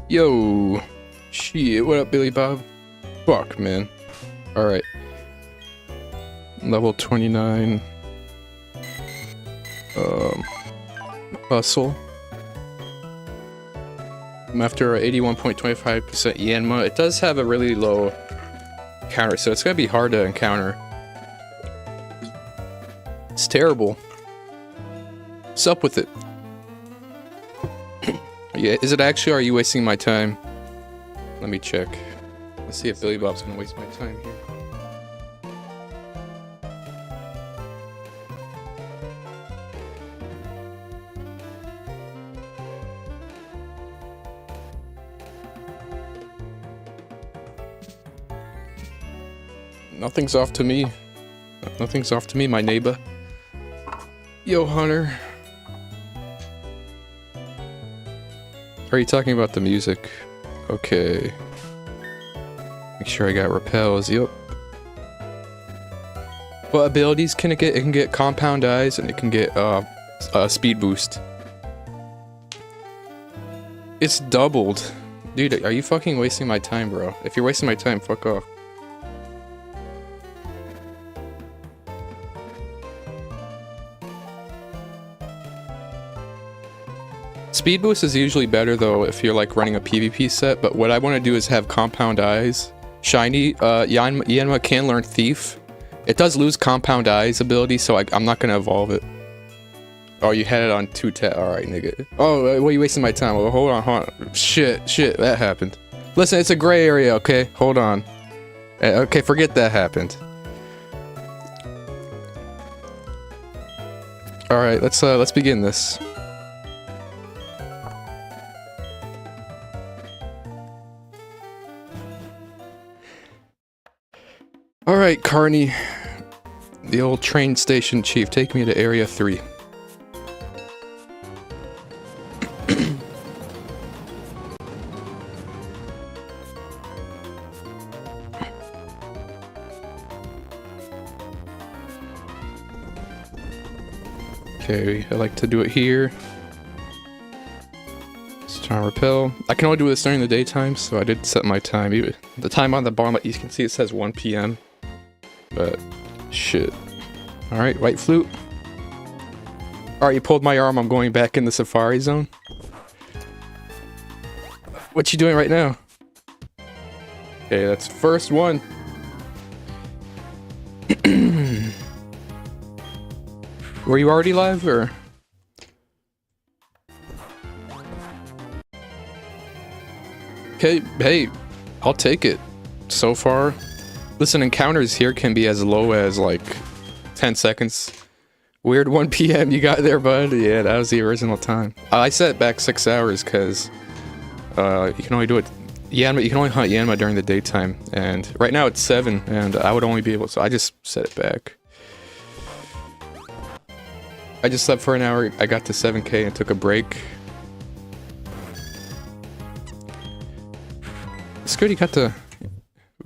Yo, shit, what up, Billy Bob? Fuck, man. Alright. Level 29. Hustle. I'm after 81.25% Yanma. It does have a really low counter, so it's gonna be hard to encounter. It's terrible. What's up with it? Yeah, is it actually, or are you wasting my time? Let me check. Let's see if Billy Bob's gonna waste my time here. Nothing's off to me. Nothing's off to me, my neighbor. Yo, Hunter. Are you talking about the music? Okay. Make sure I got repels. Yup. What abilities can it get? It can get compound eyes and it can get speed boost. It's doubled. Dude, are you fucking wasting my time, bro? If you're wasting my time, fuck off. Speed boost is usually better though if you're like running a PvP set, but what I want to do is have compound eyes. Shiny, Yanma can learn thief. It does lose compound eyes ability, so I'm not gonna evolve it. Oh, you had it on 2 alright, nigga. Oh, well, you wasting my time. Well, hold on. Shit, that happened. Listen, it's a gray area, okay? Hold on. Okay, forget that happened. Alright, let's begin this. Alright, Carney. The old train station chief, take me to Area 3. Okay, I like to do it here. Let's try and repel. I can only do this during the daytime, so I did set my time. The time on the bottom, you can see it says 1 PM. But, shit. Alright, white flute. Alright, you pulled my arm, I'm going back in the safari zone. What you doing right now? Okay, that's first one. Were you already live, or? Okay, hey, I'll take it. So far. Listen, encounters here can be as low as like 10 seconds. Weird 1 PM you got there, bud. Yeah, that was the original time. I set it back 6 hours because you can only do it. Yanma, you can only hunt Yanma during the daytime, and right now it's 7, and I would only be able. So I just set it back. I just slept for an hour. I got to 7K and took a break. It's good you got to.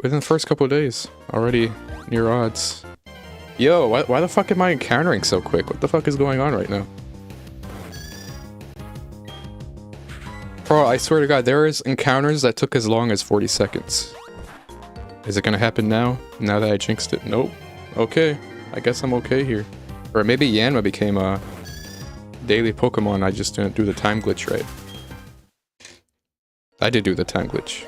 Within the first couple of days, already near odds. Yo, why the fuck am I encountering so quick? What the fuck is going on right now? Bro, I swear to God, there is encounters that took as long as 40 seconds. Is it gonna happen now? Now that I jinxed it? Nope. Okay, I guess I'm okay here. Or maybe Yanma became a daily Pokemon, I just didn't do the time glitch right. I did do the time glitch.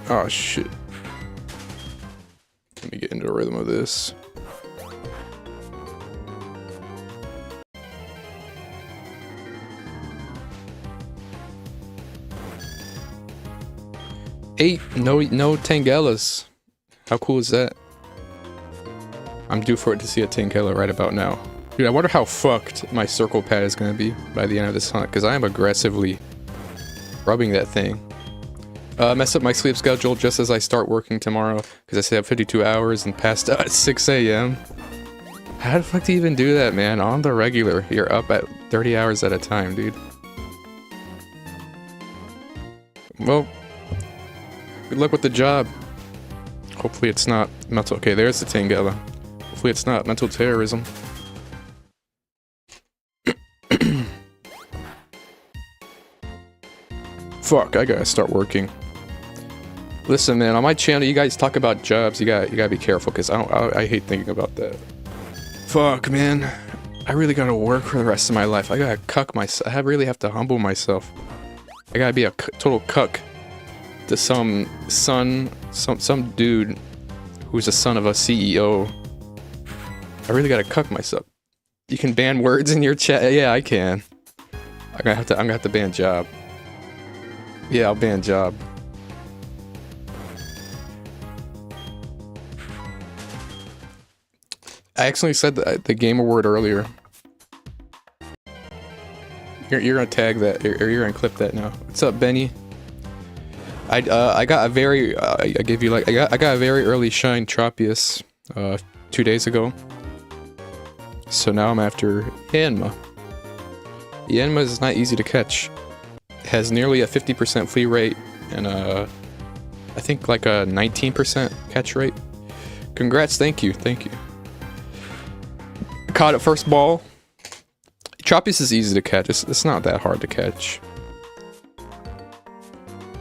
Oh shit. Let me get into the rhythm of this. No Tangelas. How cool is that? I'm due for it to see a Tangela right about now. Dude, I wonder how fucked my circle pad is gonna be by the end of this hunt, because I am aggressively rubbing that thing. Mess up my sleep schedule just as I start working tomorrow, because I stay up 52 hours and passed out at 6 AM. How the fuck do you even do that, man? On the regular, you're up at 30 hours at a time, dude. Well, good luck with the job. Hopefully it's not mental. Okay, there's the Tangela. Hopefully it's not mental terrorism. Fuck, I gotta start working. Listen, man, on my channel, you guys talk about jobs. You gotta be careful, because I hate thinking about that. Fuck, man. I really gotta work for the rest of my life. I gotta cuck myself. I really have to humble myself. I gotta be a total cuck to some dude who's the son of a CEO. I really gotta cuck myself. You can ban words in your chat. Yeah, I can. I'm gonna have to ban job. Yeah, I'll ban job. I accidentally said the gamer word earlier. You're gonna tag that, or you're gonna clip that now. What's up, Benny? I got a very I got a very early shine Tropius 2 days ago. So now I'm after Yanma. Yanma is not easy to catch. It has nearly a 50% flea rate and I think like a 19% catch rate. Congrats, thank you. Caught it first ball. Tropius is easy to catch. It's not that hard to catch.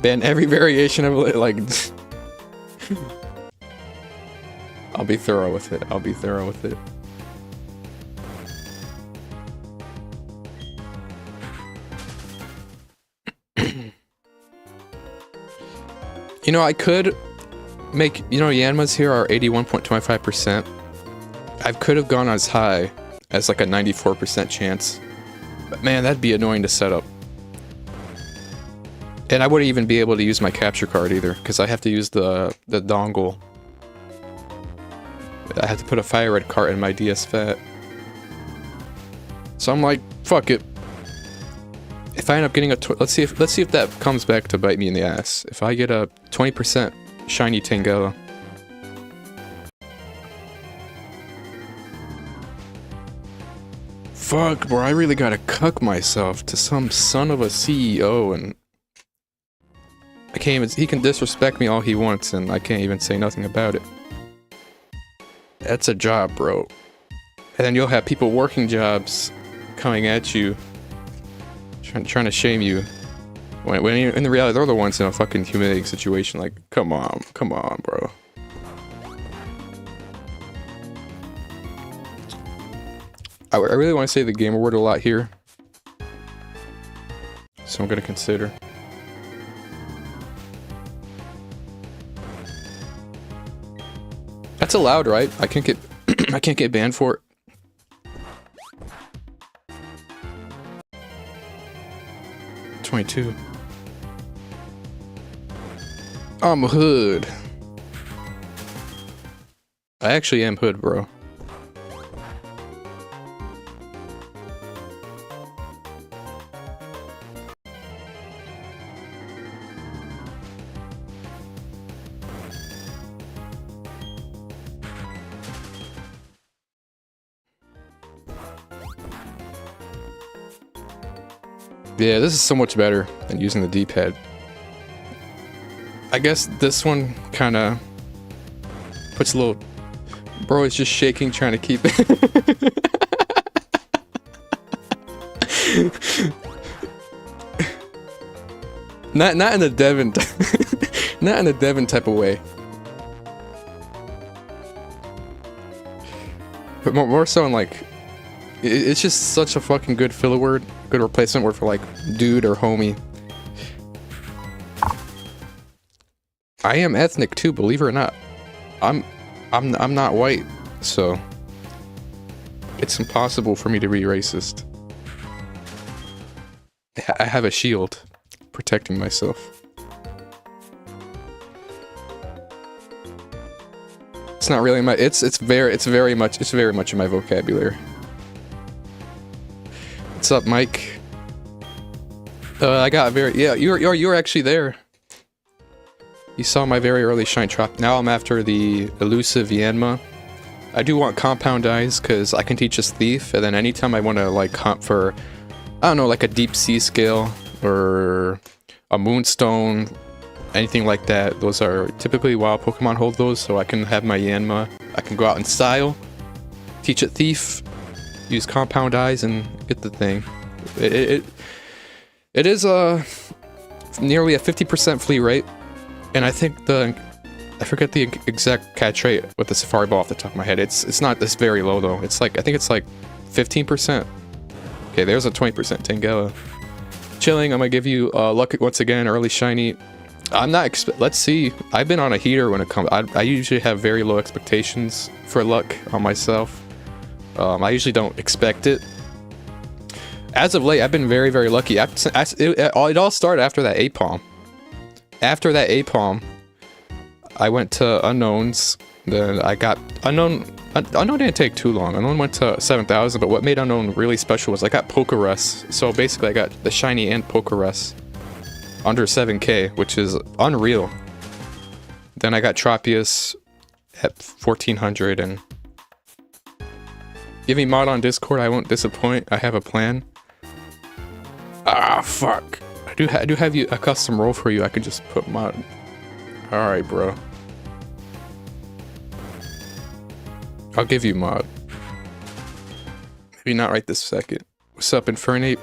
Ban every variation of it, like... I'll be thorough with it. You know, I could make... You know, Yanmas here are 81.25%. I could have gone as high as like a 94% chance. But man, that'd be annoying to set up. And I wouldn't even be able to use my capture card either, because I have to use the dongle. I have to put a fire red cart in my DS Fat. So I'm like, fuck it. If I end up getting a let's see if that comes back to bite me in the ass. If I get a 20% shiny Tangela. Fuck, bro, I really gotta cuck myself to some son of a CEO, and I can't even, he can disrespect me all he wants and I can't even say nothing about it. That's a job, bro. And then you'll have people working jobs coming at you, trying to shame you. When in the reality, they're the ones in a fucking humiliating situation. Like, come on, bro. I really want to say the gamer word a lot here, so I'm gonna consider. That's allowed, right? I can't get I can't get banned for it. 22. I'm hood. I actually am hood, bro. Yeah, this is so much better than using the D-pad. I guess this one kind of puts a little... Bro, it's just shaking trying to keep it. not in the Devon... not in the Devon type of way. But more so in like... It's just such a fucking good filler word. Good replacement word for like dude or homie. I am ethnic too, believe it or not. I'm not white, so it's impossible for me to be racist. I have a shield protecting myself. It's not really my it's very much in my vocabulary. What's up, Mike? I got a very... Yeah, you're actually there. You saw my very early shine trop. Now I'm after the elusive Yanma. I do want compound eyes, because I can teach as thief, and then anytime I want to, like, hunt for... I don't know, like a deep sea scale, or a moonstone, anything like that. Those are typically wild Pokemon hold those, so I can have my Yanma. I can go out in style, teach it Thief, use Compound Eyes, and get the thing. It is nearly a 50% flea rate, and I think I forget the exact catch rate with the Safari Ball off the top of my head. It's not this very low though. It's like, I think it's like 15%. Okay, there's a 20% Tangela. Chilling, I'm gonna give you luck once again, early shiny. I'm not let's see. I've been on a heater when it comes. I usually have very low expectations for luck on myself. I usually don't expect it. As of late, I've been very, very lucky. It all started after that Apalm. After that Apalm, I went to Unknowns. Then I got Unknown. Unknown didn't take too long. Unknown went to 7,000, but what made Unknown really special was I got Pokerus. So basically, I got the shiny and Pokerus under 7K, which is unreal. Then I got Tropius at 1,400, and give me mod on Discord. I won't disappoint. I have a plan. Ah, fuck. I do have you a custom role for you. I could just put mod. All right, bro. I'll give you mod. Maybe not right this second. What's up, Infernape?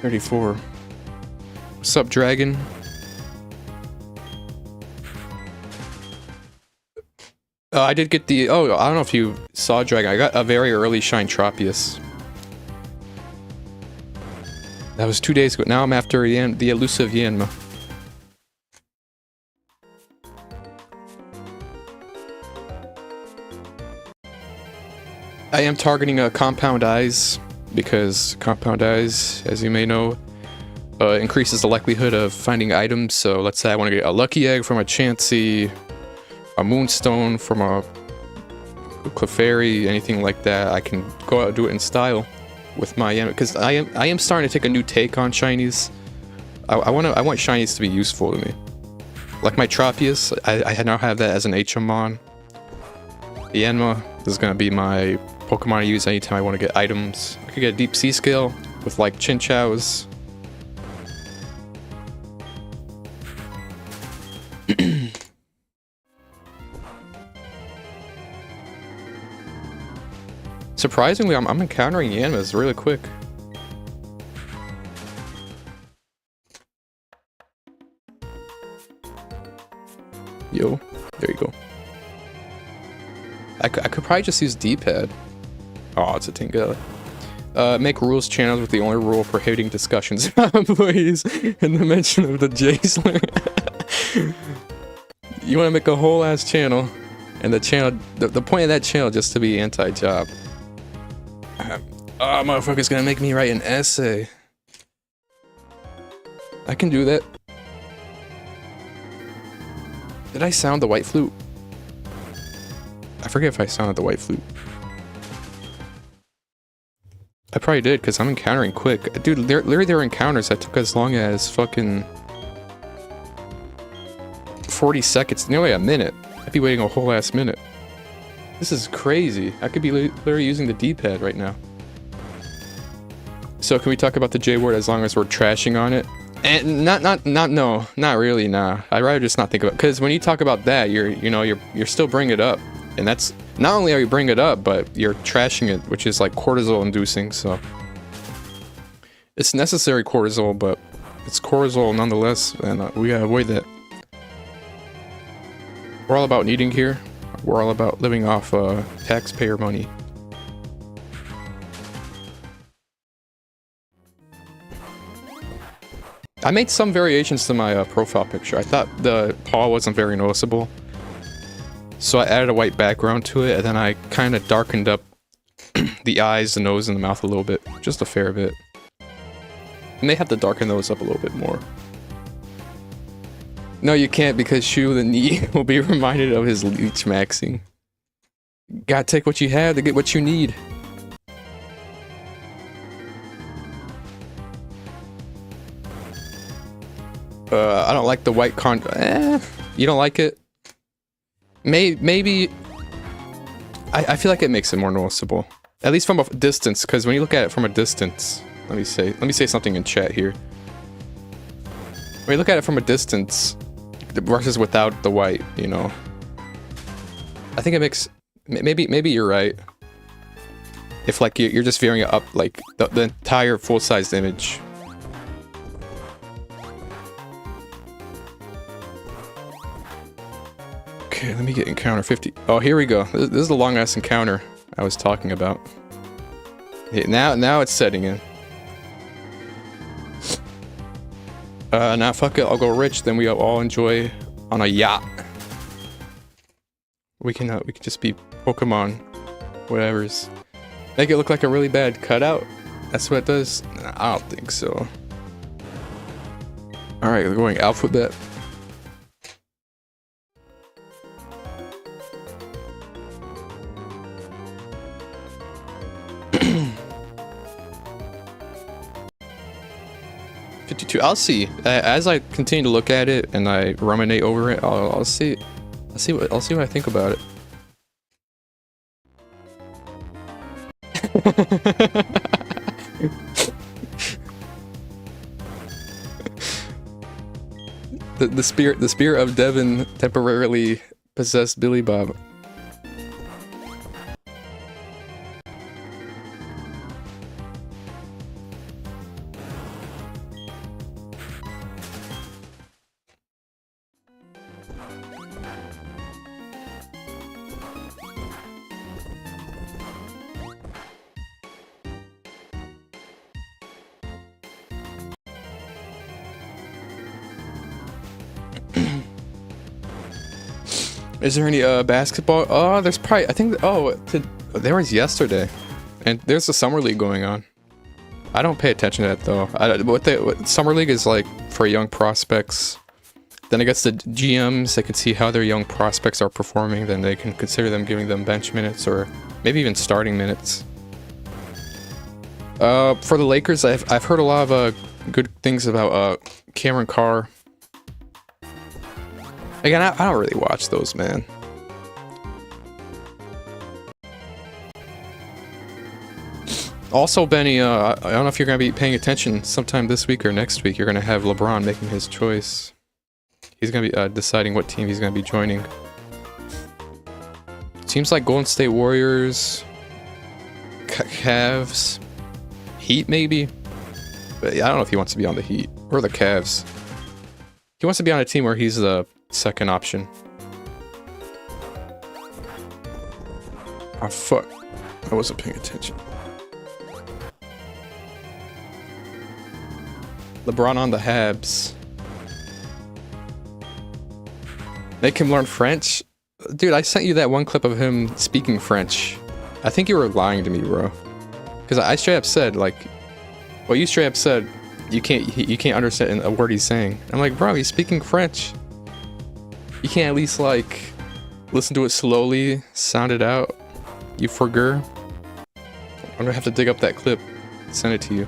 $34. What's up, Dragon? I did get the... Oh, I don't know if you saw Dragon. I got a very early Shine Tropius. That was 2 days ago. Now I'm after the elusive Yanma. I am targeting Compound Eyes, because Compound Eyes, as you may know, increases the likelihood of finding items. So let's say I want to get a Lucky Egg from a Chansey, a Moonstone from a Clefairy, anything like that. I can go out and do it in style with my Yanma, because I am starting to take a new take on shinies. I want shinies to be useful to me. Like my Tropius, I now have that as an HMon. Yanma is gonna be my Pokemon I use anytime I want to get items. I could get a Deep Sea Scale with like Chinchows. Surprisingly, I'm encountering Yanmas really quick. Yo, there you go. I could probably just use D-pad. Oh, it's a Tangela. Make rules channels with the only rule prohibiting discussions please, in the mention of the J-slur. You want to make a whole ass channel, and the channel, the point of that channel just to be anti-job. Oh, motherfucker's gonna make me write an essay. I can do that. Did I sound the white flute? I forget if I sounded the white flute. I probably did, because I'm encountering quick. Dude, literally there were encounters that took as long as fucking 40 seconds, nearly a minute. I'd be waiting a whole ass minute. This is crazy. I could be literally using the D-pad right now. So can we talk about the J-word as long as we're trashing on it? And not really, nah. I'd rather just not think about it, because when you talk about that, you're still bringing it up. And that's, not only are you bringing it up, but you're trashing it, which is like cortisol inducing, so. It's necessary cortisol, but it's cortisol nonetheless, and we gotta avoid that. We're all about eating here. We're all about living off taxpayer money. I made some variations to my profile picture. I thought the paw wasn't very noticeable, so I added a white background to it, and then I kind of darkened up the eyes, the nose, and the mouth a little bit, just a fair bit. I may have to darken those up a little bit more. No, you can't, because Shu the knee will be reminded of his leech maxing. Gotta take what you have to get what you need. I don't like the white you don't like it? Maybe... I feel like it makes it more noticeable. At least from a distance, because when you look at it from a distance, Let me say something in chat here. When you look at it from a distance, versus without the white, you know. I think it makes maybe you're right. If like you're just viewing it up like the entire full-sized image. Okay, let me get encounter 50. Oh, here we go. This is the long-ass encounter I was talking about. Yeah, now it's setting in. Now fuck it, I'll go rich, then we all enjoy on a yacht. We can just be Pokemon, whatever's. Make it look like a really bad cutout. That's what it does. Nah, I don't think so. All right, we're going alphabet. I'll see. As I continue to look at it and I ruminate over it, I'll see what I think about it. the spirit of Devin temporarily possessed Billy Bob. Is there any basketball? Oh, there's probably. I think. Oh, there was yesterday, and there's a summer league going on. I don't pay attention to that though. What summer league is like for young prospects. Then I guess the GMs, they can see how their young prospects are performing. Then they can consider them giving them bench minutes or maybe even starting minutes. For the Lakers, I've heard a lot of good things about Cameron Carr. Again, I don't really watch those, man. Also, Benny, I don't know if you're going to be paying attention sometime this week or next week. You're going to have LeBron making his choice. He's going to be deciding what team he's going to be joining. Seems like Golden State Warriors, Cavs, Heat maybe? But yeah, I don't know if he wants to be on the Heat or the Cavs. He wants to be on a team where he's the second option. Oh fuck, I wasn't paying attention. LeBron on the Habs. Make him learn French? Dude, I sent you that one clip of him speaking French. I think you were lying to me, bro. Because I straight up said, like, well, you straight up said you can't understand a word he's saying. I'm like, bro, he's speaking French. You can't at least like listen to it slowly, sound it out. You forger. I'm gonna have to dig up that clip, send it to you.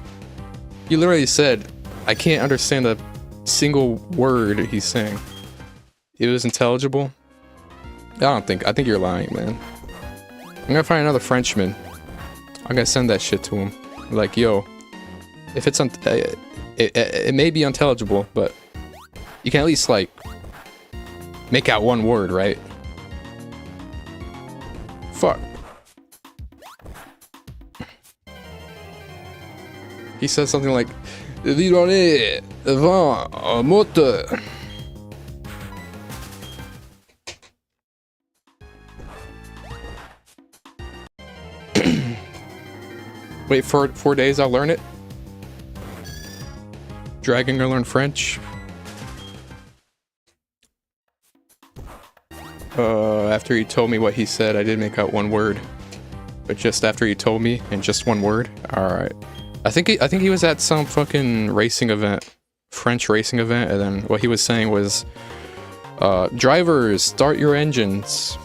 You literally said, I can't understand a single word he's saying. It was intelligible. I think you're lying, man. I'm gonna find another Frenchman. I'm gonna send that shit to him. Like, yo, if it's it may be unintelligible, but you can at least like make out one word, right? Fuck. He says something like, "Vironné, vent, moteur." Wait, for 4 days I'll learn it? Dragon gonna learn French? After he told me what he said, I did make out one word. But just after he told me, in just one word? Alright. I think he was at some fucking racing event. French racing event, and then what he was saying was, drivers, start your engines.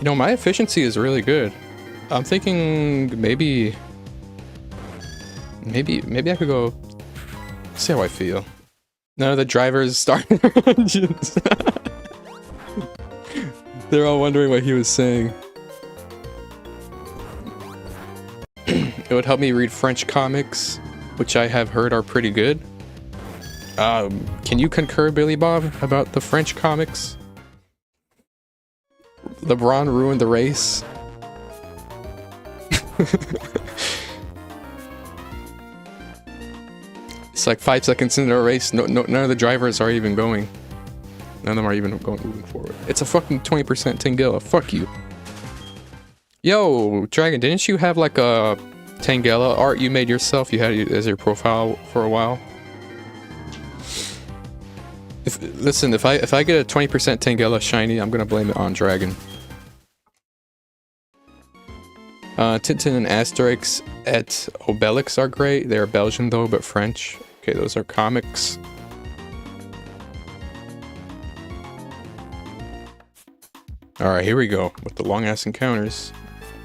You know, my efficiency is really good. I'm thinking maybe Maybe I could go see how I feel. None of the drivers started their engines. They're all wondering what he was saying. It would help me read French comics, which I have heard are pretty good. Can you concur, Billy Bob, about the French comics? LeBron ruined the race. It's like 5 seconds into a race, none of the drivers are even going. None of them are even moving forward. It's a fucking 20% Tangela. Fuck you. Yo, Dragon, didn't you have like a Tangela art you made yourself? You had it as your profile for a while. Listen, if I get a 20% Tangela shiny, I'm gonna blame it on Dragon. Tintin and Asterix et Obelix are great. They're Belgian though, but French. Okay, those are comics. Alright, here we go with the long ass encounters.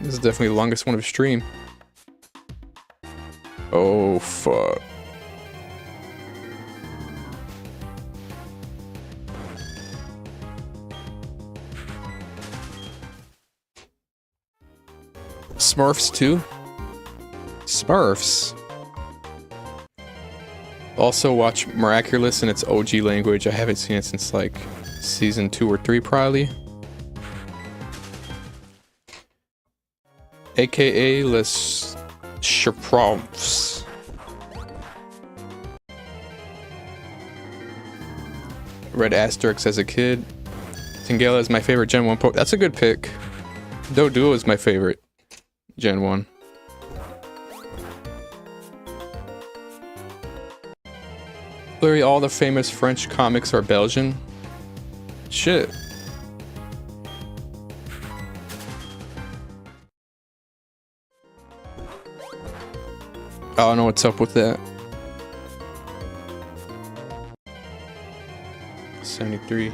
This is definitely the longest one of stream. Oh fuck. Smurfs too? Smurfs? Also watch Miraculous in its OG language. I haven't seen it since like season 2 or 3 probably. AKA Les Chaprofs. Read Asterix as a kid. Tangela is my favorite Gen 1 Poke. That's a good pick. Doduo is my favorite Gen 1. Literally all the famous French comics are Belgian. Shit. I don't know what's up with that. 73.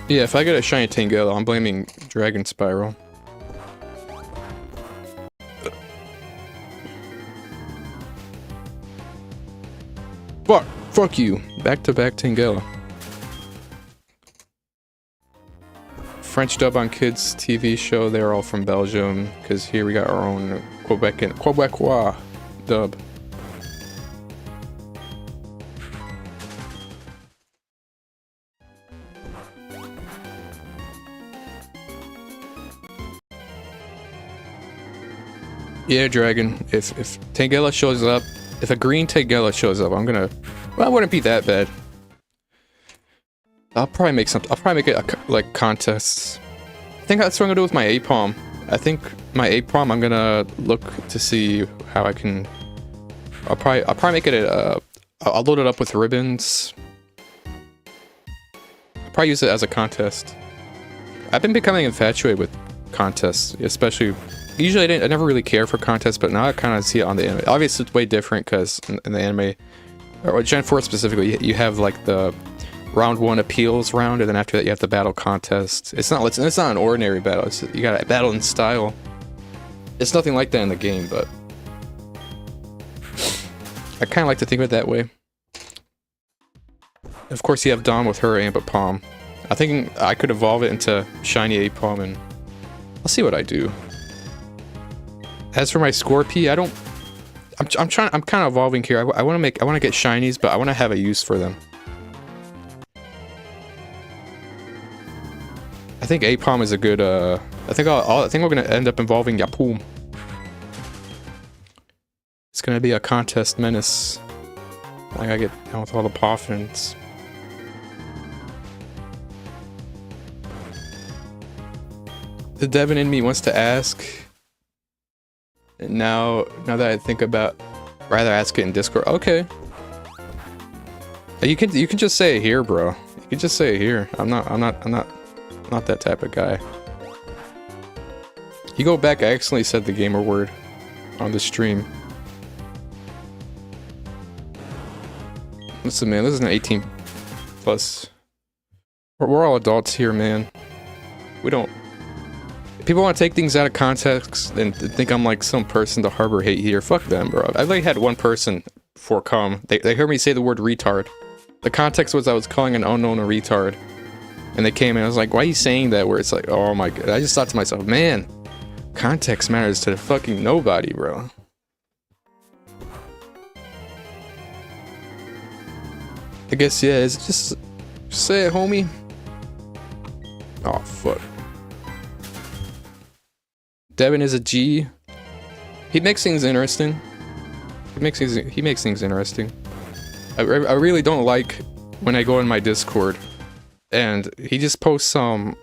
Yeah, if I get a shiny Tangela, I'm blaming Dragon Spiral. Fuck you. Back-to-back Tangela. French dub on kids TV show, they're all from Belgium, because here we got our own Quebecois dub. Yeah, Dragon, if Tangela shows up, if a green Tangela shows up, I'm gonna... Well, it wouldn't be that bad. I'll probably make it like contests. I think that's what I'm gonna do with my Apom. I think my Apom, I'm gonna look to see how I can... I'll probably make it I'll load it up with ribbons. I'll probably use it as a contest. I've been becoming infatuated with contests, especially... Usually I never really care for contests, but now I kind of see it on the anime. Obviously it's way different because in the anime, or Gen 4 specifically, you have like the round 1 appeals round, and then after that you have the battle contest. It's not an ordinary battle, you gotta battle in style. It's nothing like that in the game, but I kind of like to think of it that way. Of course you have Dawn with her Ambipom. I think I could evolve it into Shiny Apom, and I'll see what I do. As for my Scorpy, I'm kind of evolving here. I want to get shinies, but I want to have a use for them. I think Apom is a good, I think we're gonna end up involving Yapum. It's gonna be a contest menace. I gotta get down with all the Poffins. The Devin in me wants to ask. Now that I think about, rather ask it in Discord. Okay. You can just say it here, bro. You can just say it here. I'm not that type of guy. You go back, I accidentally said the gamer word on the stream. Listen, man, this is an 18 plus. We're all adults here, man. We don't. People want to take things out of context and think I'm like some person to harbor hate here. Fuck them, bro. I've only had one person before come. They heard me say the word retard. The context was I was calling an unknown a retard. And they came and I was like, why are you saying that? Where it's like, oh my god. I just thought to myself, man, context matters to fucking nobody, bro. I guess, yeah, it's just say it, homie. Oh, fuck. Devin is a G. He makes things interesting. He makes things interesting. I really don't like when I go in my Discord and he just posts some.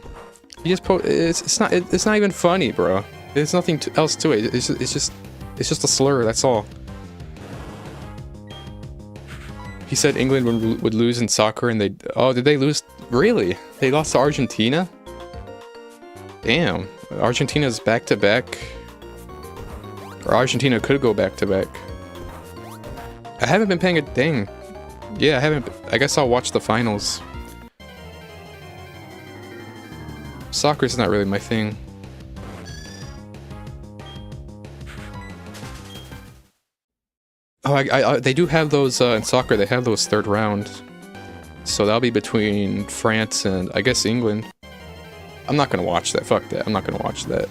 It's not even funny, bro. There's nothing else to it. It's just a slur. That's all. He said England would lose in soccer, and they. Oh, did they lose? Really? They lost to Argentina? Damn. Argentina's back to back. Or Argentina could go back to back. I haven't been paying a thing. Yeah, I haven't. I guess I'll watch the finals. Soccer's not really my thing. Oh, they do have those in soccer. They have those third round. So that'll be between France and I guess England. I'm not gonna watch that. Fuck that. I'm not gonna watch that.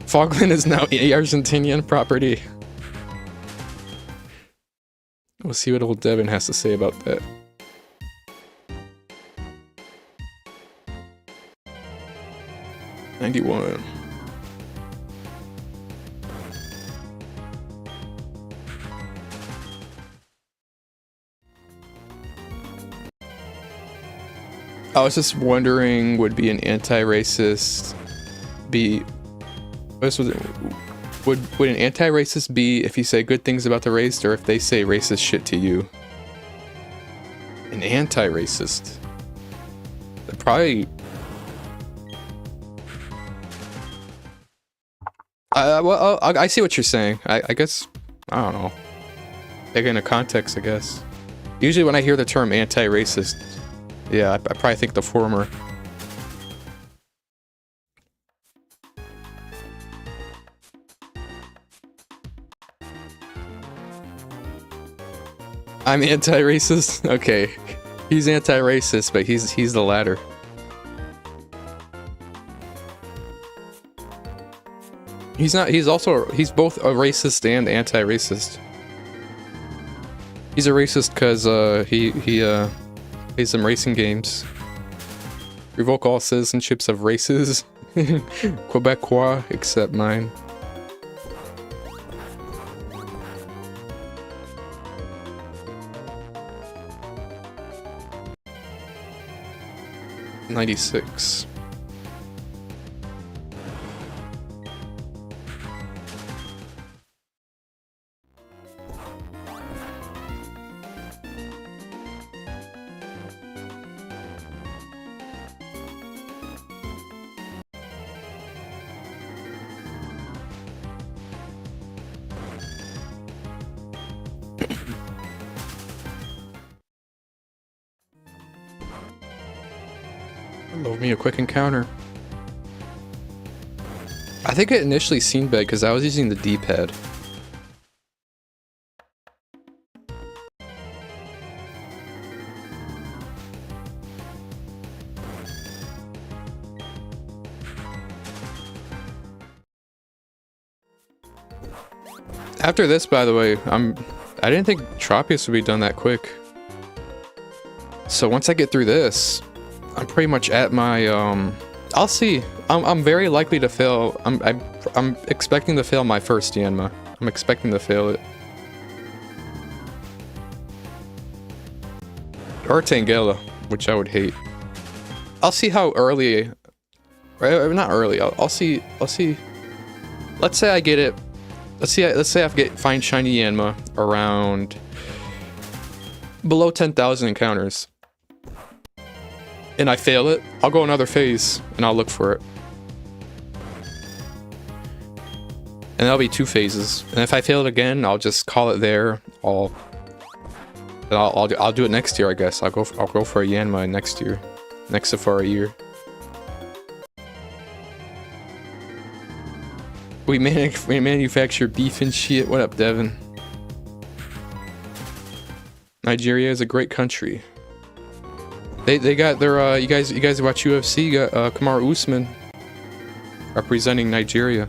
Falkland is now Argentinian property. We'll see what old Devin has to say about that. '91. I was just wondering, would be an anti-racist be... Would an anti-racist be if you say good things about the race, or if they say racist shit to you? An anti-racist. Probably... well, I see what you're saying. I guess... I don't know. Taking into context, I guess. Usually when I hear the term anti-racist... Yeah, I probably think the former. I'm anti-racist? Okay. He's anti-racist, but he's the latter. He's not, he's both a racist and anti-racist. He's a racist because he plays some racing games. Revoke all citizenships of races. Quebecois, except mine. '96. Love me a quick encounter. I think it initially seemed bad because I was using the D-pad. After this, by the way, I didn't think Tropius would be done that quick. So once I get through this, I'm pretty much at my I'll see. I'm very likely to fail. I'm expecting to fail my first Yanma. I'm expecting to fail it. Or Tangela, which I would hate. I'll see how early. Right, not early. I'll see. Let's say I get it. Let's say I find shiny Yanma around below 10,000 encounters. And I fail it, I'll go another phase and I'll look for it. And that'll be 2 phases. And if I fail it again, I'll just call it there. I'll do it next year, I guess. I'll go for a Yanma next year, next Safari year. We manufacture beef and shit. What up, Devin? Nigeria is a great country. They got their you guys watch UFC? You got Kamaru Usman representing Nigeria.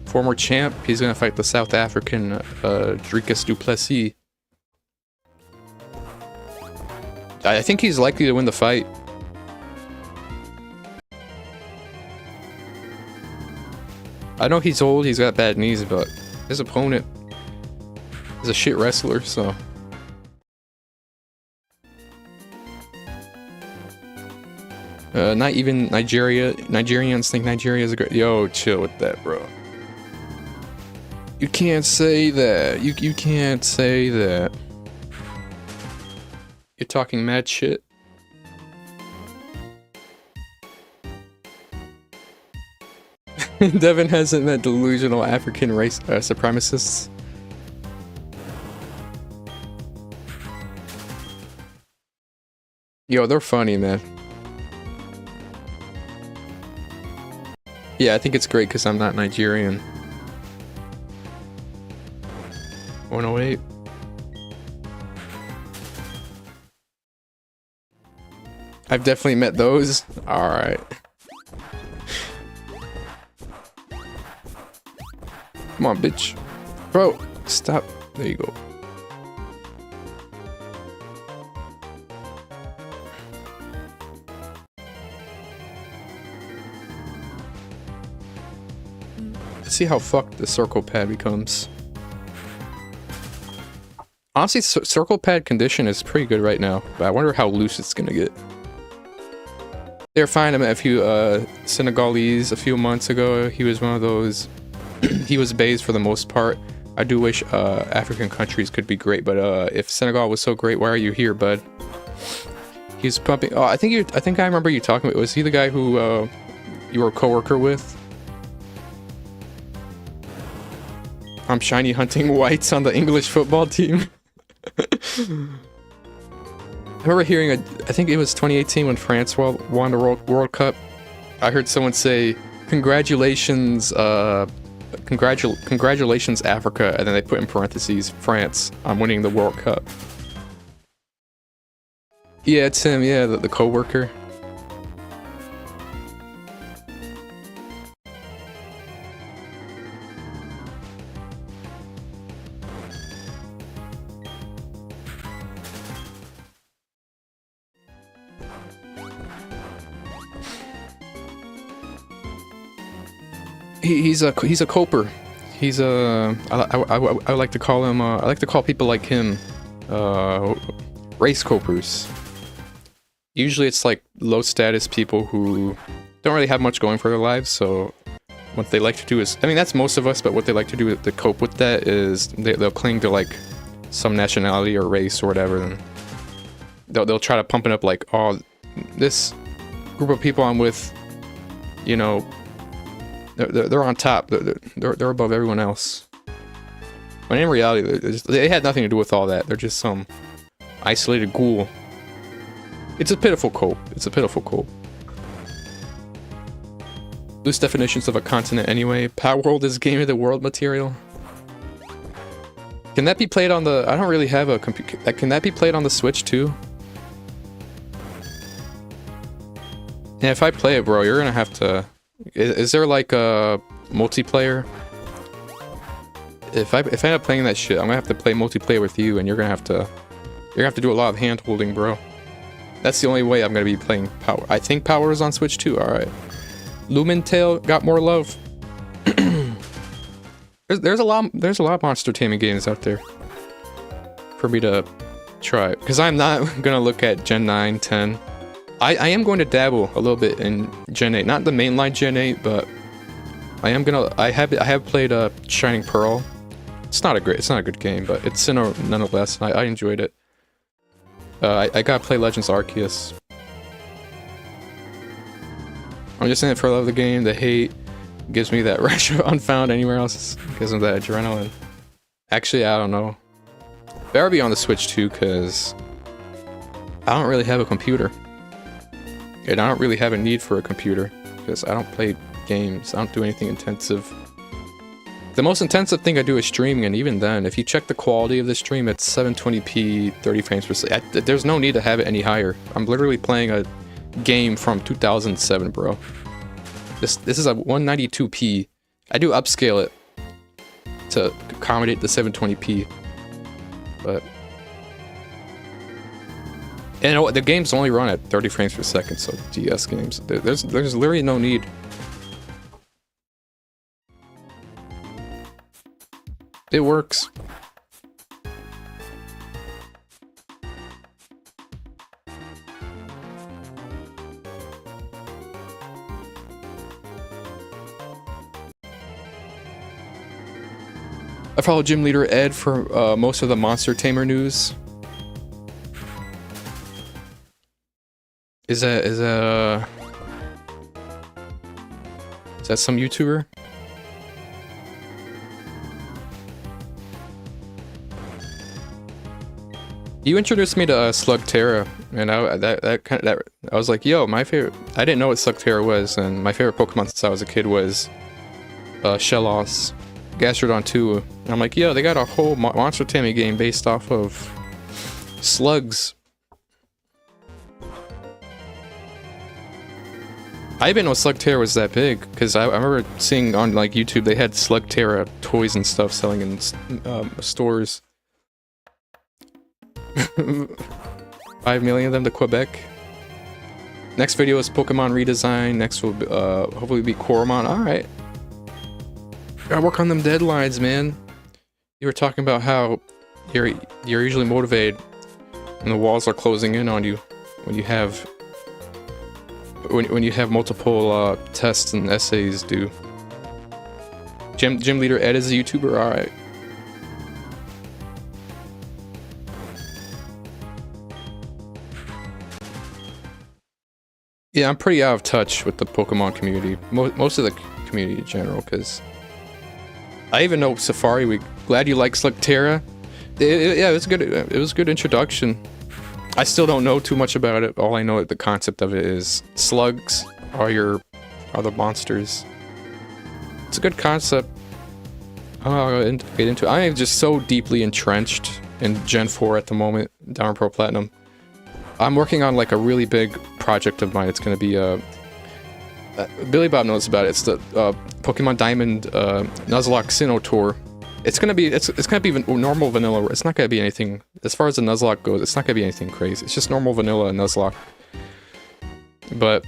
Former champ. He's gonna fight the South African Dricus du Plessis. I think he's likely to win the fight. I know he's old, he's got bad knees, but his opponent is a shit wrestler, so. Not even Nigerians think Nigeria is a great. Yo, chill with that, bro. You can't say that. You can't say that. You're talking mad shit. Devin hasn't met delusional African race supremacists. Yo, they're funny, man. Yeah, I think it's great because I'm not Nigerian. 108. I've definitely met those. Alright. Come on, bitch. Bro, stop. There you go. Let's see how fucked the circle pad becomes. Honestly, circle pad condition is pretty good right now, but I wonder how loose it's gonna get. They're fine. I met a few Senegalese a few months ago. He was one of those. He was based for the most part. I do wish African countries could be great, but if Senegal was so great, why are you here, bud? He's pumping. Oh, I think I remember you talking about. Was he the guy who you were a coworker with? I'm shiny hunting whites on the English football team. I remember hearing I think it was 2018 when France won the World Cup. I heard someone say, "Congratulations, congratulations, Africa," and then they put in parentheses, "France on winning the World Cup." Yeah, it's him. Yeah, the coworker. He's a coper. He's a I like to call him I like to call people like him race copers. Usually it's like low status people who don't really have much going for their lives, so what they like to do is, I mean that's most of us, but what they like to do to cope with that is they'll cling to like some nationality or race or whatever, and they'll try to pump it up like, oh, this group of people I'm with, you know, they're on top. They're above everyone else. But in reality, they had nothing to do with all that. They're just some isolated ghoul. It's a pitiful cope. It's a pitiful cope. Loose definitions of a continent anyway. Power World is game of the world material. Can that be played on the... I don't really have a computer. Can that be played on the Switch too? Yeah, if I play it, bro, you're gonna have to... Is there like a multiplayer? If I end up playing that shit, I'm gonna have to play multiplayer with you, and you're gonna have to do a lot of hand holding, bro. That's the only way I'm gonna be playing Power. I think Power is on Switch too. All right, Lumen Tail got more love. there's a lot of monster taming games out there for me to try, because I'm not gonna look at Gen 9, 10. I am going to dabble a little bit in Gen 8, not the mainline Gen 8, but I have played Shining Pearl. It's not a good game, but it's Sinnoh nonetheless. I enjoyed it. I gotta play Legends Arceus. I'm just in it for love of the game. The hate gives me that rush unfound anywhere else. Gives me that adrenaline. Actually, I don't know. Better be on the Switch too, cause I don't really have a computer. And I don't really have a need for a computer, because I don't play games. I don't do anything intensive. the most intensive thing I do is streaming, and even then, if you check the quality of the stream, it's 720p, 30 frames per second. There's no need to have it any higher. I'm literally playing a game from 2007, bro. This is a 192p. I do upscale it to accommodate the 720p, but and the games only run at 30 frames per second, so DS games, there's literally no need. It works. I follow Gym Leader Ed for most of the Monster Tamer news. Is that some YouTuber? You introduced me to Slugterra, and I was like, yo, my favorite. I didn't know what Slugterra was, and my favorite Pokemon since I was a kid was Shellos, Gastrodon 2. And I'm like, yo, they got a whole monster taming game based off of slugs. I didn't know Slugterra was that big, because I remember seeing on like YouTube they had Slugterra toys and stuff selling in stores. 5 million of them to Quebec. Next video is Pokemon redesign. Next will be, hopefully be Coromon. Alright. Gotta work on them deadlines, man. You were talking about how you're usually motivated when the walls are closing in on you. When you have multiple tests and essays due. Gym Leader Ed is a YouTuber? Alright. Yeah, I'm pretty out of touch with the Pokemon community. Most of the community in general, because I even know Safari Week. Glad you like Slugterra. Yeah, it was good. It was a good introduction. I still don't know too much about it. All I know, the concept of it is slugs are the monsters. It's a good concept. I'll get into it. I am just so deeply entrenched in Gen 4 at the moment, Diamond Pro Platinum. I'm working on like a really big project of mine. It's gonna be Billy Bob knows about it. It's the Pokemon Diamond Nuzlocke Sinnoh tour. It's gonna be normal vanilla. It's not gonna be anything, as far as the Nuzlocke goes, it's not gonna be anything crazy. It's just normal vanilla Nuzlocke. But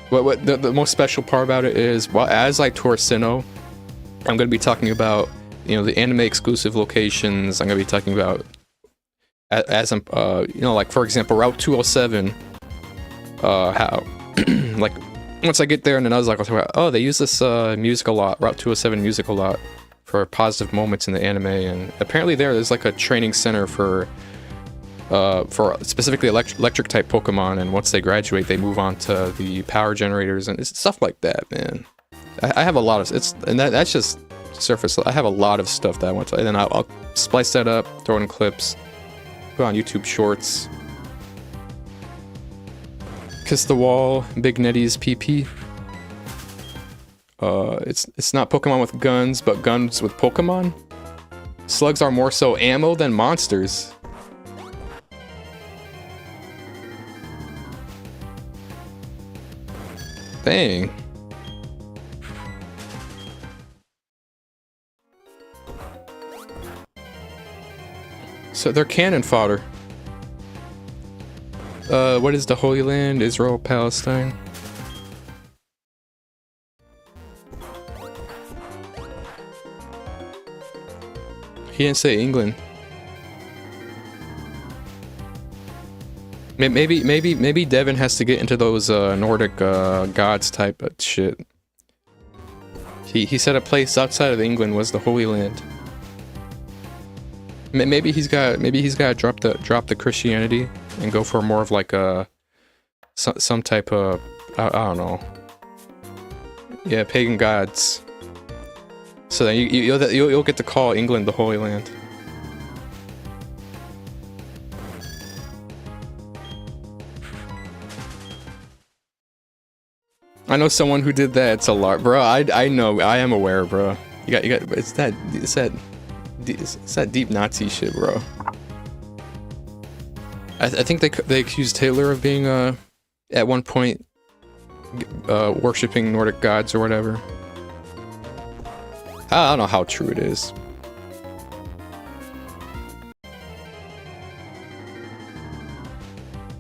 what the most special part about it is, well, as I tour Sinnoh, I'm gonna be talking about, you know, the anime exclusive locations. I'm gonna be talking about as I'm you know, like for example Route 207, how like once I get there and then I was like, I'll talk about, oh, they use this music a lot, Route 207 music a lot for positive moments in the anime, and apparently there's like a training center for specifically electric type Pokemon, and once they graduate they move on to the power generators and it's stuff like that, man. I have a lot of that's just surface. I have a lot of stuff that I want to, and then I'll splice that up, throw it in clips, put on YouTube Shorts. Kiss the Wall, Big Nettie's PP. It's not Pokemon with guns, but guns with Pokemon. Slugs are more so ammo than monsters. Dang. So they're cannon fodder. What is the Holy Land? Israel, Palestine? He didn't say England. Maybe Devin has to get into those Nordic gods type of shit. He said a place outside of England was the Holy Land. Maybe he's got to drop the Christianity and go for more of like a some type of I don't know. Yeah, pagan gods. So then you'll get to call England the Holy Land. I know someone who did that. It's a lot, bro. I know. I am aware, bro. You got. It's that deep Nazi shit, bro. I think they accused Taylor of being at one point worshipping Nordic gods or whatever. I don't know how true it is.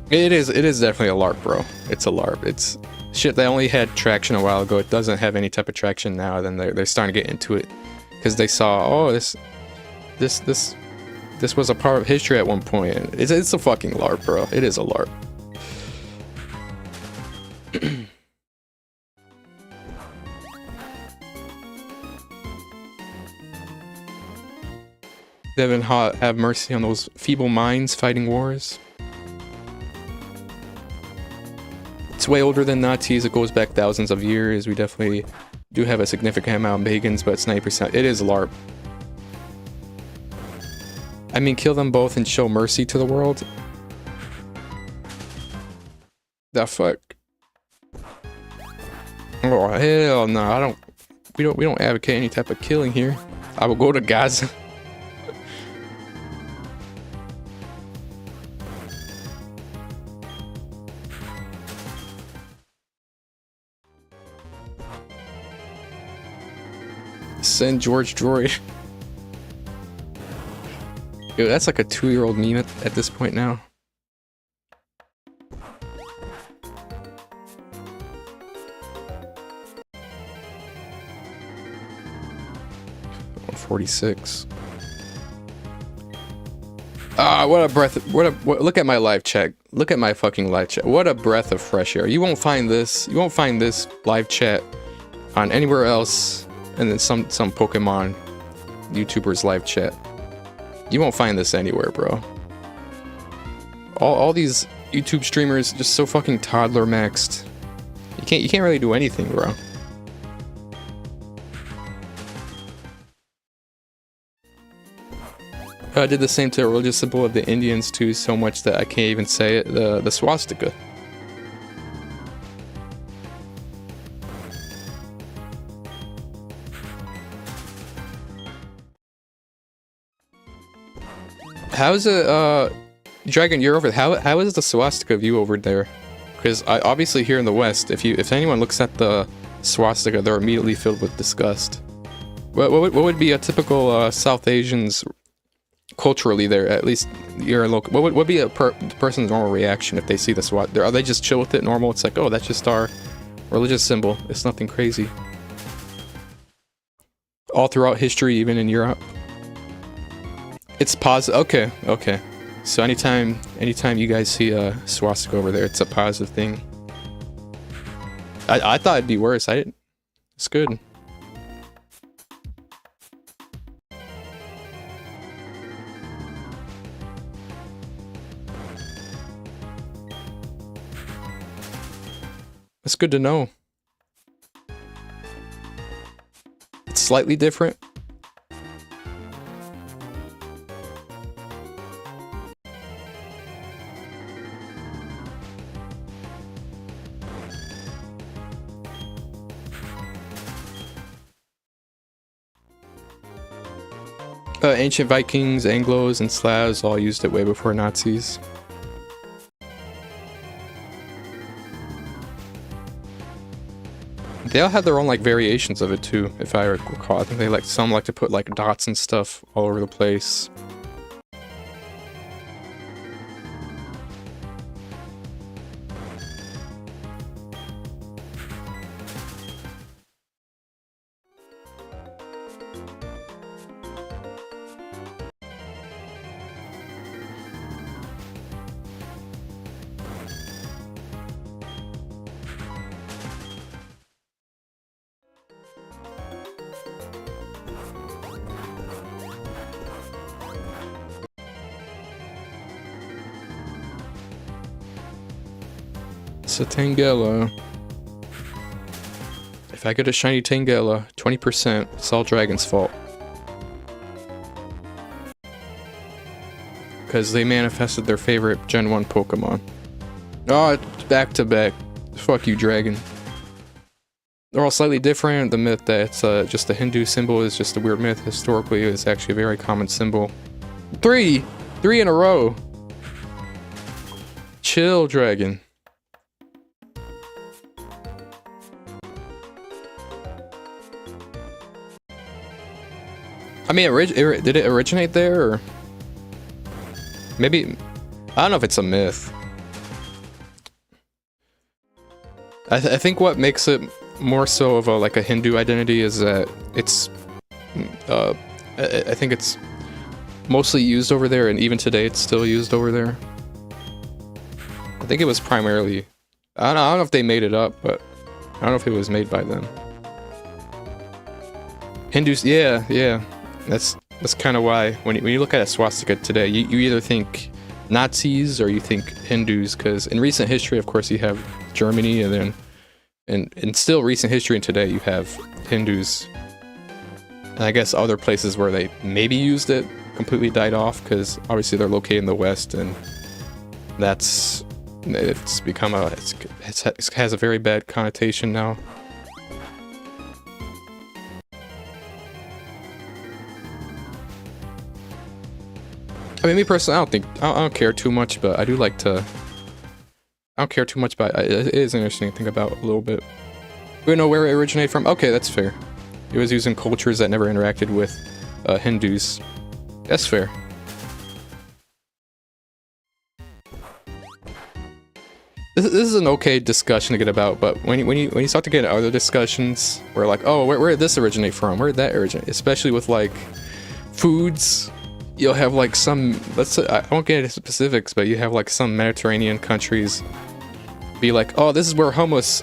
It is definitely a LARP, bro. It's a LARP. It's shit that only had traction a while ago. It doesn't have any type of traction now. Then they're starting to get into it because they saw, oh, this was a part of history at one point. It's a fucking LARP, bro. It is a LARP. Devin, have mercy on those feeble minds fighting wars. It's way older than Nazis. It goes back thousands of years. We definitely do have a significant amount of pagans, but it's 90%. It is LARP. I mean, kill them both and show mercy to the world. The fuck? Oh hell no! I don't. We don't advocate any type of killing here. I will go to Gaza. Send George Droid. Yo, that's like a 2-year-old meme at this point now. $146. Ah, what a breath! Look at my live chat. Look at my fucking live chat. What a breath of fresh air. You won't find this. You won't find this live chat on anywhere else. And then some Pokemon YouTubers live chat. You won't find this anywhere, bro. All these YouTube streamers just so fucking toddler maxed. You can't really do anything, bro. I did the same to a religious symbol of the Indians too, so much that I can't even say it. The swastika. How's it, Dragon, you're over, how is the swastika view over there? Because obviously here in the West, if anyone looks at the swastika, they're immediately filled with disgust. What would be a typical South Asian's culturally there, at least you're local, what would be a person's normal reaction if they see the swastika? Are they just chill with it, normal? It's like, oh, that's just our religious symbol. It's nothing crazy. All throughout history, even in Europe. It's positive. Okay. So anytime you guys see a swastika over there, it's a positive thing. I thought it'd be worse. It's good. It's good to know. It's slightly different. Ancient Vikings, Anglos, and Slavs all used it way before Nazis. They all have their own like variations of it too, if I recall. I think they some like to put like dots and stuff all over the place. It's a Tangela. If I get a shiny Tangela, 20%, it's all Dragon's fault. Because they manifested their favorite Gen 1 Pokemon. Oh, it's back to back. Fuck you, Dragon. they're all slightly different. The myth that it's just a Hindu symbol is just a weird myth. Historically, it's actually a very common symbol. Three in a row. Chill, dragon. I mean, did it originate there, or maybe? I don't know if it's a myth. I think what makes it more so of like a Hindu identity is that it's, I think it's mostly used over there, and even today it's still used over there. I think it was primarily, I don't know if they made it up, but I don't know if it was made by them. Hindus, yeah. That's kind of why when you look at a swastika today, you either think Nazis or you think Hindus, because in recent history, of course, you have Germany, and then in still recent history and today, you have Hindus. And I guess other places where they maybe used it completely died off, because obviously they're located in the West, and it's become it has a very bad connotation now. I mean, me personally, I don't care too much, but I do like to. I don't care too much, but it is interesting to think about a little bit. We don't know where it originated from. Okay, that's fair. It was used in cultures that never interacted with Hindus. That's fair. This is an okay discussion to get about, but when you start to get into other discussions, where like, oh, where did this originate from? Where did that originate? Especially with like foods. You'll have like some, let's say, I won't get into specifics, but you have like some Mediterranean countries be like, oh, this is where hummus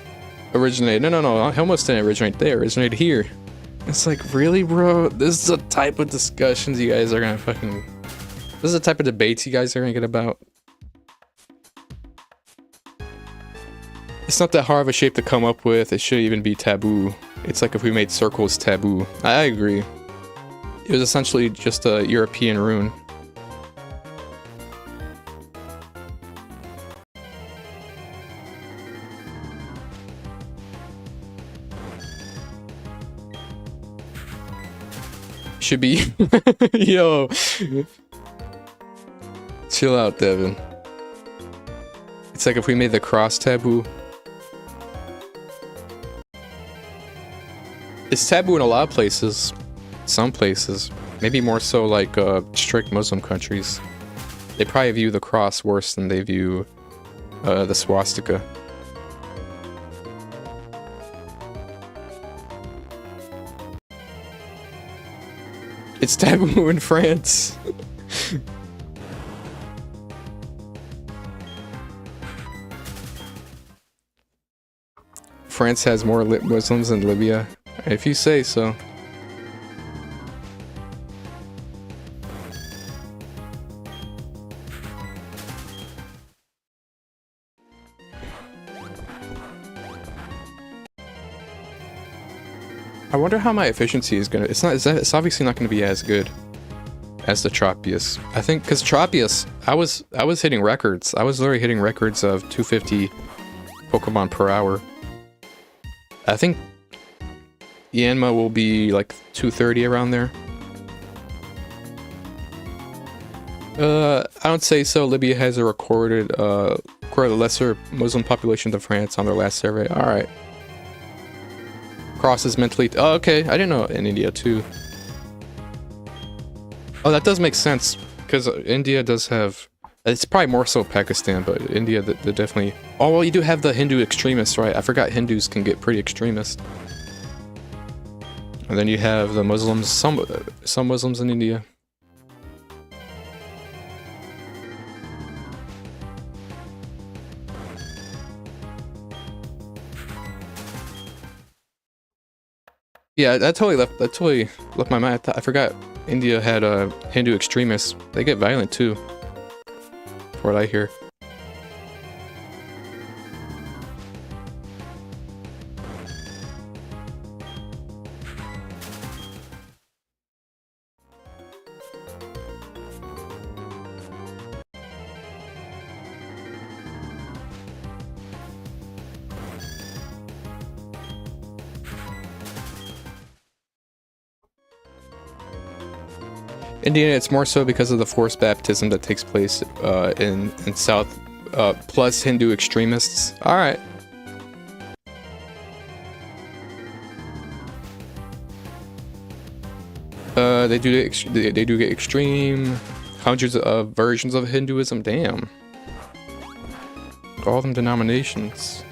originated. No, hummus didn't originate there, it originated here. It's like, really, bro? This is the type of discussions you guys are gonna fucking, this is the type of debates you guys are gonna get about. It's not that hard of a shape to come up with, it should even be taboo. It's like if we made circles taboo. I agree. It was essentially just a European rune. Should be. Yo. Chill out, Devin. It's like if we made the cross taboo. It's taboo in a lot of places. Some places, maybe more so like strict Muslim countries, they probably view the cross worse than they view the swastika. It's taboo in France. France has more Muslims than Libya, if you say so. I wonder how my efficiency is gonna. It's obviously not gonna be as good as the Tropius. I think because Tropius, I was hitting records. I was literally hitting records of 250 Pokemon per hour. I think Yanma will be like 230 around there. I don't say so. Libya has a recorded lesser Muslim population than France on their last survey. All right. Crosses mentally. Oh, okay. I didn't know in India too. Oh, that does make sense because India does have. It's probably more so Pakistan, but India, they definitely. Oh, well, you do have the Hindu extremists, right? I forgot Hindus can get pretty extremist. And then you have the Muslims. Some Muslims in India. Yeah, that totally left my mind. I forgot India had Hindu extremists. They get violent too, from what I hear. Indiana, it's more so because of the forced baptism that takes place in South, plus Hindu extremists. All right. They do get extreme. Hundreds of versions of Hinduism. Damn. All them denominations.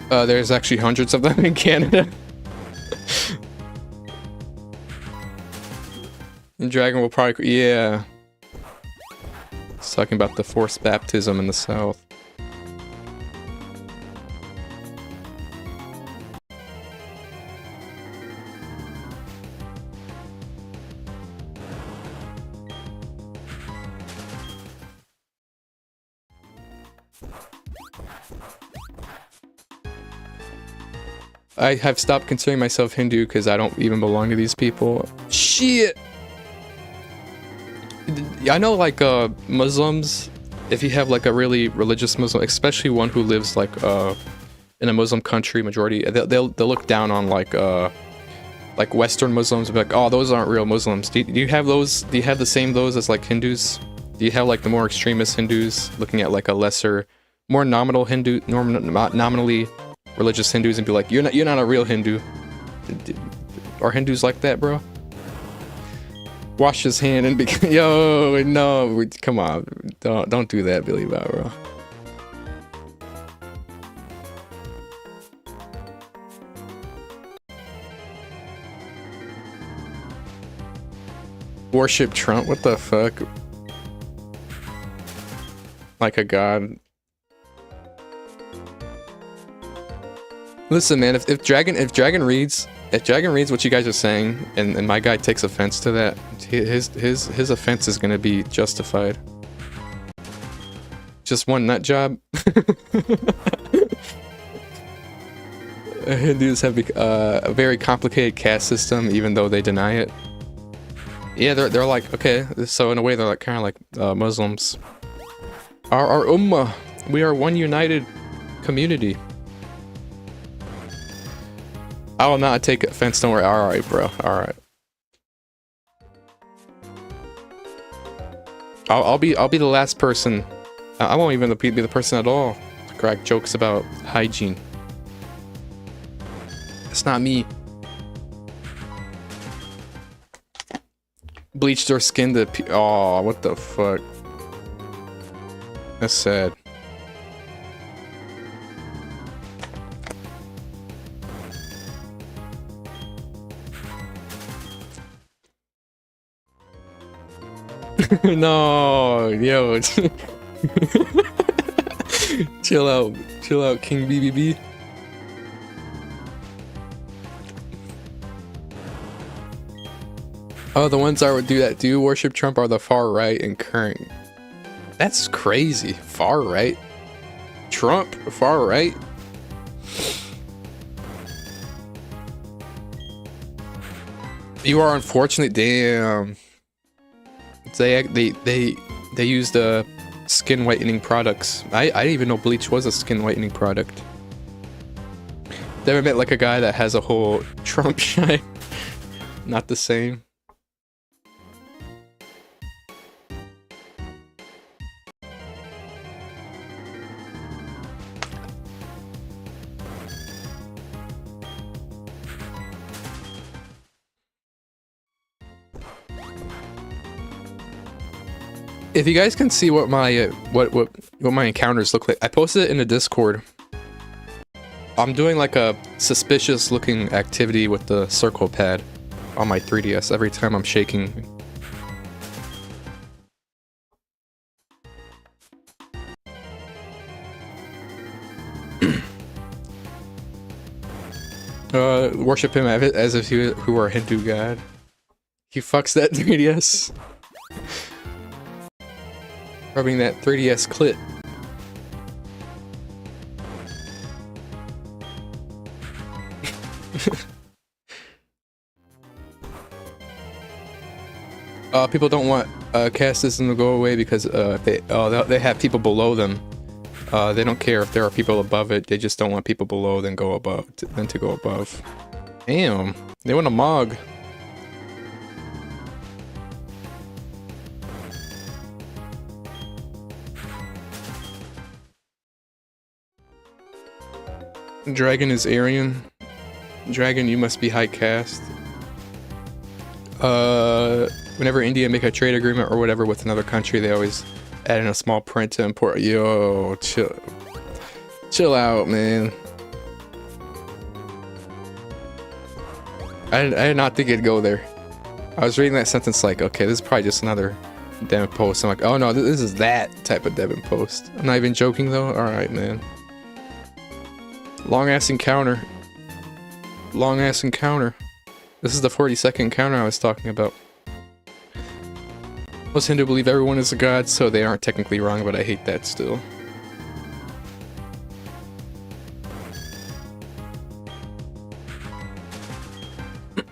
There's actually hundreds of them in Canada. And Dragon will probably, yeah. It's talking about the forced baptism in the South. I have stopped considering myself Hindu because I don't even belong to these people. Shit! I know, like, Muslims, if you have, like, a really religious Muslim, especially one who lives, like, in a Muslim country, majority, they'll look down on, like Western Muslims and be like, oh, those aren't real Muslims. Do you have those? Do you have the same those as, like, Hindus? Do you have, like, the more extremist Hindus looking at, like, a lesser, more nominal Hindu, nominally religious Hindus and be like, you're not a real Hindu? Are Hindus like that, bro? Wash his hand and be yo, no, come on, don't do that, Billy Bow, bro. Worship Trump, what the fuck? Like a god. Listen, man, if Dragon reads what you guys are saying, and my guy takes offense to that, his offense is gonna be justified. Just one nut job. Hindus have a very complicated caste system, even though they deny it. Yeah, they're like, okay, so in a way they're like kind of like Muslims. Our ummah, we are one united community. I will not take offense, don't worry. Alright, bro. Alright. I'll be the last person. I won't even be the person at all to crack jokes about hygiene. It's not me. Bleached their skin to oh, what the fuck. That's sad. No, yo. Chill out, King BBB. Oh, the ones that do worship Trump are the far right and current. That's crazy. Far right? Trump? Far right? You are unfortunate. Damn. They used skin whitening products. I didn't even know bleach was a skin whitening product. Never met like a guy that has a whole Trump shine. Not the same. If you guys can see what my what my encounters look like, I posted it in the Discord. I'm doing like a suspicious looking activity with the circle pad on my 3DS every time I'm shaking. Worship him as if he were a Hindu god. He fucks that 3DS. Rubbing that 3DS clit. People don't want casteism will go away because they have people below them. They don't care if there are people above it. They just don't want people below than go above than to go above. Damn, they want a Mog. Dragon is Aryan. Dragon, you must be high caste. Whenever India make a trade agreement or whatever with another country, they always add in a small print to import. Yo, chill out, man. I did not think it'd go there. I was reading that sentence like, okay, this is probably just another Devon post. I'm like, oh no, this is that type of Devon post. I'm not even joking though. All right, man. Long ass encounter. Long ass encounter. This is the 40-second encounter I was talking about. Most Hindu believe everyone is a god, so they aren't technically wrong, but I hate that still.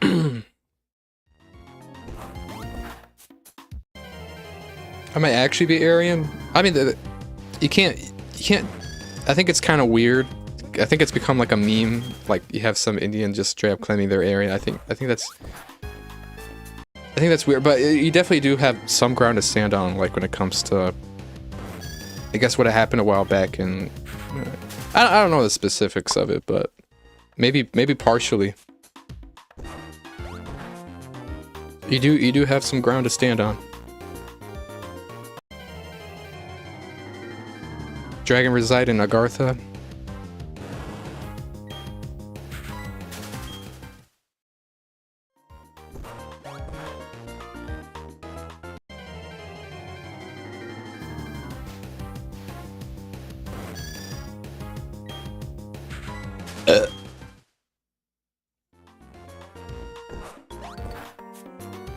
I might actually be Aryan. I mean, you can't. I think it's kind of weird. I think it's become like a meme. Like you have some Indian just straight up claiming they're Aryan. I think that's weird. But you definitely do have some ground to stand on, like when it comes to, I guess, what happened a while back. And I don't know the specifics of it, but maybe partially. You do have some ground to stand on. Dragon reside in Agartha.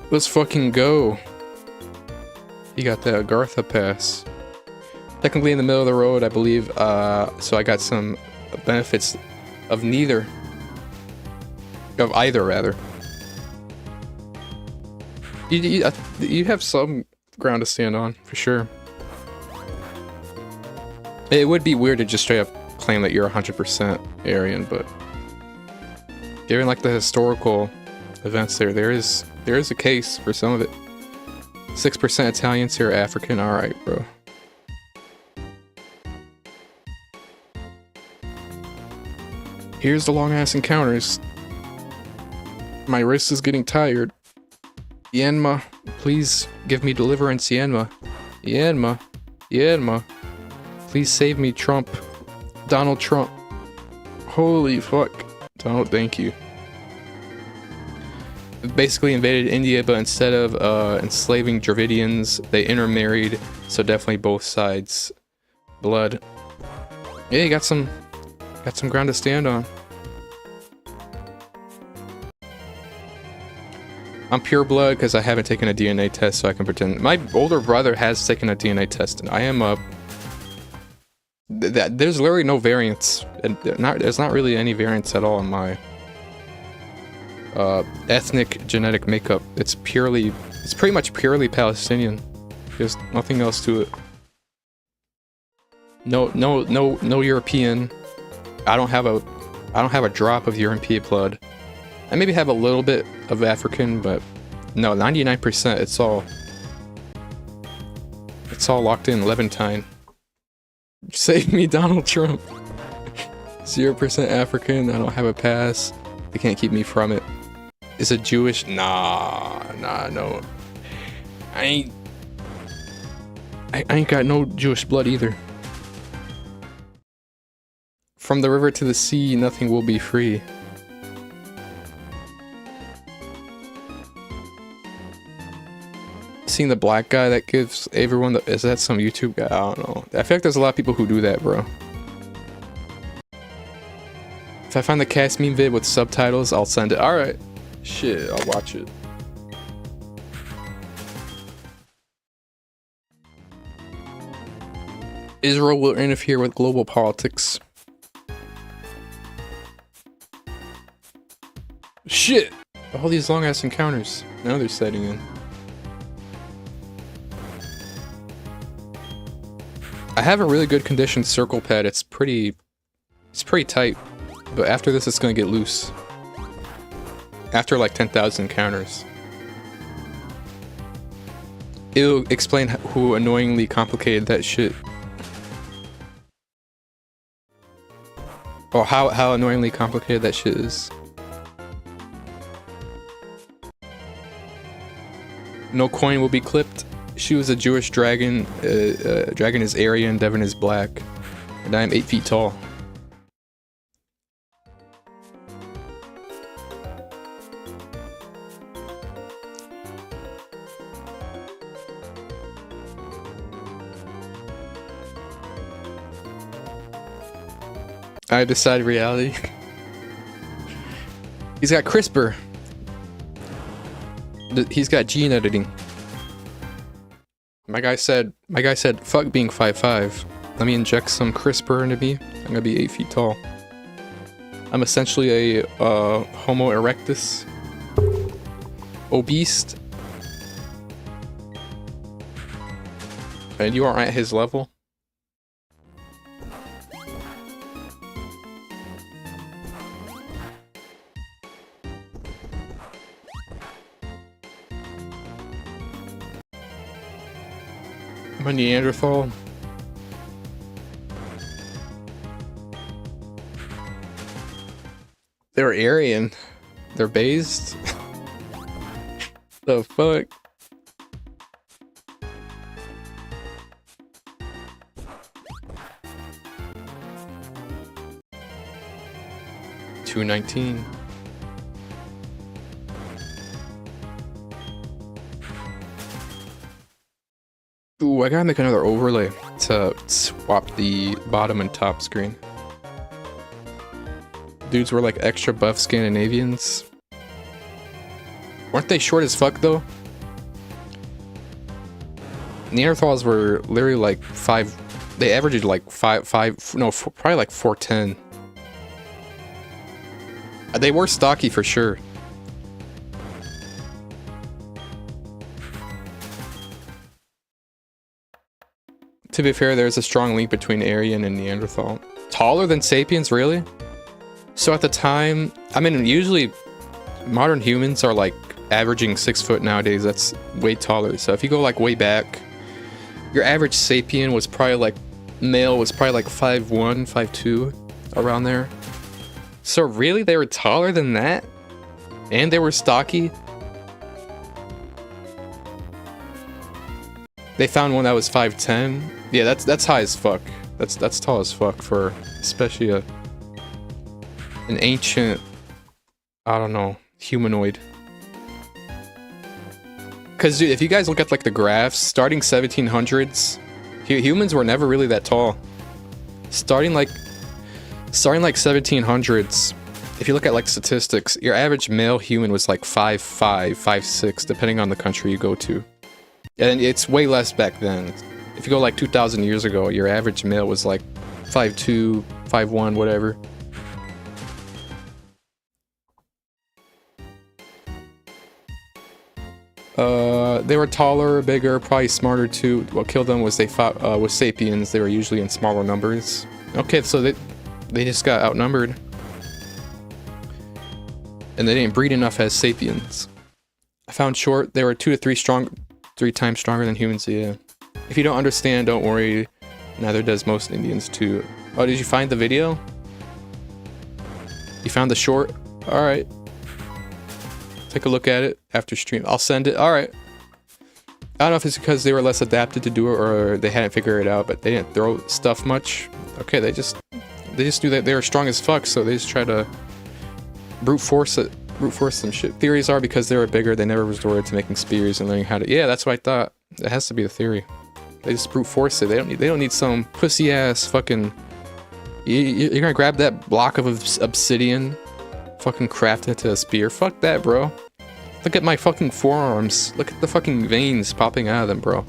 Let's fucking go. You got the Agartha pass. Technically in the middle of the road, I believe, so I got some benefits of neither. Of either, rather. You have some ground to stand on, for sure. It would be weird to just straight up claim that you're 100% Aryan, but given like the historical events there is a case for some of it. 6% Italians here, African. All right, bro. Here's the long ass encounters. My wrist is getting tired. Yanma, please give me deliverance, Yanma. Yanma, Yanma, please save me, Trump. Donald Trump. Holy fuck. Donald, thank you. Basically invaded India, but instead of enslaving Dravidians, they intermarried, so definitely both sides blood. Yeah, you got some ground to stand on. I'm pure blood because I haven't taken a DNA test, so I can pretend. My older brother has taken a DNA test, and I am a. There's literally no variance, and there's not really any variance at all in my ethnic genetic makeup. It's pretty much purely Palestinian. There's nothing else to it. No European. I don't have a drop of European blood. I maybe have a little bit of African, but no, 99%. It's all locked in Levantine. Save me, Donald Trump. 0% African. I don't have a pass. They can't keep me from it. Is it Jewish? Nah, no. I ain't got no Jewish blood either. From the river to the sea, nothing will be free. Seeing the black guy that gives everyone the, is that some YouTube guy? I don't know. I feel like there's a lot of people who do that, bro. If I find the cast meme vid with subtitles, I'll send it. Alright. Shit, I'll watch it. Israel will interfere with global politics. Shit! All these long ass encounters. Now they're setting in. I have a really good conditioned circle pad. It's pretty tight. But after this, it's gonna get loose. After like 10,000 encounters. It'll explain how annoyingly complicated that shit. Or how annoyingly complicated that shit is. No coin will be clipped. She was a Jewish dragon. Dragon is Aryan, Devon is black. And I am 8 feet tall. I decide reality. He's got CRISPR. He's got gene editing. My guy said, fuck being 5'5". Let me inject some CRISPR into me. I'm gonna be 8 feet tall. I'm essentially a Homo erectus. Obese. And you aren't at his level. I'm a Neanderthal. They're Aryan. They're based. The fuck? $2.19. Ooh, I gotta make another overlay to swap the bottom and top screen. Dudes were like extra buff Scandinavians. Weren't they short as fuck though? Neanderthals were literally like they averaged like probably like 4'10". They were stocky for sure. To be fair, there's a strong link between Aryan and Neanderthal. Taller than Sapiens, really? So at the time, I mean, usually modern humans are like averaging 6 foot nowadays. That's way taller. So if you go like way back, your average Sapien was probably like, male was probably like 5'1", 5'2", around there. So really, they were taller than that? And they were stocky? They found one that was 5'10". Yeah, that's high as fuck. That's tall as fuck for especially an ancient, I don't know, humanoid. Cause dude, if you guys look at like the graphs, starting 1700s, humans were never really that tall. Starting like 1700s, if you look at like statistics, your average male human was like 5'5", 5'6", depending on the country you go to. And it's way less back then. If you go like 2,000 years ago, your average male was like 5'2", 5'1", whatever. They were taller, bigger, probably smarter too. What killed them was they fought with Sapiens. They were usually in smaller numbers. Okay, so they just got outnumbered. And they didn't breed enough as Sapiens. I found short, they were 2 to 3 times stronger than humans, yeah. If you don't understand, don't worry. Neither does most Indians too. Oh, did you find the video? You found the short? Alright. Take a look at it after stream. I'll send it. Alright. I don't know if it's because they were less adapted to do it or they hadn't figured it out, but they didn't throw stuff much. Okay, they just knew that they were strong as fuck, so they just try to brute force some shit. Theories are because they were bigger, they never resorted to making spears and learning how to. Yeah, that's what I thought. It has to be the theory. They just brute force it. They don't need some pussy ass fucking. You're gonna grab that block of obsidian, fucking craft it into a spear. Fuck that, bro. Look at my fucking forearms. Look at the fucking veins popping out of them, bro.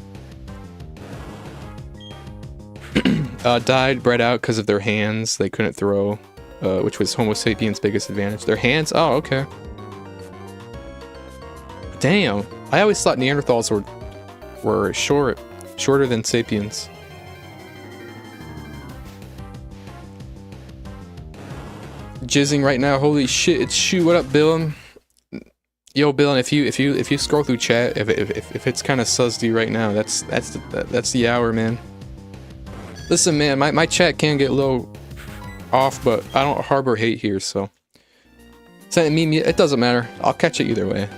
Died, bred out because of their hands. They couldn't throw, which was Homo sapiens' biggest advantage. Their hands? Oh, okay. Damn. I always thought Neanderthals were shorter than Sapiens. jizzing right now. Holy shit! It's Shu. What up, Bill? Yo, Bill. If you scroll through chat, if it's kind of sussy right now, that's the hour, man. Listen, man, my chat can get a little off, but I don't harbor hate here, so send me. It doesn't matter. I'll catch it either way.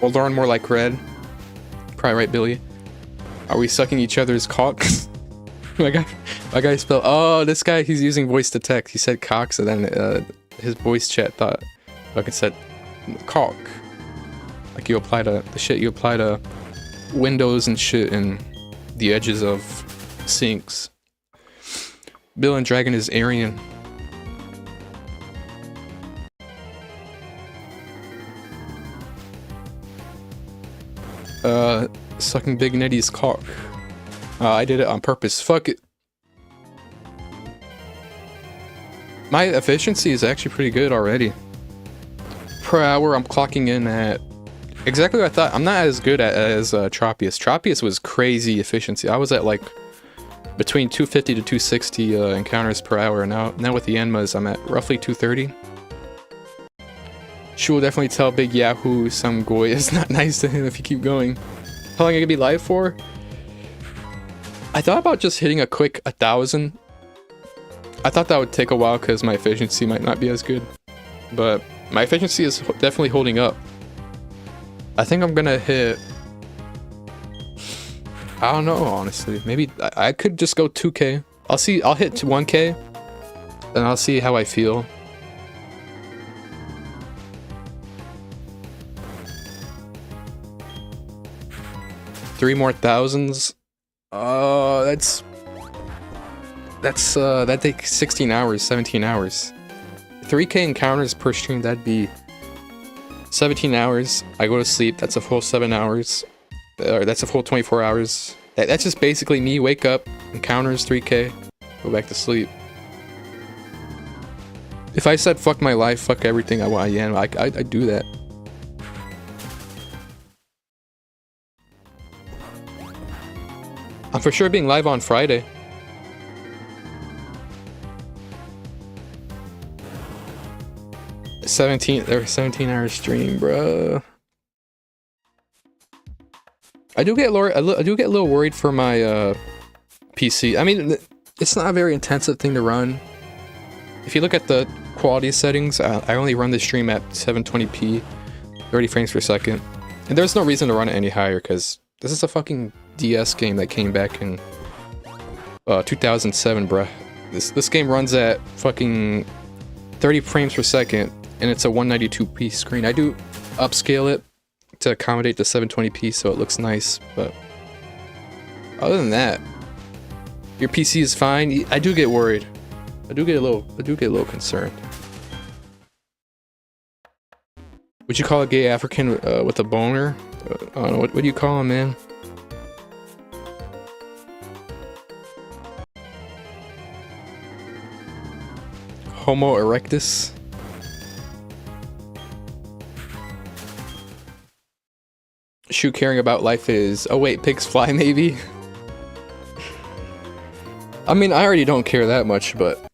We'll learn more like red. Probably right, Billy. Are we sucking each other's cocks? my guy spelled. Oh, this guy, he's using voice to text. He said cocks, and then his voice chat thought fucking said cock. Like you apply to the shit you apply to windows and shit and the edges of sinks. Bill and Dragon is Aryan. Sucking Big Neddy's cock. I did it on purpose. Fuck it. My efficiency is actually pretty good already. Per hour, I'm clocking in at exactly what I thought. I'm not as good as Tropius. Tropius was crazy efficiency. I was at like between 250 to 260 encounters per hour. Now with the Yanmas, I'm at roughly 230. She will definitely tell Big Yahoo some goy is not nice to him if you keep going. How long I could be live for? I thought about just hitting a quick 1,000. I thought that would take a while because my efficiency might not be as good. But my efficiency is definitely holding up. I think I'm gonna hit... I don't know, honestly. Maybe I could just go 2k. I'll hit 1k. Then I'll see how I feel. 3 more thousands. That takes 16 hours, 17 hours. 3k encounters per stream, that'd be 17 hours. I go to sleep, that's a full 7 hours. Or that's a full 24 hours. That's just basically me, wake up, encounters 3k, go back to sleep. If I said fuck my life, fuck everything I am, I'd do that. I'm for sure being live on Friday. Or 17-hour stream, bruh. I do get a little worried for my PC. I mean, it's not a very intensive thing to run. If you look at the quality settings, I only run the stream at 720p, 30 frames per second, and there's no reason to run it any higher because this is a fucking DS game that came back in 2007, bruh. This game runs at fucking 30 frames per second, and it's a 192p screen. I do upscale it to accommodate the 720p so it looks nice, but other than that, your PC is fine. I do get worried. I do get a little concerned. Would you call a gay African with a boner? I don't know, what do you call him, man? Homo erectus? Shu caring about life is... Oh wait, pigs fly maybe? I mean, I already don't care that much, but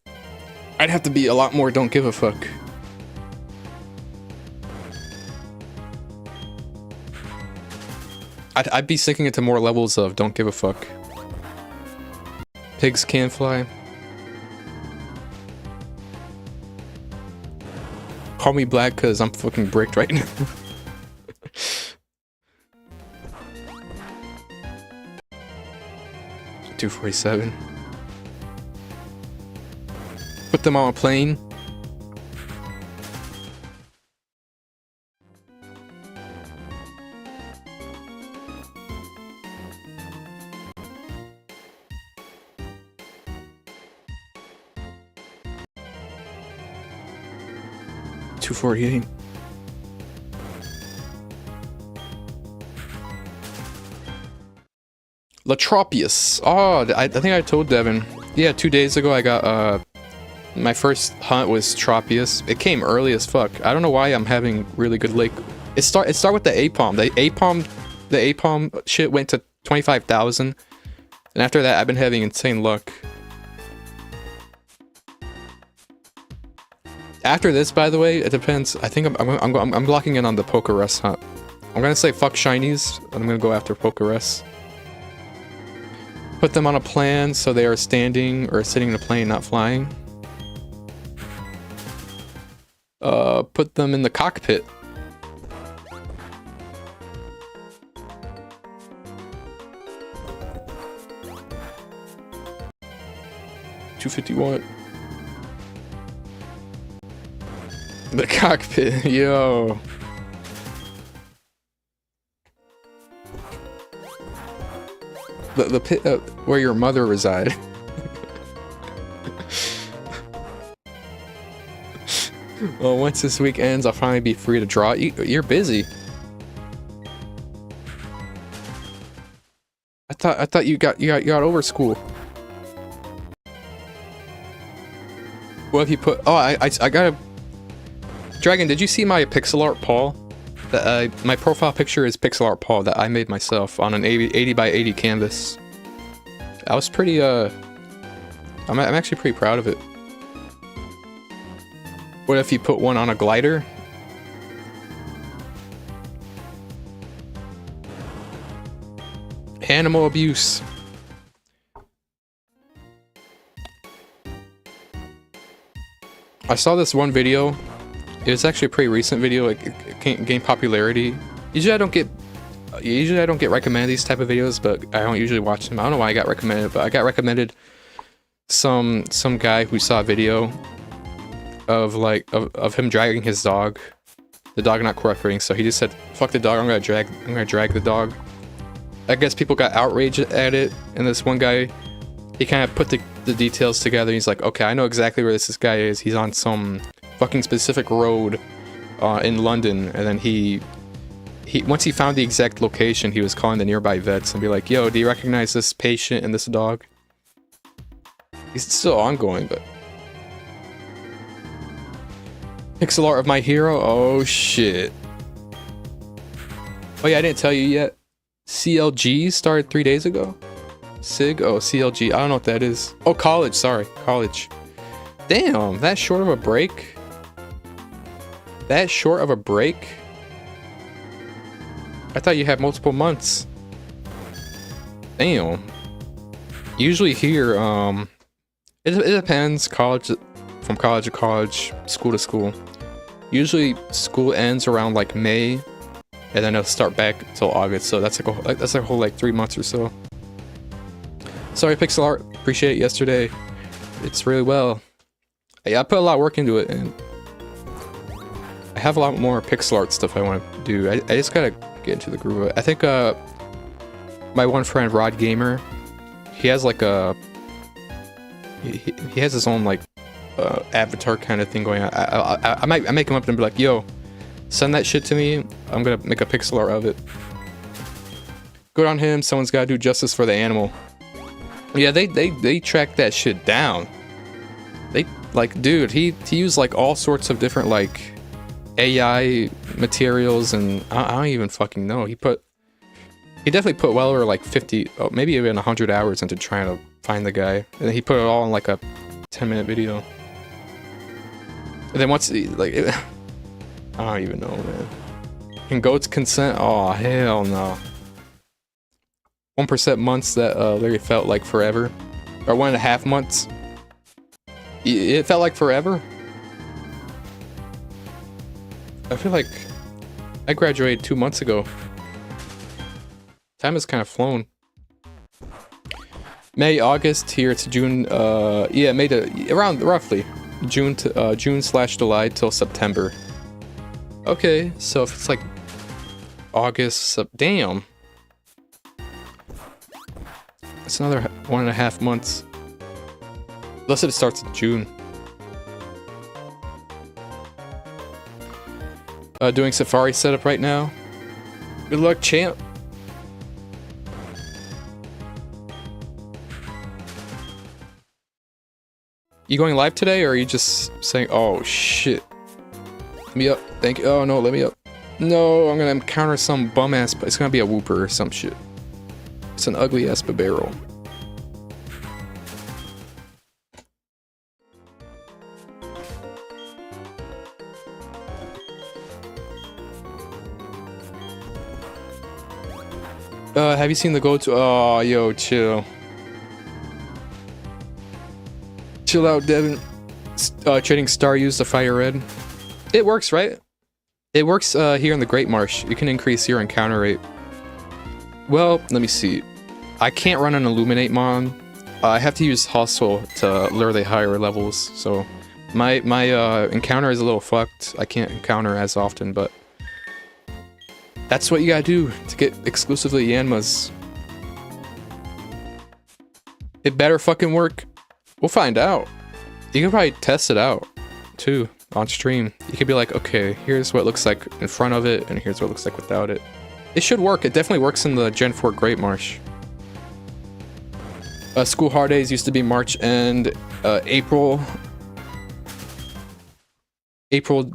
I'd have to be a lot more don't give a fuck. I'd be sinking into more levels of don't give a fuck. Pigs can fly. Call me black because I'm fucking bricked right now. $247. Put them on a plane. $248. Tropius. Oh, I think I told Devin. Yeah, 2 days ago I got my first hunt was Tropius. It came early as fuck. I don't know why I'm having really good lake. It start with the APOM. The APOM shit went to 25,000. And after that, I've been having insane luck. After this, by the way, it depends. I think I'm locking in on the Pokerus hunt. I'm gonna say fuck shinies, and I'm gonna go after Pokerus. Put them on a plan so they are standing or sitting in a plane, not flying. Put them in the cockpit. $251. The cockpit, yo. The pit where your mother reside. Well, once this week ends, I'll finally be free to draw. You're busy. I thought you got over school. What if you put? Oh, I gotta. Dragon, did you see my pixel art Paul? That my profile picture is pixel art Paul that I made myself on an 80 by 80 canvas. I was pretty I'm actually pretty proud of it. What if you put one on a glider? Animal abuse. I saw this one video. It was actually a pretty recent video. It gained popularity. Usually I don't get recommended these type of videos, but I don't usually watch them. I don't know why I got recommended, but I got recommended some guy who saw a video of him dragging his dog. The dog not cooperating, so he just said, "Fuck the dog, I'm gonna drag the dog." I guess people got outraged at it, and this one guy, he kind of put the details together. He's like, "Okay, I know exactly where this guy is. He's on some fucking specific road in London," and then he once he found the exact location, he was calling the nearby vets and be like, "Yo, do you recognize this patient and this dog?" It's still ongoing, but pixel art of my hero. Oh shit. Oh yeah, I didn't tell you yet. CLG started 3 days ago. SIG. Oh, CLG. I don't know what that is. Oh, college. Sorry, college. Damn, that short of a break. That short of a break? I thought you had multiple months. Damn. Usually here, it depends. College, from college to college, school to school. Usually school ends around like May, and then it'll start back until August. So that's like a whole like 3 months or so. Sorry, pixel art. Appreciate it yesterday. It's really well. Yeah, I put a lot of work into it, and I have a lot more pixel art stuff I want to do. I just gotta get into the groove of it. I think my one friend Rod Gamer, he has like a he has his own like avatar kind of thing going on. I might make him up and be like, "Yo, send that shit to me. I'm gonna make a pixel art of it." Good on him. Someone's gotta do justice for the animal. Yeah, they track that shit down. They like, dude, he used like all sorts of different like AI materials, and I don't even fucking know. He definitely put well over like 50, oh, maybe even 100 hours into trying to find the guy, and he put it all in like a 10-minute video. And then once he, like, I don't even know, man. Can goats consent? Oh hell no. 1% months that literally felt like forever, or 1.5 months. It felt like forever. I feel like I graduated 2 months ago. Time has kind of flown. May, August, here it's June, yeah, May to, around, roughly, June to, June/July till September. Okay, so if it's like August, damn. It's another 1.5 months. Unless it starts in June. Doing Safari setup right now. Good luck, champ. You going live today, or are you just saying, "Oh shit, let me up"? Thank you. Oh no, let me up. No, I'm gonna encounter some bum ass. It's gonna be a whooper or some shit. It's an ugly ass barrel. Have you seen the go-to? Oh, yo, chill. Chill out, Devin. Trading Star use the fire red. It works, right? It works here in the Great Marsh. You can increase your encounter rate. Well, let me see. I can't run an Illuminate Mon. I have to use Hustle to lure the higher levels, so my encounter is a little fucked. I can't encounter as often, but that's what you gotta do to get exclusively Yanmas. It better fucking work. We'll find out. You can probably test it out, too, on stream. You could be like, okay, here's what it looks like in front of it, and here's what it looks like without it. It should work. It definitely works in the Gen 4 Great Marsh. School holidays used to be March and April,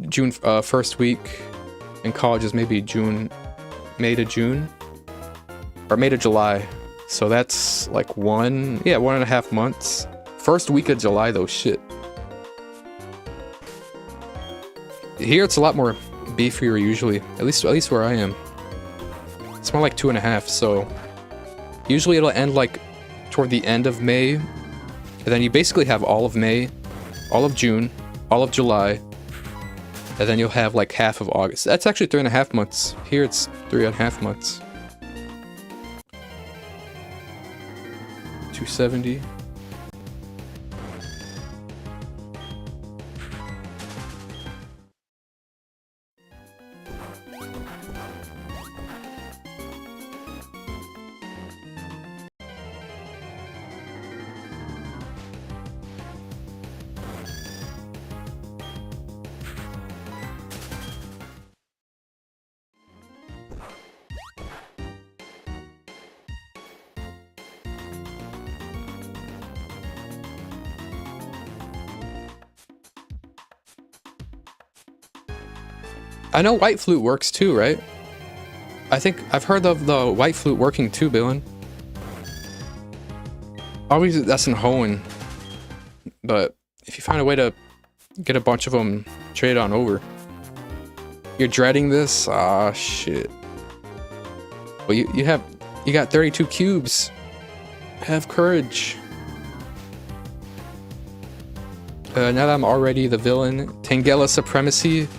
June, first week. And college is maybe May to June, or May to July. So that's like 1.5 months. First week of July though, shit. Here it's a lot more beefier usually, at least where I am. It's more like 2.5, so usually it'll end like toward the end of May, and then you basically have all of May, all of June, all of July, and then you'll have like half of August. That's actually 3.5 months. Here it's 3.5 months. 270. I know White Flute works too, right? I think I've heard of the White Flute working too, Billin. Obviously that's in Hoenn, but if you find a way to get a bunch of them traded on over. You're dreading this? Ah, shit. Well, you got 32 cubes. Have courage. Now that I'm already the villain, Tangela Supremacy.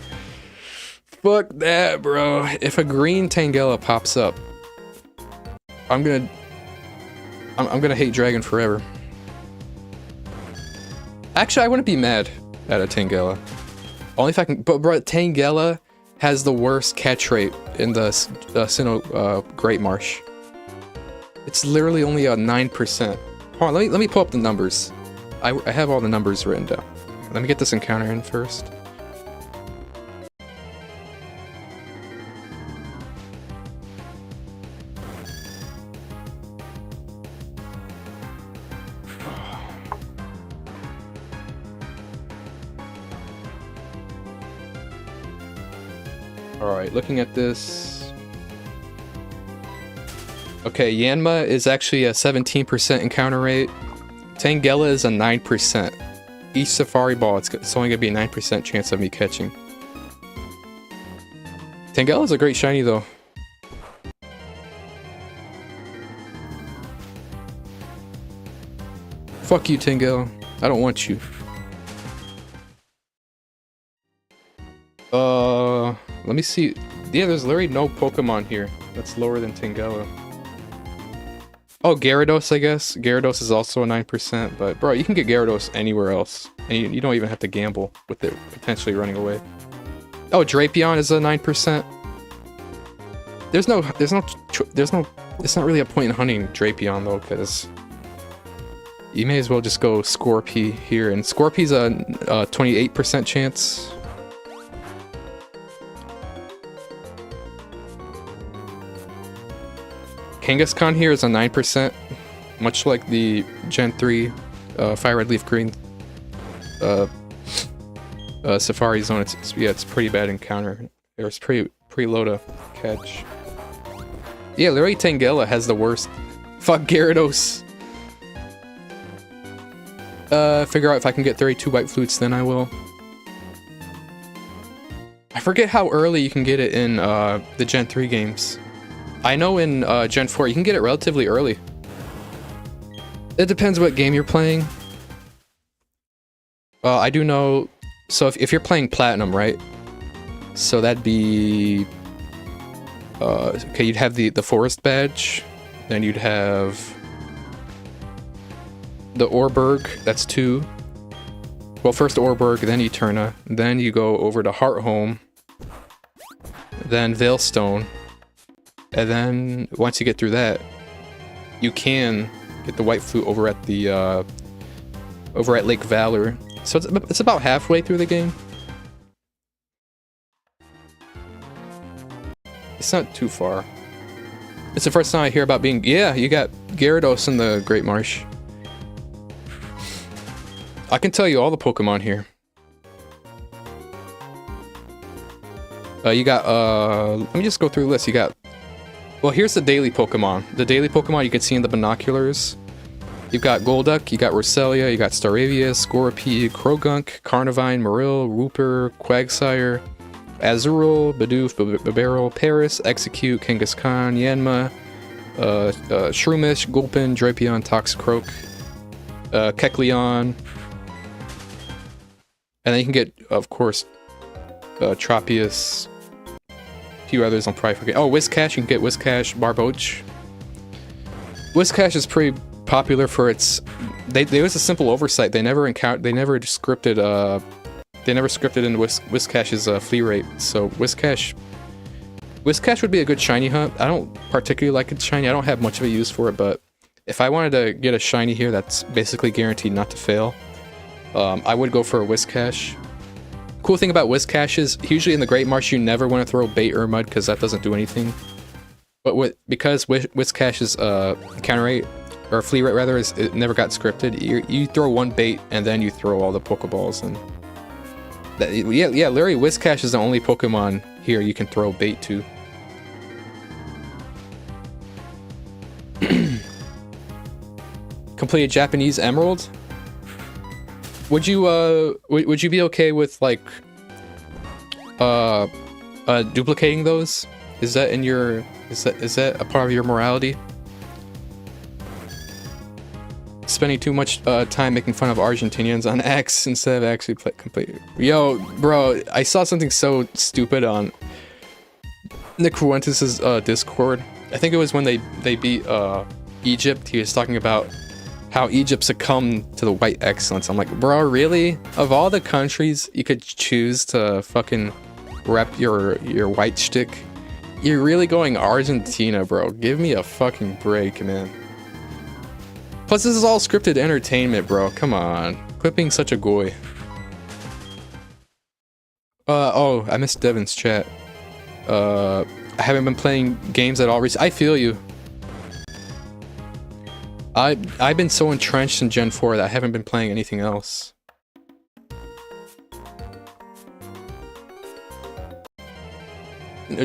Fuck that, bro. If a green Tangela pops up, I'm gonna hate Dragon forever. Actually, I wouldn't be mad at a Tangela. Only if I can. But bro, Tangela has the worst catch rate in the Sinnoh Great Marsh. It's literally only a 9%. Hold on, let me pull up the numbers. I have all the numbers written down. Let me get this encounter in first. Alright, looking at this. Okay, Yanma is actually a 17% encounter rate. Tangela is a 9%. Each Safari Ball, it's only gonna be a 9% chance of me catching. Tangela is a great shiny though. Fuck you, Tangela. I don't want you. Let me see. Yeah, there's literally no Pokemon here that's lower than Tangela. Oh, Gyarados, I guess. Gyarados is also a 9%, but bro, you can get Gyarados anywhere else. And you don't even have to gamble with it potentially running away. Oh, Drapion is a 9%. There's no, it's not really a point in hunting Drapion though, because you may as well just go Scorpy here, and Scorpy's a 28% chance. Kangaskhan here is a 9%, much like the Gen 3 Fire Red Leaf Green Safari Zone. It's pretty bad encounter. It's pretty low to catch. Yeah, literally Tangela has the worst. Fuck Gyarados. Figure out if I can get 32 White Flutes, then I will. I forget how early you can get it in the Gen 3 games. I know in Gen 4 you can get it relatively early. It depends what game you're playing. I do know, so if you're playing Platinum, right? So that'd be... okay, you'd have the Forest Badge, then you'd have the Orberg, that's 2. Well, first Orberg, then Eterna, then you go over to Hearthome, then Veilstone, and then once you get through that, you can get the White Flute over at the over at Lake Valor. So it's about halfway through the game. It's not too far. It's the first time I hear about being... Yeah, you got Gyarados in the Great Marsh. I can tell you all the Pokemon here. You got, let me just go through the list. You got... Well, here's the daily Pokemon. The daily Pokemon you can see in the binoculars. You've got Golduck, you got Roselia, you got Staravia, Scorpy, Krogunk, Carnivine, Marill, Wooper, Quagsire, Azurill, Bidoof, Bibarel, Paris, Execute, Kangaskhan, Yanma, Shroomish, Gulpin, Drapion, Toxicroak, Kecleon. And then you can get, of course, Tropius, a few others I'm probably forgetting. Oh, Whiscash, you can get Whiscash, Barboach. Whiscash is pretty popular for its... There was a simple oversight. They never scripted in Whiscash's flea rate. So Whiscash would be a good shiny hunt. I don't particularly like it shiny. I don't have much of a use for it, but if I wanted to get a shiny here that's basically guaranteed not to fail, I would go for a Whiscash. Cool thing about Whiscash is usually in the Great Marsh you never want to throw bait or mud because that doesn't do anything. But because Whiscash's counter rate, or flea rate rather, it never got scripted. You throw one bait and then you throw all the Pokeballs, and yeah, literally Whiscash is the only Pokemon here you can throw bait to. Complete a Japanese Emerald? Would you be okay with like duplicating those? Is that in your is that a part of your morality? Spending too much time making fun of Argentinians on X instead of actually complete. Yo, bro, I saw something so stupid on Nick Fuentes' Discord. I think it was when they beat Egypt. He was talking about how Egypt succumbed to the white excellence. I'm like, bro, really? Of all the countries you could choose to fucking rep your white shtick, you're really going Argentina, bro. Give me a fucking break, man. Plus, this is all scripted entertainment, bro. Come on. Quit being such a goy. Oh, I missed Devin's chat. I haven't been playing games at all recently. I feel you. I've been so entrenched in Gen 4 that I haven't been playing anything else.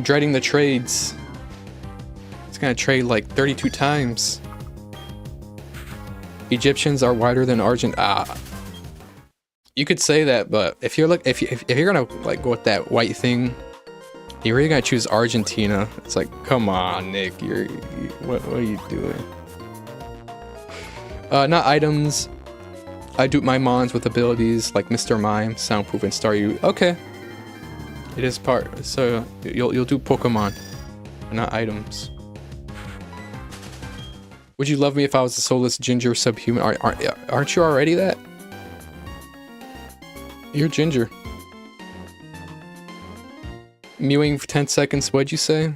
Dreading the trades. It's gonna trade like 32 times. Egyptians are whiter than Argent. You could say that, but if you're gonna like go with that white thing, you're really gonna choose Argentina. It's like, come on, Nick, what are you doing? Not items. I dupe my mons with abilities like Mr. Mime, Soundproof, and Staryu. Okay, it is part. So you'll do Pokemon, not items. Would you love me if I was a soulless ginger subhuman? Aren't you already that? You're ginger. Mewing for 10 seconds, what'd you say?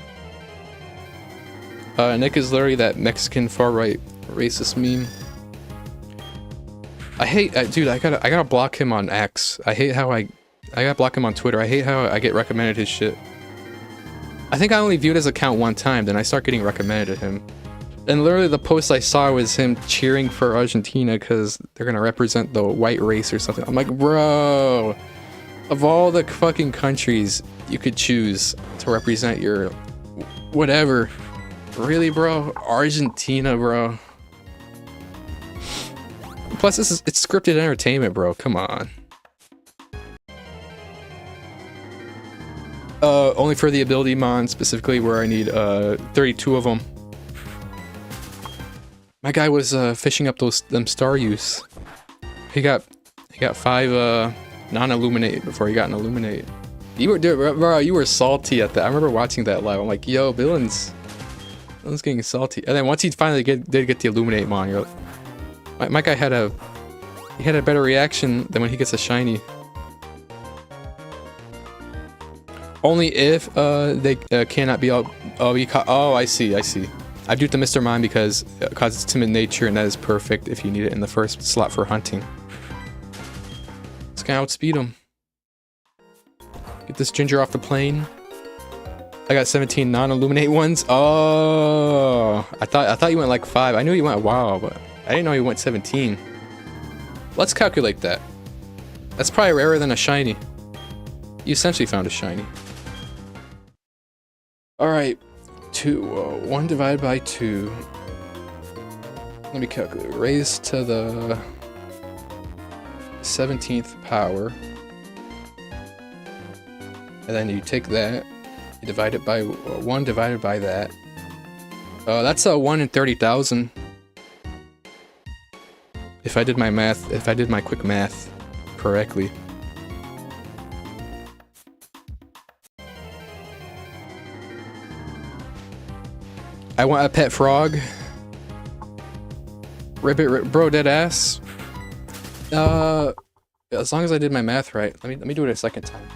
Nick is literally that Mexican far-right racist meme. I hate, dude, I gotta block him on X. I hate how I gotta block him on Twitter. I hate how I get recommended his shit. I think I only viewed his account one time, then I start getting recommended to him. And literally the post I saw was him cheering for Argentina because they're gonna represent the white race or something. I'm like, bro, of all the fucking countries you could choose to represent your whatever, really, bro? Argentina, bro. Plus, it's scripted entertainment, bro. Come on. Only for the ability mon, specifically where I need 32 of them. My guy was fishing up them star use. He got 5 non-illuminate before he got an illuminate. You were, dude, bro, you were salty at that. I remember watching that live. I'm like, yo, Villain's getting salty. And then once he finally did get the illuminate mon, you're like, my guy had a better reaction than when he gets a shiny. Only if they cannot be all. Oh, I see. I do it to Mr. Mime because it's timid nature, and that is perfect if you need it in the first slot for hunting. Let's kind of outspeed him. Get this ginger off the plane. I got 17 non-illuminate ones. Oh, I thought you went like 5. I knew you went wow, but I didn't know you went 17. Let's calculate that. That's probably rarer than a shiny. You essentially found a shiny. Alright, 1 divided by 2. Let me calculate. Raised to the 17th power. And then you take that, you divide it by 1 divided by that. That's a 1 in 30,000. If I did my quick math correctly. I want a pet frog. Ribbit, bro, dead ass. As long as I did my math right. Let me do it a second time.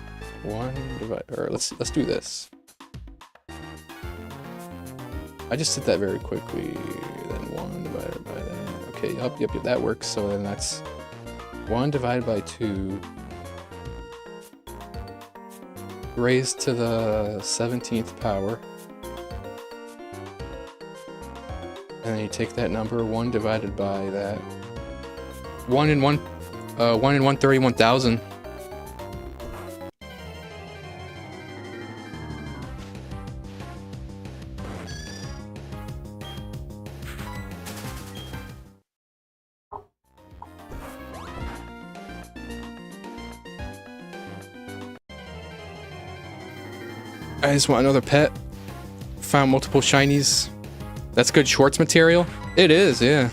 1 divided, or let's do this. I just did that very quickly. Then 1 divided by that. Okay, yep, that works. So then that's 1 divided by 2 raised to the 17th power. And then you take that number, 1 divided by that. 1 in 131,000. I just want another pet. Found multiple shinies. That's good Schwartz material? It is, yeah.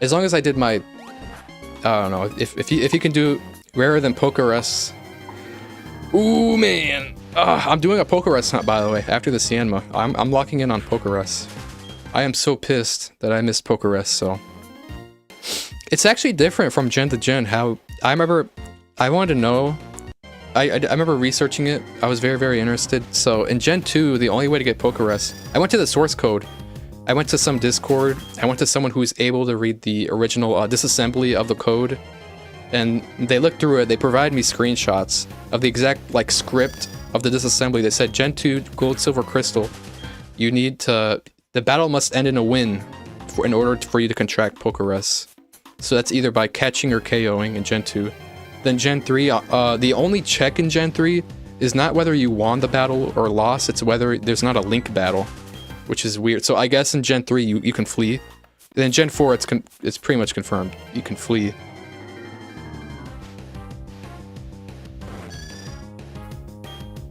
As long as I did my... I don't know, if you can do rarer than Pokerus. Ooh, man. I'm doing a Pokerus hunt, by the way, after the Yanma. I'm locking in on Pokerus. I am so pissed that I missed Pokerus, so... It's actually different from gen to gen, how... I wanted to know... I remember researching it. I was very, very interested. So in Gen 2, the only way to get Pokerus, I went to the source code. I went to some Discord. I went to someone who was able to read the original disassembly of the code. And they looked through it. They provided me screenshots of the exact like script of the disassembly. They said Gen 2 Gold, Silver, Crystal. You need to... The battle must end in a win in order for you to contract Pokerus. So that's either by catching or KOing in Gen 2. Then Gen 3, the only check in Gen 3 is not whether you won the battle or lost, it's whether there's not a link battle, which is weird. So I guess in Gen 3 you can flee. Then Gen 4 it's pretty much confirmed. You can flee.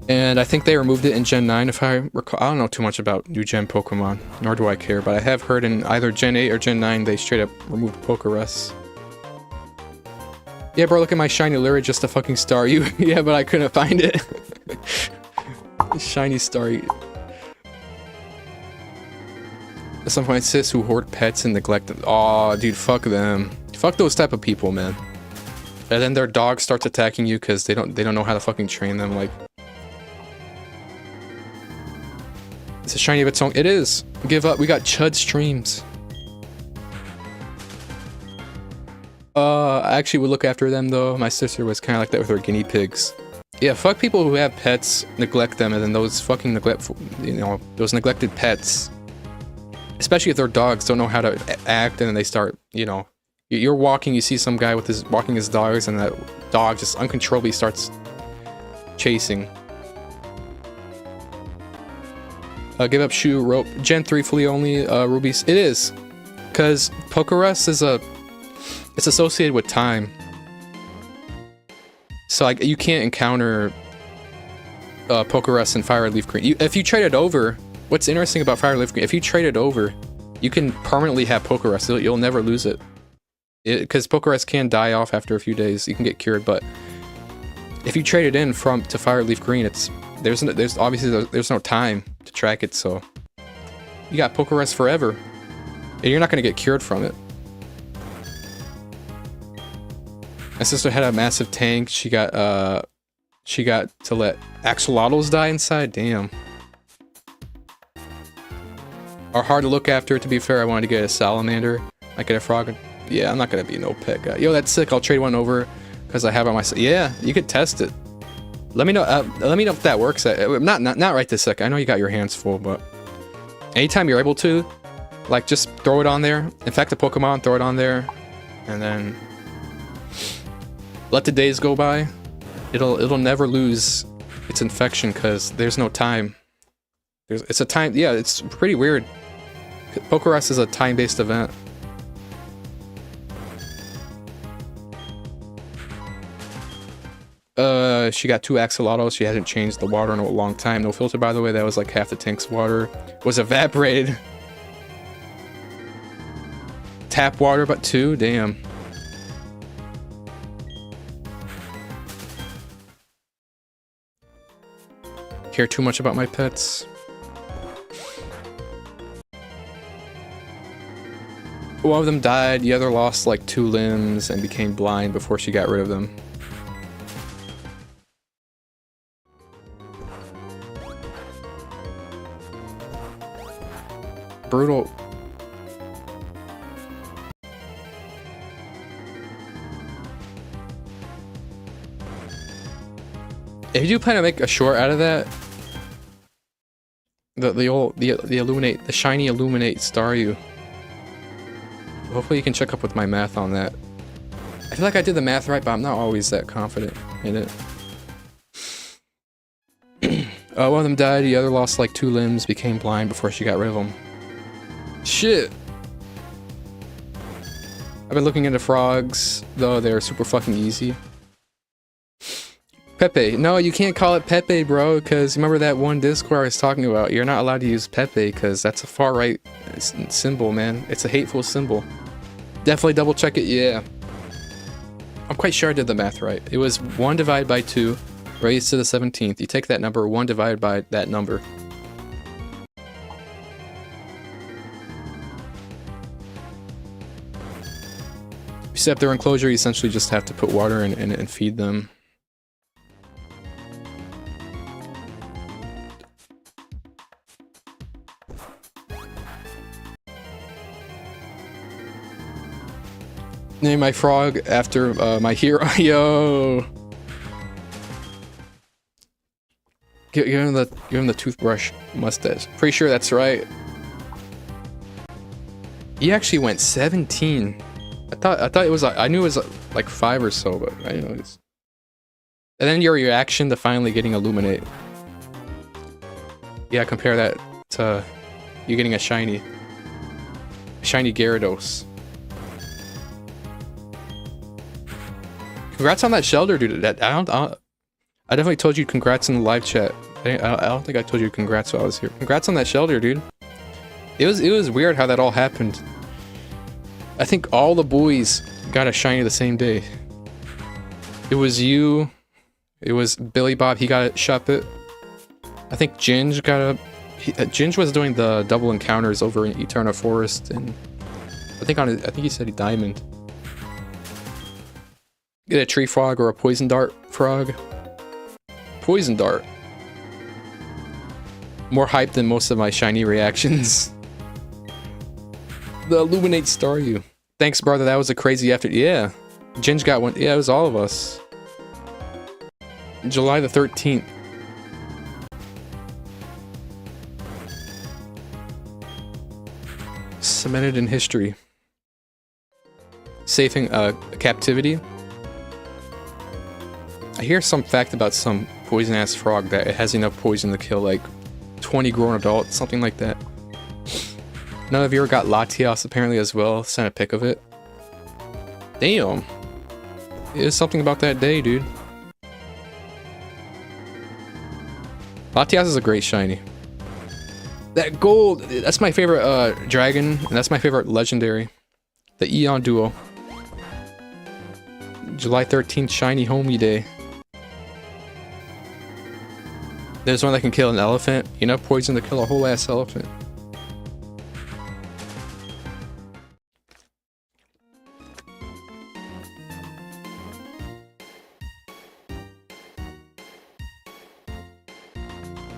And I think they removed it in Gen 9 if I recall. I don't know too much about new Gen Pokemon, nor do I care, but I have heard in either Gen 8 or Gen 9 they straight up removed Pokerus. Yeah, bro, look at my shiny lure just to fucking star you. Yeah, but I couldn't find it. Shiny star. At some point, sis who hoard pets and neglect them. Aw, dude, fuck them. Fuck those type of people, man. And then their dog starts attacking you because they don't know how to fucking train them. Like, it's a shiny of its own. It is. Give up. We got Chud streams. I actually would look after them though. My sister was kind of like that with her guinea pigs. Yeah, fuck people who have pets, neglect them, and then those fucking those neglected pets, especially if they're dogs, don't know how to act, and then they start, you're walking, you see some guy with walking his dogs, and that dog just uncontrollably starts chasing. Give up shoe, rope, Gen 3 flea only, rubies. It is, because Pokerus is it's associated with time. So like you can't encounter Pokerus and Fire Leaf Green. If you trade it over, what's interesting about Fire Leaf Green, if you trade it over, you can permanently have Pokerus. You'll never lose it. Because Pokerus can die off after a few days. You can get cured, but if you trade it in to Fire Leaf Green, there's no time to track it, so you got Pokerus forever. And you're not going to get cured from it. My sister had a massive tank. She got to let axolotls die inside. Damn. Are hard to look after. To be fair, I wanted to get a salamander. I get a frog. Yeah, I'm not gonna be no pet guy. Yo, that's sick. I'll trade one over because I have it on my. Yeah, you could test it. Let me know. Let me know if that works. Not right this sec. I know you got your hands full, but anytime you're able to, like, just throw it on there. Infect a Pokemon, throw it on there, and then let the days go by. It'll never lose its infection because there's no time. It's a time. Yeah, it's pretty weird. Pokerus is a time-based event. She got 2 axolotls. She hasn't changed the water in a long time. No filter, by the way. That was like half the tank's water was evaporated. Tap water, but 2. Damn. Care too much about my pets. One of them died. The other lost like 2 limbs and became blind before she got rid of them. Brutal. If you do plan to make a short out of that, the shiny Illuminate Staryu. Hopefully you can check up with my math on that. I feel like I did the math right, but I'm not always that confident in it. One of them died, the other lost like 2 limbs, became blind before she got rid of them. Shit! I've been looking into frogs, though they're super fucking easy. Pepe. No, you can't call it Pepe, bro, because remember that one Discord I was talking about? You're not allowed to use Pepe, because that's a far-right symbol, man. It's a hateful symbol. Definitely double check it, yeah. I'm quite sure I did the math right. It was 1 divided by 2, raised to the 17th. You take that number, 1 divided by that number. You set up their enclosure, you essentially just have to put water in it and feed them. Name my frog after my hero. Yo! Give him the toothbrush mustache. Pretty sure that's right. He actually went 17. I thought it was I knew it was like 5 or so, but I didn't know it's. And then your reaction to finally getting Illuminate. Yeah, compare that to you getting a shiny Gyarados. Congrats on that shelter, dude. I definitely told you congrats in the live chat. I don't think I told you congrats while I was here. Congrats on that shelter, dude. It was weird how that all happened. I think all the boys got a shiny the same day. It was you. It was Billy Bob. He got a Shuppet. I think Ginge got a. Ginge was doing the double encounters over in Eterna Forest, and I think he said he diamond. Get a tree frog or a poison dart frog. Poison dart. More hype than most of my shiny reactions. The Illuminate Staryu. Thanks, brother. That was a crazy effort. Yeah. Ginge got one. Yeah, it was all of us. July the 13th. Cemented in history. Saving captivity. I hear some fact about some poison-ass frog that it has enough poison to kill like 20 grown adults, something like that. None of you ever got Latios apparently as well. Sent a pic of it. Damn. It is something about that day, dude. Latias is a great shiny. That gold, that's my favorite dragon, and that's my favorite legendary. The Eon Duo. July 13th, shiny homie day. There's one that can kill an elephant. Enough poison to kill a whole ass elephant.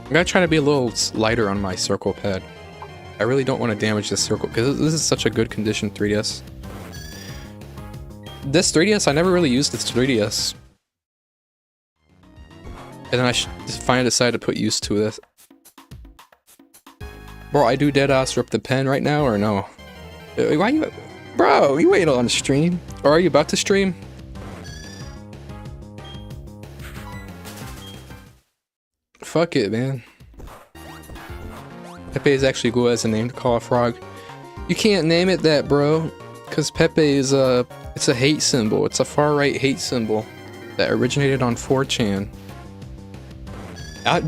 I'm gonna try to be a little lighter on my circle pad. I really don't want to damage this circle because this is such a good condition 3DS. This 3DS, I never really used this 3DS. And then I finally decided to put use to this. Bro, I do deadass rip the pen right now or no? Why you... Bro, you ain't on stream. Or are you about to stream? Fuck it, man. Pepe is actually good as a name to call a frog. You can't name it that, bro. Because Pepe is a... It's a hate symbol. It's a far-right hate symbol that originated on 4chan.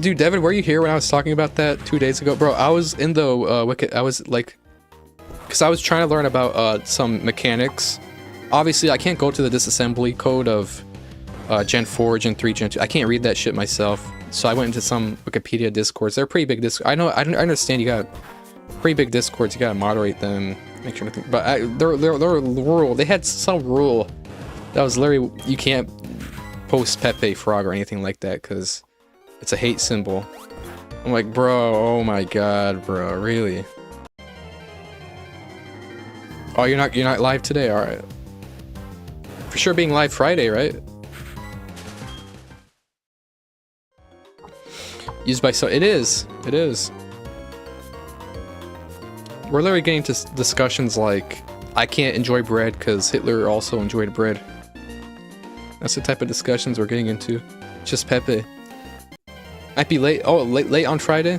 Dude, Devin, were you here when I was talking about that 2 days ago? Bro, I was in the Wiki... I was like... Because I was trying to learn about some mechanics. Obviously, I can't go to the disassembly code of Gen 4, Gen 3, Gen 2. I can't read that shit myself. So I went into some Wikipedia discords. They're pretty big discords. I know, I understand you got pretty big discords. You gotta moderate them, make sure nothing. But they're rule. They had some rule that was literally you can't post Pepe Frog or anything like that because it's a hate symbol. I'm like, bro, oh my god, bro, really? Oh, you're not live today, all right? For sure, being live Friday, right? Used by it is. We're literally getting to discussions like, I can't enjoy bread because Hitler also enjoyed bread. That's the type of discussions we're getting into. Just Pepe. Might be late. Oh, late on Friday?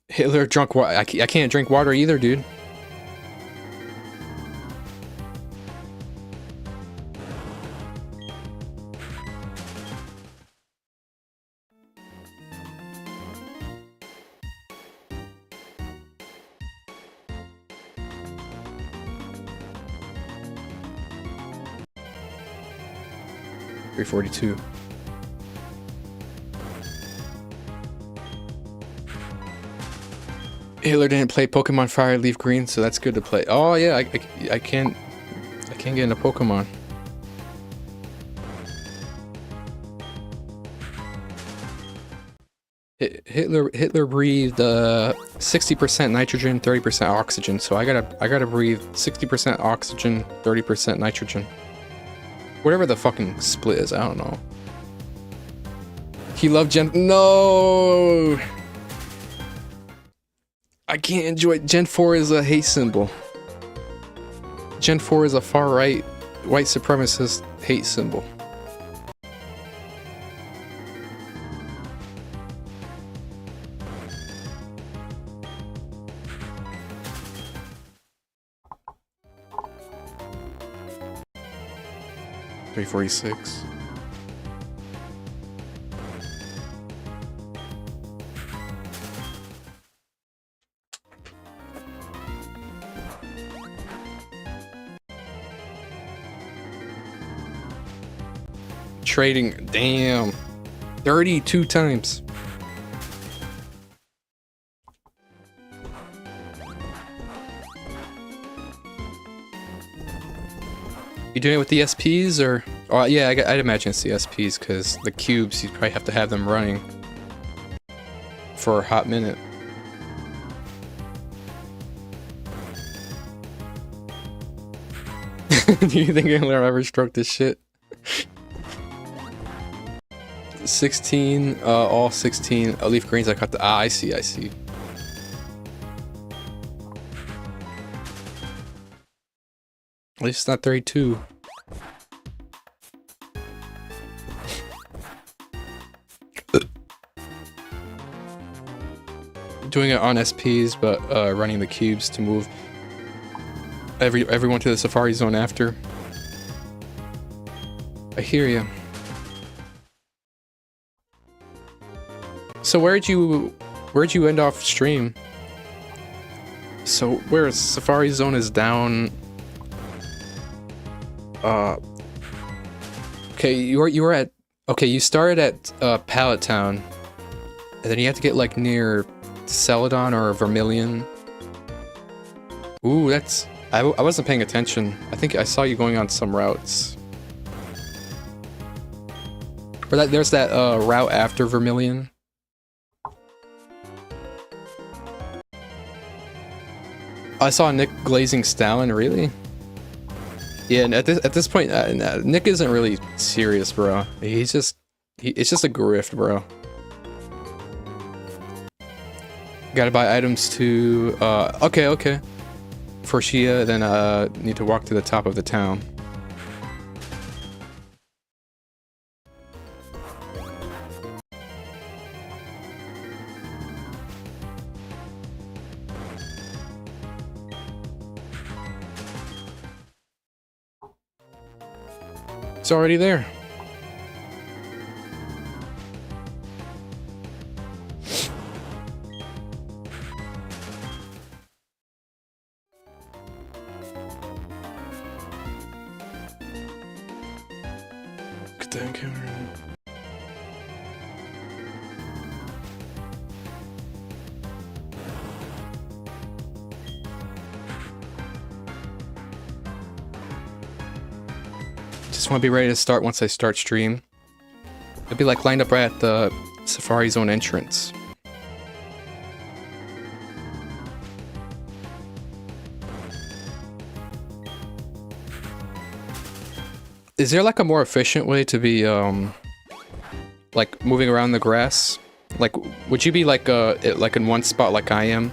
Hitler drunk water. I can't drink water either, dude. .342. Hitler didn't play Pokemon Fire Leaf Green, so that's good to play. Oh yeah, I can't get into Pokemon. Hitler breathed 60% nitrogen, 30% oxygen. So I gotta breathe 60% oxygen, 30% nitrogen. Whatever the fucking split is, I don't know. He loved No! I can't enjoy Gen 4 is a hate symbol. Gen 4 is a far-right, white supremacist hate symbol. .346. Trading, damn, 32 times. You doing it with the SPs or? Oh yeah, I'd imagine it's the SPs because the cubes you probably have to have them running for a hot minute. Do you think I'll ever stroke this shit? 16, all 16 leaf greens. I cut the. Ah, I see. At least it's not 32. Doing it on SPs, but running the cubes to move everyone to the Safari Zone after. I hear you. So where'd you end off stream? So where Safari Zone is down. Okay, you were at. Okay, you started at Pallet Town, and then you have to get like near Celadon or Vermilion. Ooh, that's. I wasn't paying attention. I think I saw you going on some routes. Or there's that route after Vermilion. I saw Nick glazing Stalin, really? Yeah, and at this point, Nick isn't really serious, bro. It's just a grift, bro. Gotta buy items to, okay. For Shia, then need to walk to the top of the town. It's already there. Get that encounter. Just want to be ready to start once I start stream. I'll be like lined up right at the Safari Zone entrance. Is there like a more efficient way to be like moving around the grass? Like, would you be like in one spot like I am?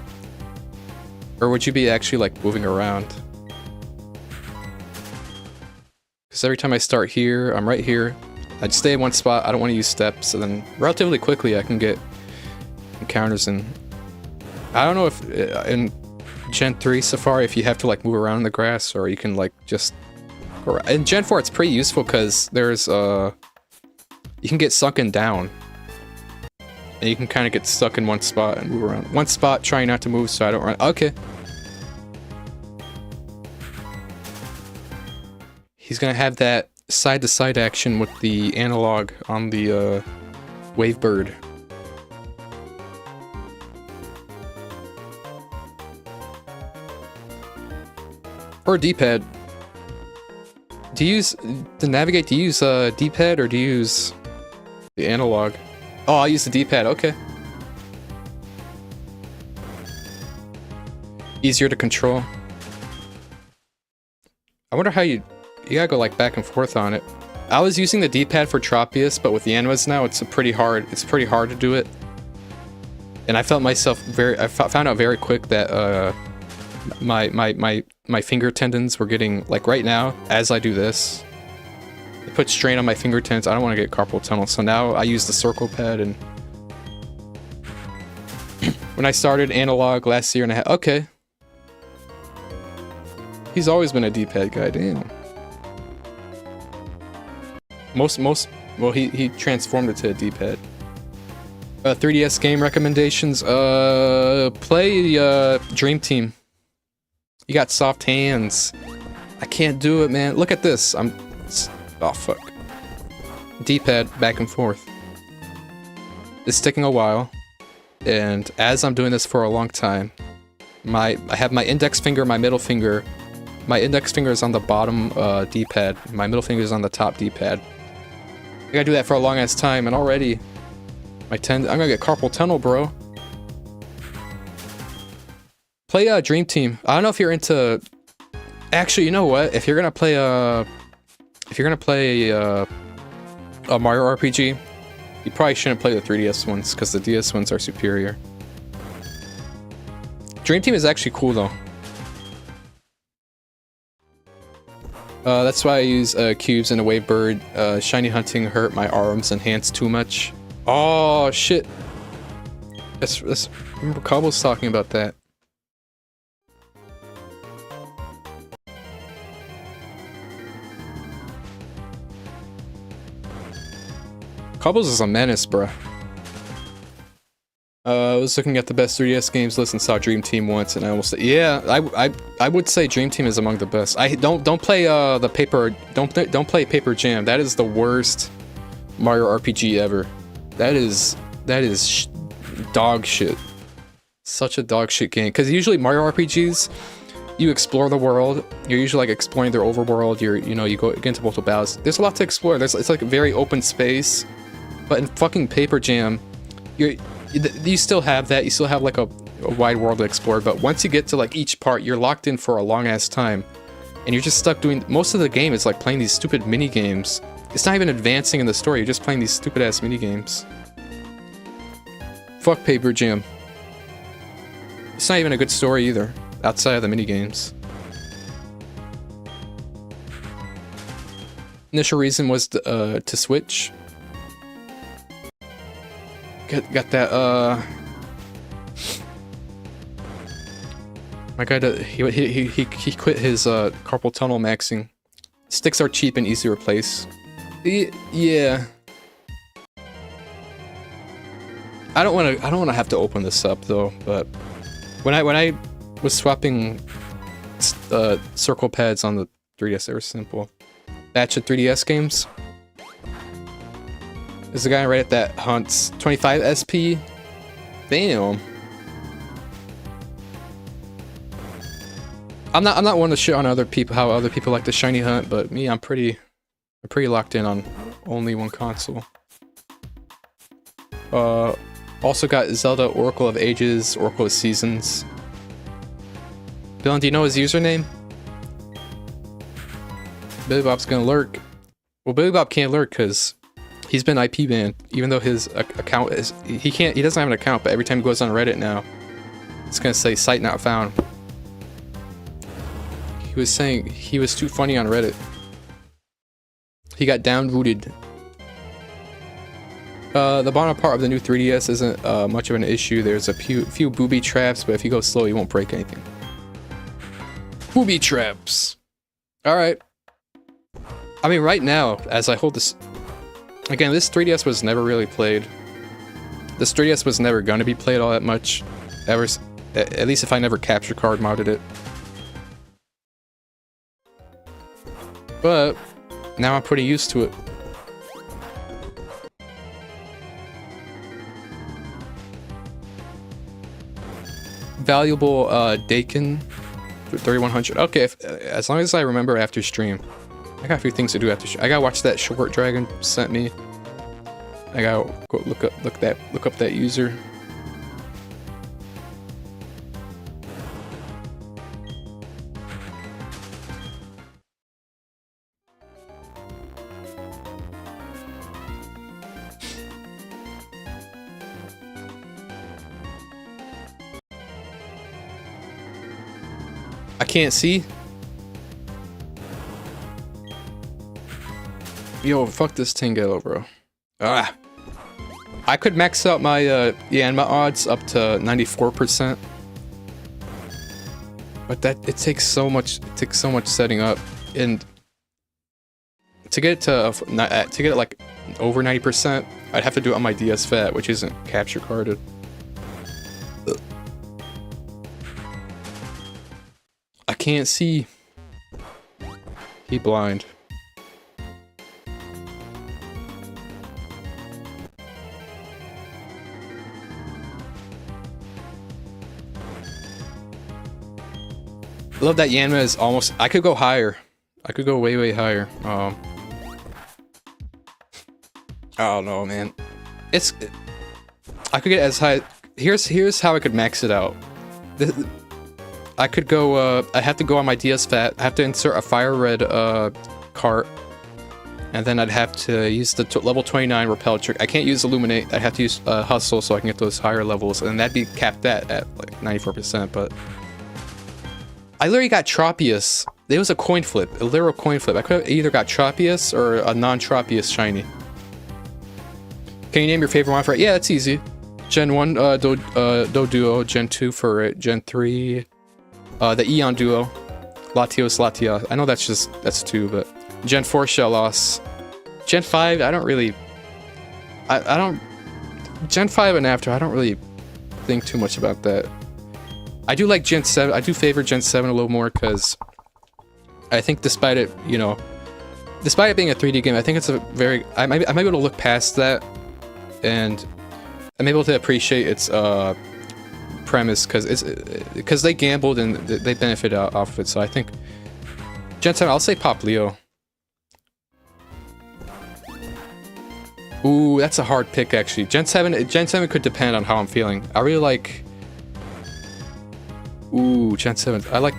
Or would you be actually like moving around? Because every time I start here, I'm right here. I just stay in one spot, I don't want to use steps, and then relatively quickly I can get encounters in. I don't know if in Gen 3 Safari if you have to like move around in the grass or you can like just go around. In Gen 4 it's pretty useful because there's you can get sunken down. And you can kind of get stuck in one spot and move around. One spot, trying not to move so I don't run. Okay. He's gonna have that side-to-side action with the analog on the Wavebird. Or D-pad. Do you use to navigate? Do you use D-pad or do you use the analog? Oh, I'll use the D-pad. Okay. Easier to control. I wonder how you gotta go like back and forth on it. I was using the D-pad for Tropius, but with the Yanmas now, it's pretty hard to do it. And I felt myself I found out very quick that my finger tendons were getting, like right now, as I do this, it puts strain on my finger tendons. I don't want to get carpal tunnel, so now I use the circle pad. And when I started analog last year and a half, okay. He's always been a D-pad guy, damn. Well, he transformed it to a D-pad. 3DS game recommendations, play Dream Team. You got soft hands. I can't do it, man. Look at this. Oh, fuck. D-pad back and forth. It's taking a while. And as I'm doing this for a long time, I have my index finger, my middle finger. My index finger is on the bottom D-pad. My middle finger is on the top D-pad. I gotta do that for a long ass time, and already I'm gonna get carpal tunnel, bro. Play Dream Team. I don't know if you're into. Actually, you know what? If you're gonna play a Mario RPG, you probably shouldn't play the 3DS ones because the DS ones are superior. Dream Team is actually cool though. That's why I use cubes and a Wavebird. Shiny hunting hurt my arms and hands too much. Oh shit! Remember Cobble's talking about that. Cobbles is a menace, bruh. I was looking at the best 3DS games list and saw Dream Team once, and I almost said, yeah, I would say Dream Team is among the best. I don't play the paper don't play Paper Jam. That is the worst Mario RPG ever. That is dog shit. Such a dog shit game. Because usually Mario RPGs, you explore the world. You're usually like exploring their overworld. You go get into multiple battles. There's a lot to explore. It's like a very open space. But in fucking Paper Jam, you still have that. You still have like a wide world to explore. But once you get to like each part, you're locked in for a long ass time, and you're just stuck doing most of the game. Is like playing these stupid mini games. It's not even advancing in the story. You're just playing these stupid ass mini games. Fuck Paper Jam. It's not even a good story either, outside of the mini games. Initial reason was to switch. Got that, my guy, he quit his, carpal tunnel maxing. Sticks are cheap and easy to replace. Yeah. I don't wanna have to open this up, though, but when I was swapping, circle pads on the 3DS, they were simple. Batch of 3DS games. There's a guy right at that hunts 25 SP. Damn. I'm not one to shit on other people, how other people like to shiny hunt, but me, I'm pretty locked in on only one console. Also got Zelda Oracle of Ages, Oracle of Seasons. Dylan, do you know his username? Billy Bob's gonna lurk. Well, Billy Bob can't lurk because he's been IP banned, even though his account is... He doesn't have an account, but every time he goes on Reddit now, it's gonna say site not found. He was saying he was too funny on Reddit. He got downvoted. The bottom part of the new 3DS isn't much of an issue. There's a few booby traps, but if you go slow, you won't break anything. Booby traps! Alright. I mean, right now, as I hold this... Again, this 3DS was never really played. This 3DS was never gonna be played all that much. Ever, at least if I never capture card modded it. But now I'm pretty used to it. Valuable Dakin 3100. Okay, as long as I remember after stream. I got a few things to do after stream. I gotta watch that short Dragon sent me. I gotta go look up that user. I can't see. Yo, fuck this Tangelo, bro. Ah. I could max out my Yanma odds up to 94%. But it takes so much setting up, and to get it like over 90%, I'd have to do it on my DS Fat, which isn't capture carded. I can't see. He blind. I love that Yanma is almost... I could go higher. I could go way, way higher. I don't know, man. I could get as high... Here's how I could max it out. I could go... I have to go on my DS Fat. I have to insert a Fire Red cart. And then I'd have to use the level 29 Repel trick. I can't use Illuminate. I'd have to use Hustle so I can get those higher levels. And that'd be capped at like 94%, but... I literally got Tropius. It was a coin flip, a literal coin flip. I could have either got Tropius or a non-Tropius shiny. Can you name your favorite one for it? Yeah, that's easy. Gen 1, Doduo. Gen 2 for it. Gen 3, the Eon Duo. Latios, Latia. I know that's 2, but... Gen 4, Shellos. Gen 5, I don't really... I don't... Gen 5 and after, I don't really think too much about that. I do like Gen 7. I do favor Gen 7 a little more because I think despite it, you know, despite it being a 3D game, I think it's a very... I might be able to look past that and I'm able to appreciate its premise because they gambled and they benefited off of it. So I think Gen 7, I'll say Pop Leo. Ooh, that's a hard pick actually. Gen 7 could depend on how I'm feeling. I really like... Ooh, Gen 7. I like,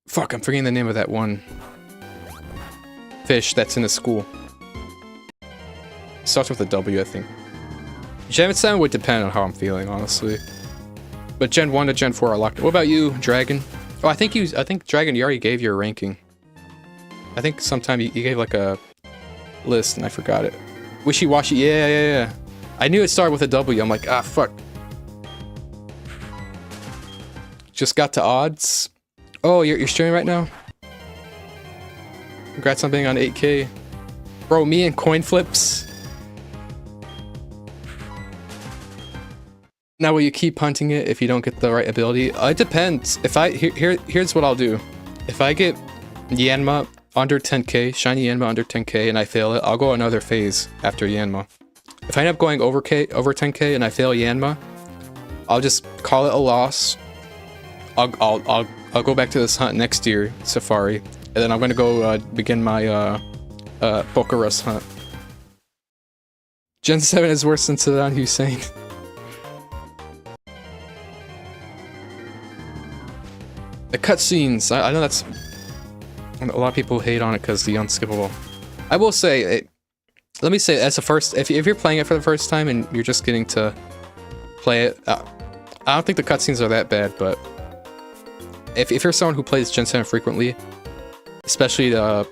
fuck, I'm forgetting the name of that one fish that's in the school. Starts with a W, I think. Gen 7 would depend on how I'm feeling, honestly. But Gen 1 to Gen 4 are locked. What about you, Dragon? Oh, I think Dragon, you already gave your ranking. I think sometime you gave like a list and I forgot it. Wishy-washy, yeah. I knew it started with a W. I'm like, ah, fuck. Just got to odds. Oh, you're streaming right now? Congrats on being on 8K. Bro, me and coin flips. Now, will you keep hunting it if you don't get the right ability? It depends. If here's what I'll do. If I get Yanma under 10k, shiny Yanma under 10k, and I fail it, I'll go another phase after Yanma. If I end up going over 10k and I fail Yanma, I'll just call it a loss. I'll go back to this hunt next year, Safari, and then I'm gonna go begin my Pokerus hunt. Gen 7 is worse than Saddam Hussein. The cutscenes, I know that's... A lot of people hate on it because the unskippable. I will say, let me say, as a first, if you're playing it for the first time and you're just getting to play it, I don't think the cutscenes are that bad, but if you're someone who plays Gen 7 frequently, especially the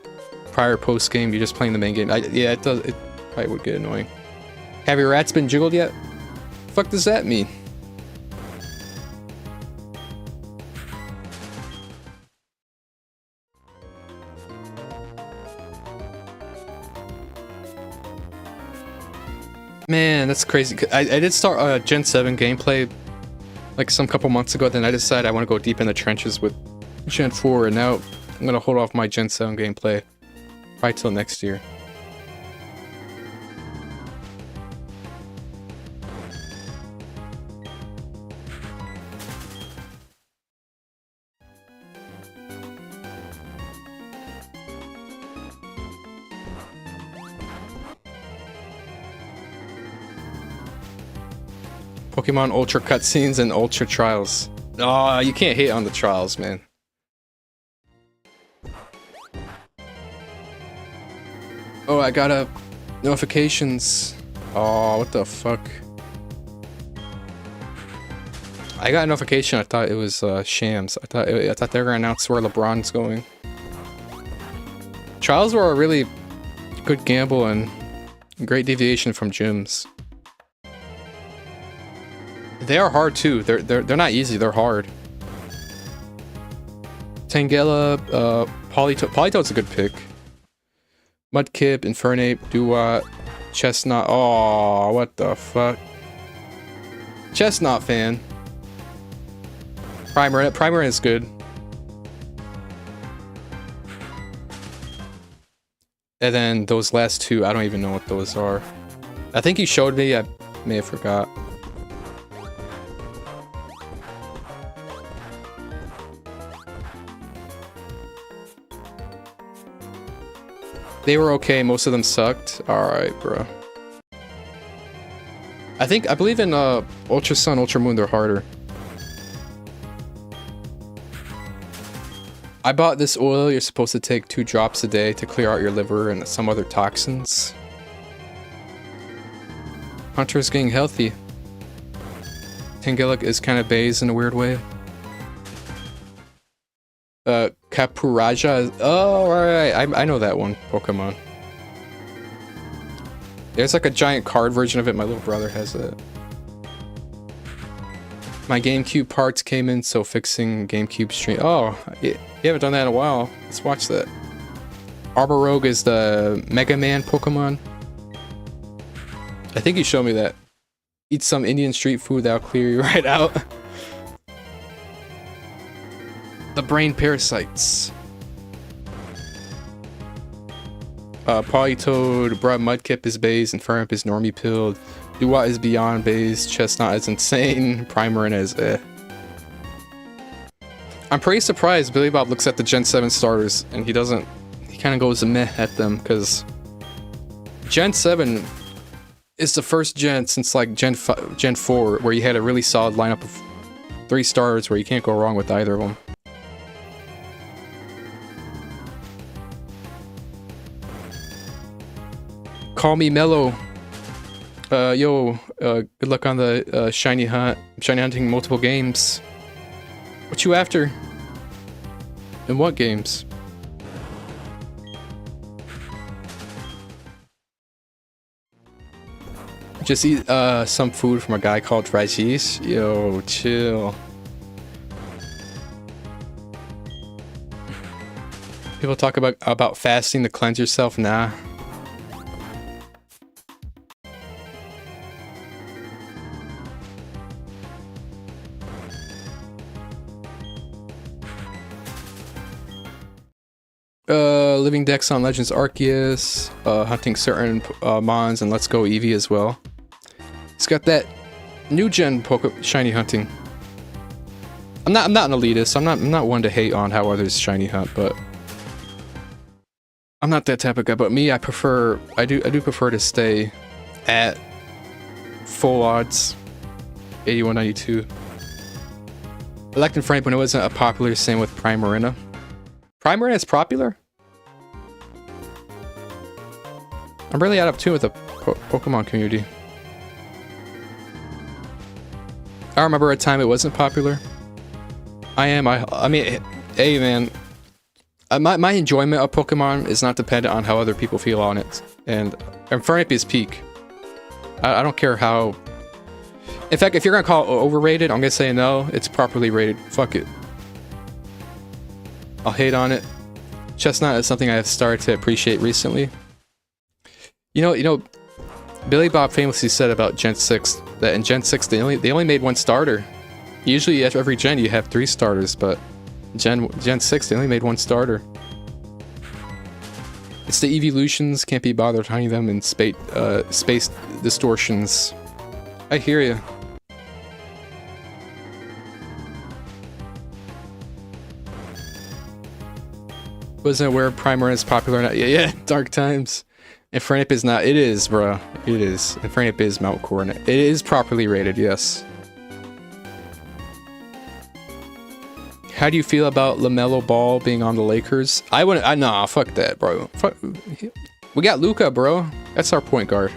prior post game, you're just playing the main game. Yeah, it probably would get annoying. Have your rats been jiggled yet? The fuck does that mean? Man, that's crazy. I did start Gen 7 gameplay like some couple months ago, then I decided I want to go deep in the trenches with Gen 4, and now I'm going to hold off my Gen 7 gameplay probably till next year. Pokemon Ultra cutscenes and Ultra Trials. Oh, you can't hate on the trials, man. Oh, I got notifications. Oh, what the fuck? I got a notification. I thought it was shams. I thought they were gonna announce where LeBron's going. Trials were a really good gamble and great deviation from gyms. They are hard too. They're not easy. They're hard. Tangela, Politoad's a good pick. Mudkip, Infernape, Duat, Chestnut. Oh, what the fuck? Chestnut fan. Primer is good. And then those last two, I don't even know what those are. I think you showed me. I may have forgot. They were okay, most of them sucked. Alright, bro. I believe in Ultra Sun, Ultra Moon, they're harder. I bought this oil. You're supposed to take 2 drops a day to clear out your liver and some other toxins. Hunter's getting healthy. Tangela is kind of bays in a weird way. Kapuraja. Oh, alright. I know that one Pokemon. There's like a giant card version of it. My little brother has it. My GameCube parts came in, so fixing GameCube stream. Oh, you haven't done that in a while. Let's watch that. Arborogue is the Mega Man Pokemon. I think you showed me that. Eat some Indian street food that'll clear you right out. The brain parasites. Polytoad, Bruh Mudkip is based, Infernup is normie pilled, Duat is beyond based, Chestnut is insane, Primarina is eh. I'm pretty surprised Billy Bob looks at the Gen 7 starters and he kind of goes meh at them, because Gen 7 is the first gen since like Gen 4 where you had a really solid lineup of 3 starters where you can't go wrong with either of them. Call me Mellow. Good luck on the shiny hunting multiple games. What you after? In what games? Just eat some food from a guy called Rajesh. Yo, chill. People talk about fasting to cleanse yourself. Nah. Living decks on Legends Arceus, hunting certain mons, and Let's Go Eevee as well. It's got that new gen shiny hunting. I'm not an elitist. I'm not one to hate on how others shiny hunt, but I'm not that type of guy. But me, I do prefer to stay at full odds, 8192. I liked Infernup when it wasn't a popular. Same with Primarina. Primarina is popular? I'm really out of tune with the Pokemon community. I remember a time it wasn't popular. I mean, hey man, my enjoyment of Pokemon is not dependent on how other people feel on it. And Infernup is peak. I don't care how... In fact, if you're gonna call it overrated, I'm gonna say no, it's properly rated. Fuck it. I'll hate on it. Chestnut is something I have started to appreciate recently. You know, Billy Bob famously said about Gen 6 that in Gen 6 they only made 1 starter. Usually after every gen you have 3 starters, but Gen 6 they only made 1 starter. It's the evolutions, can't be bothered hunting them in space distortions. I hear ya. Wasn't aware Primarina is popular now. Yeah, dark times. Infernup is not. It is, bro. It is. Infernup is Mount Coronet. It is properly rated, yes. How do you feel about LaMelo Ball being on the Lakers? I wouldn't. Nah, fuck that, bro. Fuck. We got Luka, bro. That's our point guard.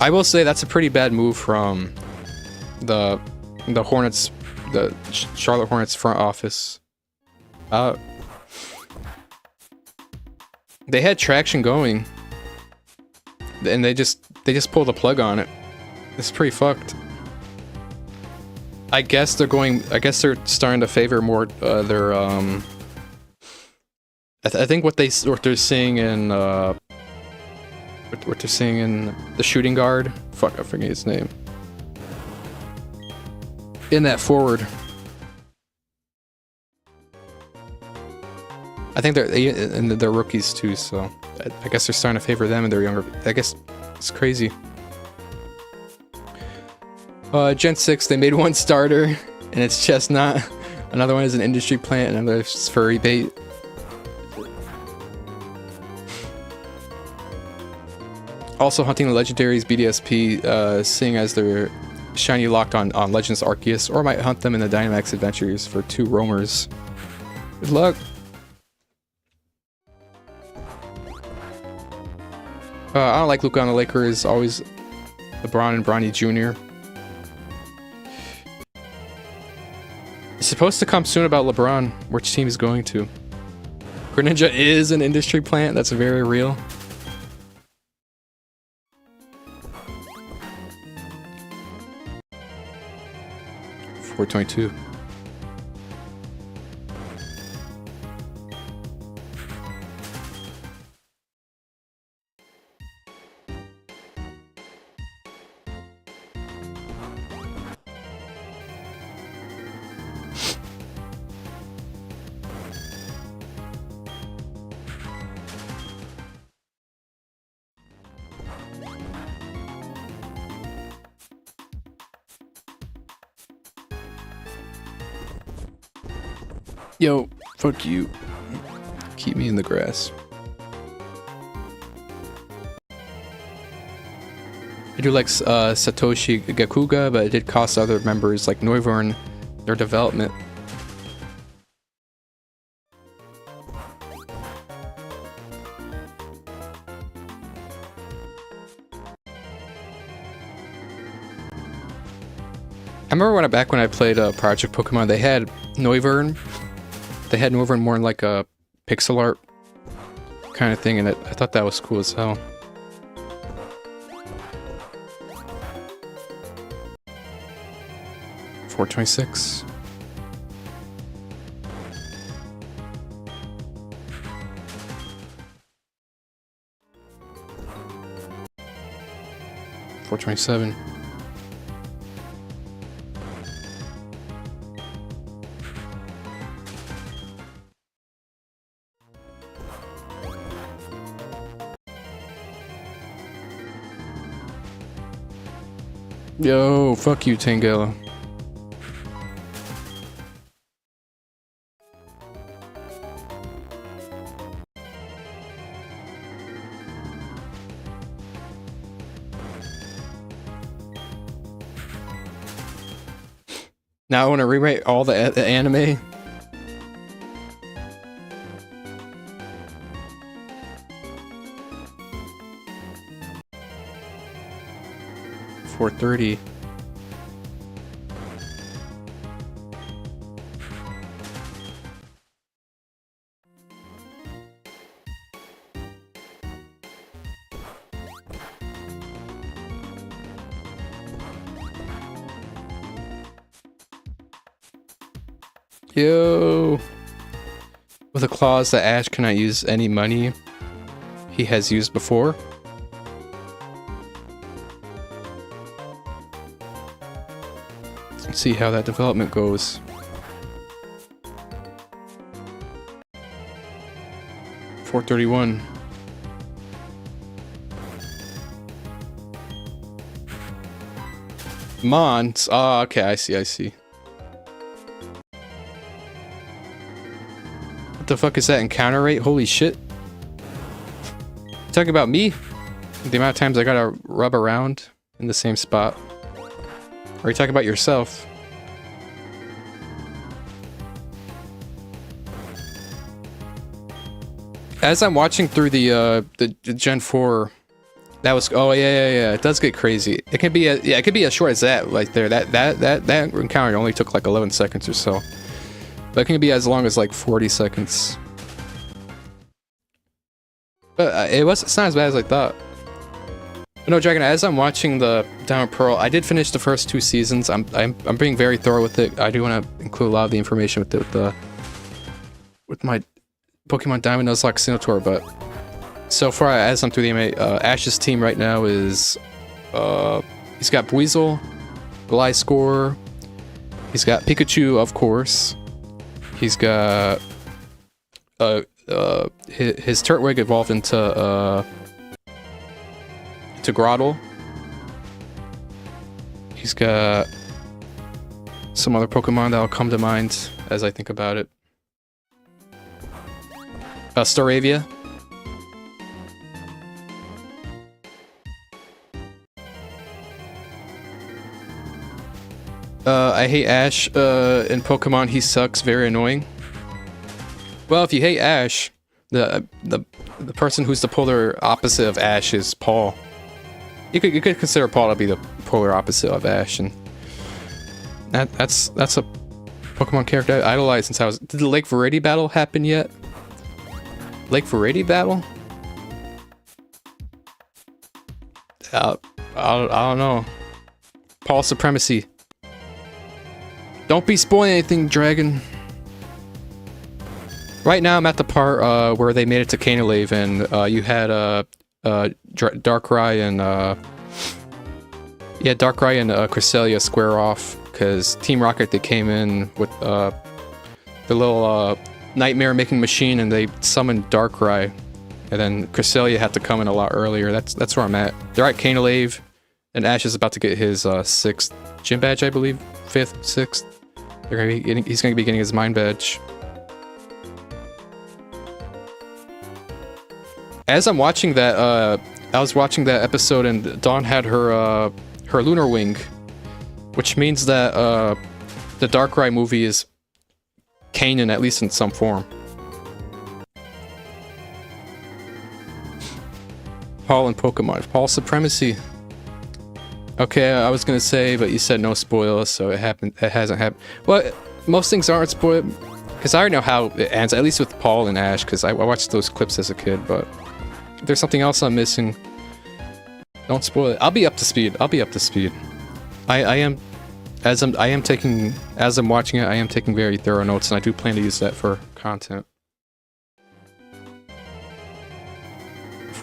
I will say that's a pretty bad move from the Hornets, the Charlotte Hornets front office. They had traction going, and they just pulled the plug on it. It's pretty fucked. I guess they're starting to favor more their I think what they're seeing in what they're seeing in the shooting guard. Fuck, I forget his name. In that forward. I think they're rookies too, so I guess they're starting to favor them and they're younger. I guess it's crazy. Gen 6, they made 1 starter, and it's Chestnut. Another one is an industry plant, and another is furry bait. Also hunting the legendaries, BDSP, seeing as they're shiny locked on Legends Arceus, or might hunt them in the Dynamax Adventures for 2 roamers. Good luck. I don't like Luka on the Lakers, always LeBron and Bronny Jr. It's supposed to come soon about LeBron, which team he's going to. Greninja is an industry plant, that's very real. $4.22. Yo, fuck you. Keep me in the grass. I do like Satoshi Gakuga, but it did cost other members like Noivern their development. I remember back when I played Project Pokemon, they had Noivern. They had Noivern more in like a pixel art kind of thing, and I thought that was cool as hell. $4.26. $4.27. Yo, fuck you, Tangela. Now I want to rewrite all the anime. $4.30. Yo! With a clause that Ash cannot use any money he has used before. Let's see how that development goes. $4.31. Mons. Oh, okay, I see. What the fuck is that encounter rate? Holy shit. You talking about me? The amount of times I gotta rub around in the same spot. Or are you talking about yourself? As I'm watching through the Gen 4, that was, oh yeah, it does get crazy. It can be it could be as short as that right there. That encounter only took like 11 seconds or so. But it can be as long as like 40 seconds. But it's not as bad as I thought. But no, Dragon, as I'm watching the Diamond Pearl, I did finish the first 2 seasons. I'm being very thorough with it. I do want to include a lot of the information with my Pokemon Diamond Nuzlocke Sinnoh tour, but so far as I'm through the anime, Ash's team right now is he's got Buizel, Gliscor, he's got Pikachu, of course. He's got his Turtwig evolved into Grotle. He's got some other Pokemon that'll come to mind as I think about it. Staravia. I hate Ash in Pokemon. He sucks. Very annoying. Well, if you hate Ash, the person who's the polar opposite of Ash is Paul. You could consider Paul to be the polar opposite of Ash, and that's a Pokemon character I idolized since I was. Did the Lake Variety battle happen yet? Lake Variety battle? I don't know. Paul supremacy. Don't be spoiling anything, Dragon. Right now, I'm at the part where they made it to Canalave, and you had Darkrai and Darkrai and Cresselia square off because Team Rocket, they came in with the little nightmare making machine, and they summoned Darkrai, and then Cresselia had to come in a lot earlier. That's where I'm at. They're at Canalave, and Ash is about to get his 6th gym badge, I believe, 5th, 6th. He's gonna be getting his mine badge. As I'm watching that, I was watching that episode and Dawn had her lunar wing, which means that the Darkrai movie is canon, at least in some form. Paul and Pokemon. Paul supremacy. Okay, I was gonna say, but you said no spoilers, so it happened. It hasn't happened. Well, most things aren't spoiled, because I already know how it ends, at least with Paul and Ash, because I watched those clips as a kid, but if there's something else I'm missing, don't spoil it. I'll be up to speed. I'll be up to speed. I am taking, as I'm watching it, I am taking very thorough notes, and I do plan to use that for content.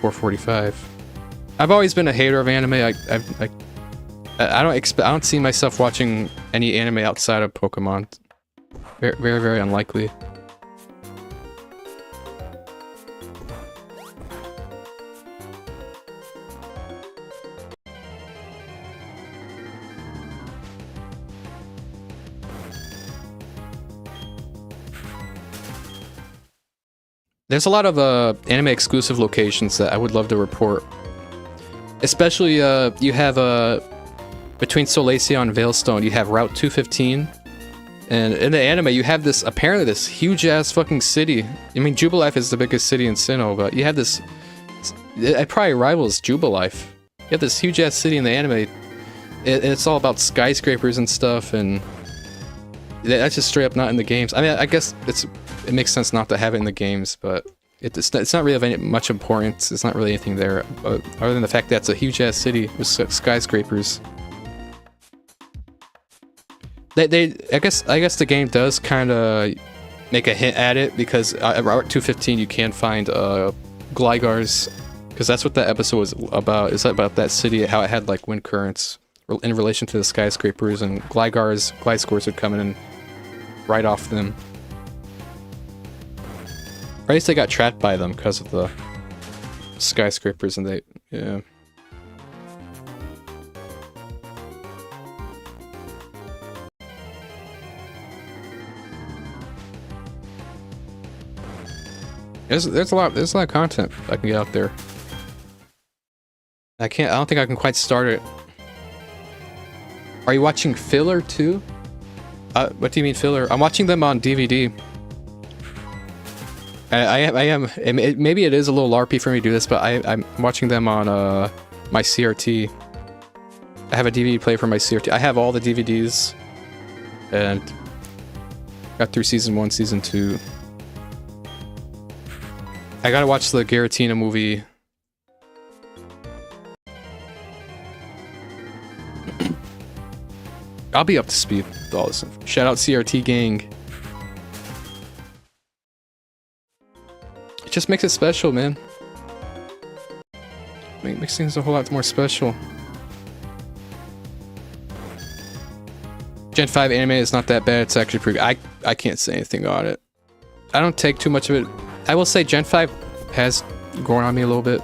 4:45. I've always been a hater of anime. I don't see myself watching any anime outside of Pokemon. Very, very, very unlikely. There's a lot of anime exclusive locations that I would love to report. Especially, you have between Solacia and Veilstone, you have Route 215. And in the anime, you have this, apparently this huge-ass fucking city. I mean, Jubilife is the biggest city in Sinnoh, but you have this... It probably rivals Jubilife. You have this huge-ass city in the anime. It's all about skyscrapers and stuff, and... That's just straight up not in the games. I mean, I guess it makes sense not to have it in the games, but... It's not really of any much importance. It's not really anything there, other than the fact that it's a huge-ass city with skyscrapers. I guess the game does kind of make a hint at it, because at Route 215 you can find Glygars, because that's what that episode was about. It's about that city, how it had like wind currents in relation to the skyscrapers, and Gliscors would come in and ride off them. Or at least they got trapped by them because of the skyscrapers, and yeah. There's a lot of content I can get out there. I don't think I can quite start it. Are you watching filler too? What do you mean filler? I'm watching them on DVD. I am. Maybe it is a little LARPy for me to do this, but I'm watching them on my CRT. I have a DVD player for my CRT. I have all the DVDs, and got through season 1, season 2. I gotta watch the Giratina movie. I'll be up to speed with all this. Shout out CRT gang. It just makes it special, man. Makes things a whole lot more special. Gen 5 anime is not that bad. It's actually pretty good. I can't say anything on it. I don't take too much of it. I will say Gen 5 has grown on me a little bit.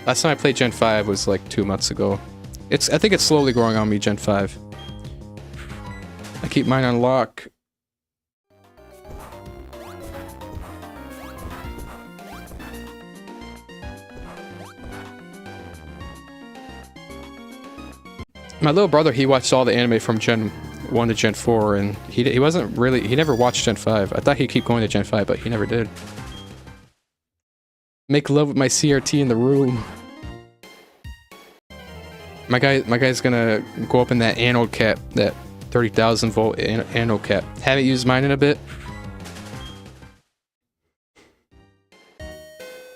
Last time I played Gen 5 was like 2 months ago. I think it's slowly growing on me, Gen 5. I keep mine on lock. My little brother, he watched all the anime from Gen 1 to Gen 4, and he wasn't really, he never watched Gen 5. I thought he'd keep going to Gen 5, but he never did. Make love with my CRT in the room. My guy's gonna go up in that anode cap, that 30,000 volt anode cap. Haven't used mine in a bit.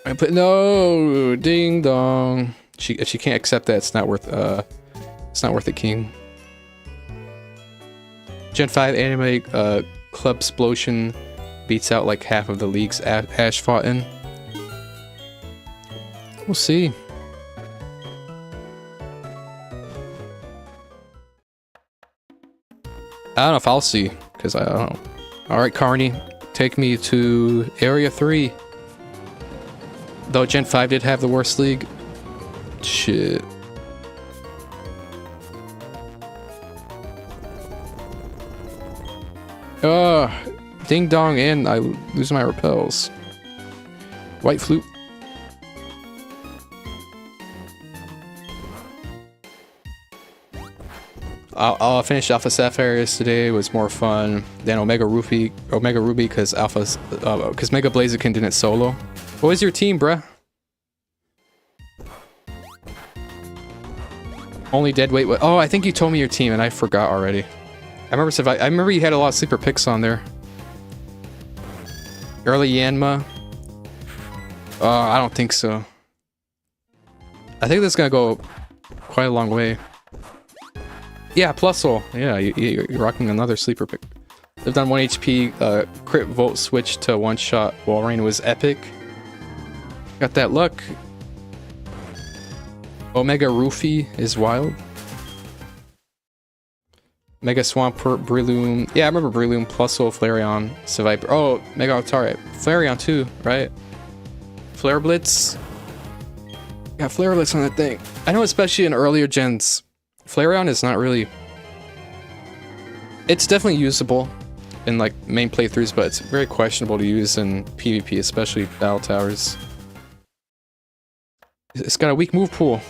I put no ding dong. If she can't accept that, it's not worth it, King. Gen 5 anime Club Explosion beats out like half of the leagues Ash fought in. We'll see. I don't know if I'll see, because I don't know. Alright, Carney, take me to Area 3. Though Gen 5 did have the worst league. Shit. Ding dong, and I lose my repels. White flute. I'll finish Alpha Sapphires today. It was more fun than Omega Ruby because Mega Blaziken did it solo. What was your team, bruh? Only dead weight. Oh, I think you told me your team and I forgot already. I remember you had a lot of sleeper picks on there. Early Yanma. I don't think so. I think this is gonna go quite a long way. Yeah, Plusle. Yeah, you're rocking another sleeper pick. They've done 1 HP, crit volt switch to one shot. Walrein was epic. Got that luck. Omega Roofy is wild. Mega Swampert, Breloom. Yeah, I remember Breloom, Plusle, Flareon, Seviper. Oh, Mega Altari. Flareon too, right? Flare Blitz. Got Flare Blitz on that thing. I know, especially in earlier gens, Flareon is not really... It's definitely usable in like main playthroughs, but it's very questionable to use in PvP, especially Battle Towers. It's got a weak move pool.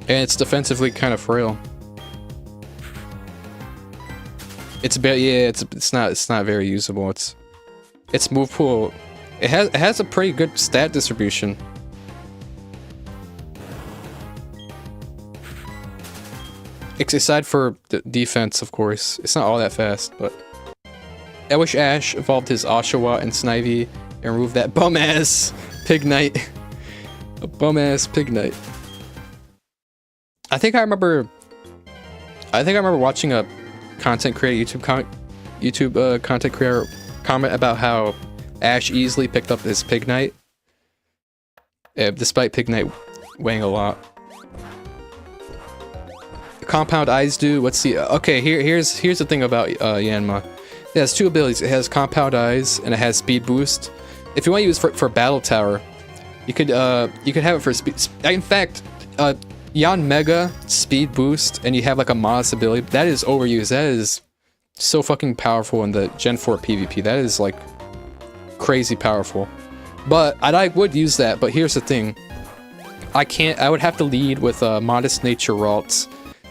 And it's defensively kind of frail. It's about, yeah, it's not very usable. Its move pool, it has a pretty good stat distribution. Aside for the defense, of course, it's not all that fast. But I wish Ash evolved his Oshawott and Snivy and removed that bum ass Pignite. A bum ass Pignite. I think I remember watching a content creator, YouTube content creator comment about how Ash easily picked up his Pignite, despite Pignite weighing a lot. Compound Eyes do. Let's see. Okay, here's the thing about Yanma. It has two abilities. It has Compound Eyes and it has Speed Boost. If you want to use for Battle Tower, you could have it for speed. In fact, Yanmega Speed Boost, and you have like a modest ability. That is overused. That is so fucking powerful in the Gen 4 PvP. That is like crazy powerful. But I would use that. But here's the thing. I would have to lead with Modest Nature Ralts.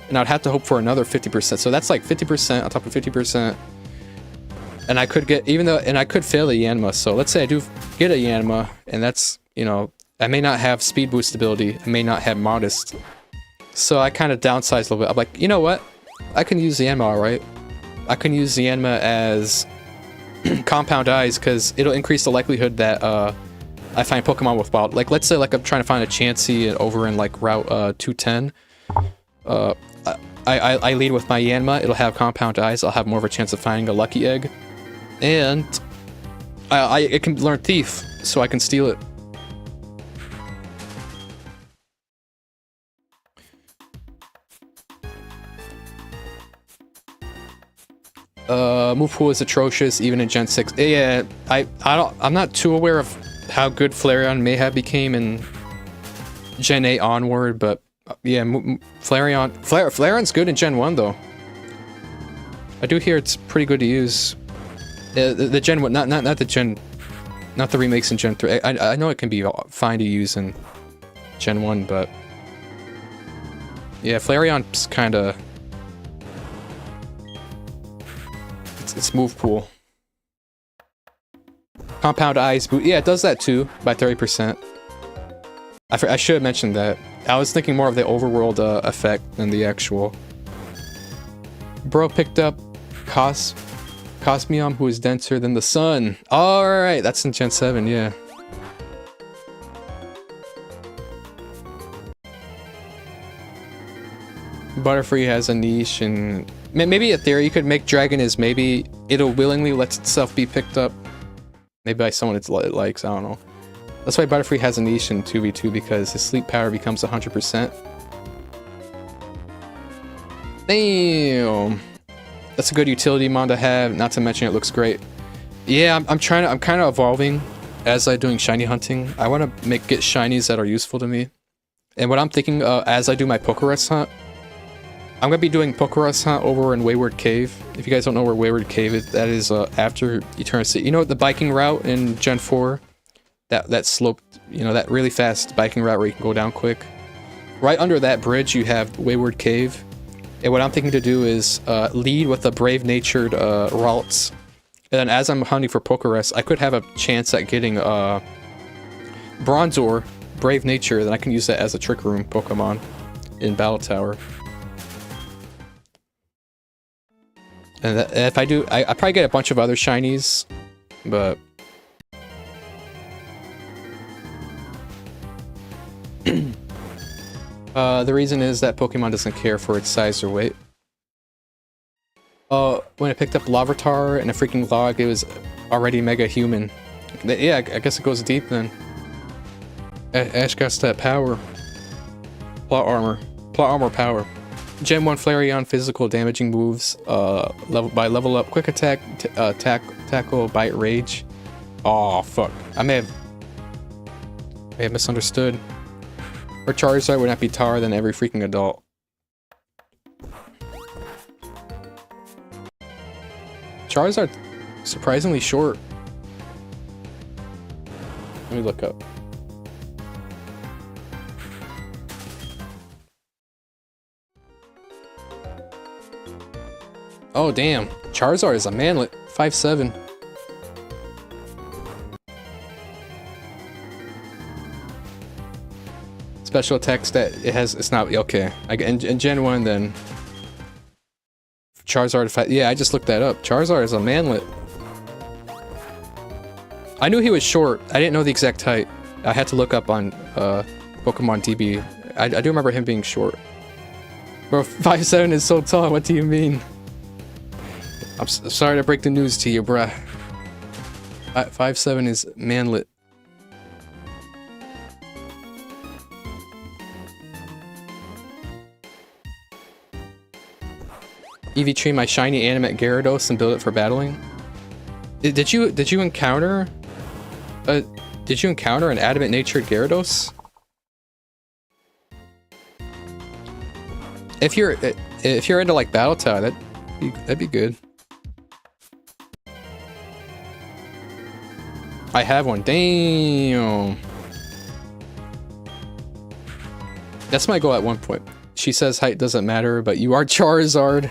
And I'd have to hope for another 50%. So that's like 50% on top of 50%. And I could get, I could fail a Yanma. So let's say I do get a Yanma, and that's, you know, I may not have speed boost ability. I may not have modest. So I kind of downsize a little bit. I'm like, you know what? I can use the Yanma, alright? I can use the Yanma as Compound Eyes, because it'll increase the likelihood that I find Pokemon with wild. Like, let's say like I'm trying to find a Chansey over in like Route 210. I lead with my Yanma, it'll have Compound Eyes, I'll have more of a chance of finding a Lucky Egg. And it can learn Thief, so I can steal it. Move pool is atrocious, even in Gen 6. Yeah, I'm not too aware of how good Flareon may have became in Gen 8 onward, but yeah, Flareon's good in Gen 1 though. I do hear it's pretty good to use. The Gen 1, not the Gen, not the remakes in Gen 3. I know it can be fine to use in Gen 1, but yeah, Flareon's kind of its move pool. Compound Eyes boot, yeah, it does that too by 30%. I should have mentioned that. I was thinking more of the overworld effect than the actual. Bro picked up Cosmium, who is denser than the sun. Alright, that's in Gen 7, yeah. Butterfree has a niche, and maybe a theory you could make Dragon is maybe it'll willingly let itself be picked up. Maybe by someone it likes, I don't know. That's why Butterfree has a niche in 2v2, because his sleep power becomes 100%. Damn! That's a good utility mon to have, not to mention it looks great. Yeah, I'm kind of evolving as I'm doing shiny hunting. I want to get shinies that are useful to me. And what I'm thinking as I do my Pokédex hunt, I'm gonna be doing Pokerus hunt over in Wayward Cave. If you guys don't know where Wayward Cave is, that is after you turn a city. You know the biking route in Gen 4? That sloped, you know, that really fast biking route where you can go down quick. Right under that bridge you have Wayward Cave. And what I'm thinking to do is lead with the brave-natured Ralts. And then as I'm hunting for Pokerus, I could have a chance at getting Bronzor, Brave Nature, then I can use that as a Trick Room Pokemon in Battle Tower. And if I do, I probably get a bunch of other shinies, but... the reason is that Pokemon doesn't care for its size or weight. When I picked up Larvitar and a freaking log, it was already mega human. Yeah, I guess it goes deep then. Ash got that power. Plot armor power. Gen 1 Flareon physical damaging moves, level up quick attack, tackle, bite, rage. Oh fuck. I may have misunderstood. Or Charizard would not be taller than every freaking adult. Charizard surprisingly short. Let me look up. Oh damn, Charizard is a manlet, 5'7". Special attack stat, it's not, okay. In Gen 1 then, Charizard, yeah, I just looked that up. Charizard is a manlet. I knew he was short, I didn't know the exact height. I had to look up on Pokemon DB. I do remember him being short. Bro, 5'7" is so tall, what do you mean? I'm sorry to break the news to you, bruh. 5'7" is manlet. EV-tree my shiny animate Gyarados and build it for battling. Did you encounter an adamant natured Gyarados? If you're into like Battle Tower, that'd be good. I have one. Damn. That's my goal at one point. She says height doesn't matter, but you are Charizard.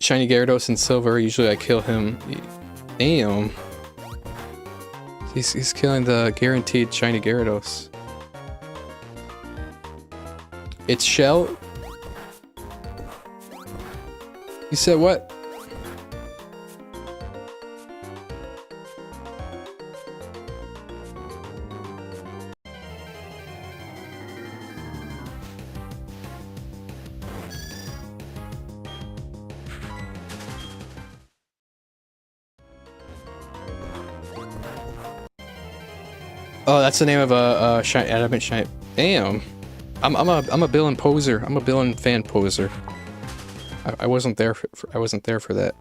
Shiny Gyarados in silver, usually I kill him. Damn. He's killing the guaranteed shiny Gyarados. It's Shell? You said what? Oh, that's the name of a adamant shiny. Damn. I'm a Billin poser. I'm a Billin fan poser. I wasn't there for that.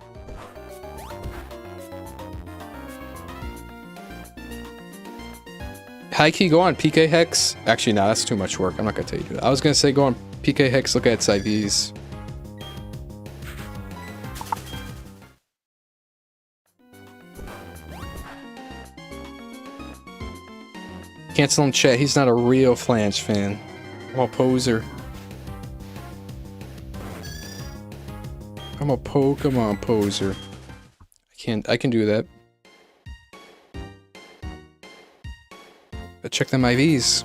High key, go on PK Hex. Actually, no, that's too much work. I'm not gonna tell you that. I was gonna say go on PK Hex. Look at its IVs. Cancel him, chat. He's not a real Flange fan. I'm a poser. I'm a Pokemon poser. I can do that. But check them IVs.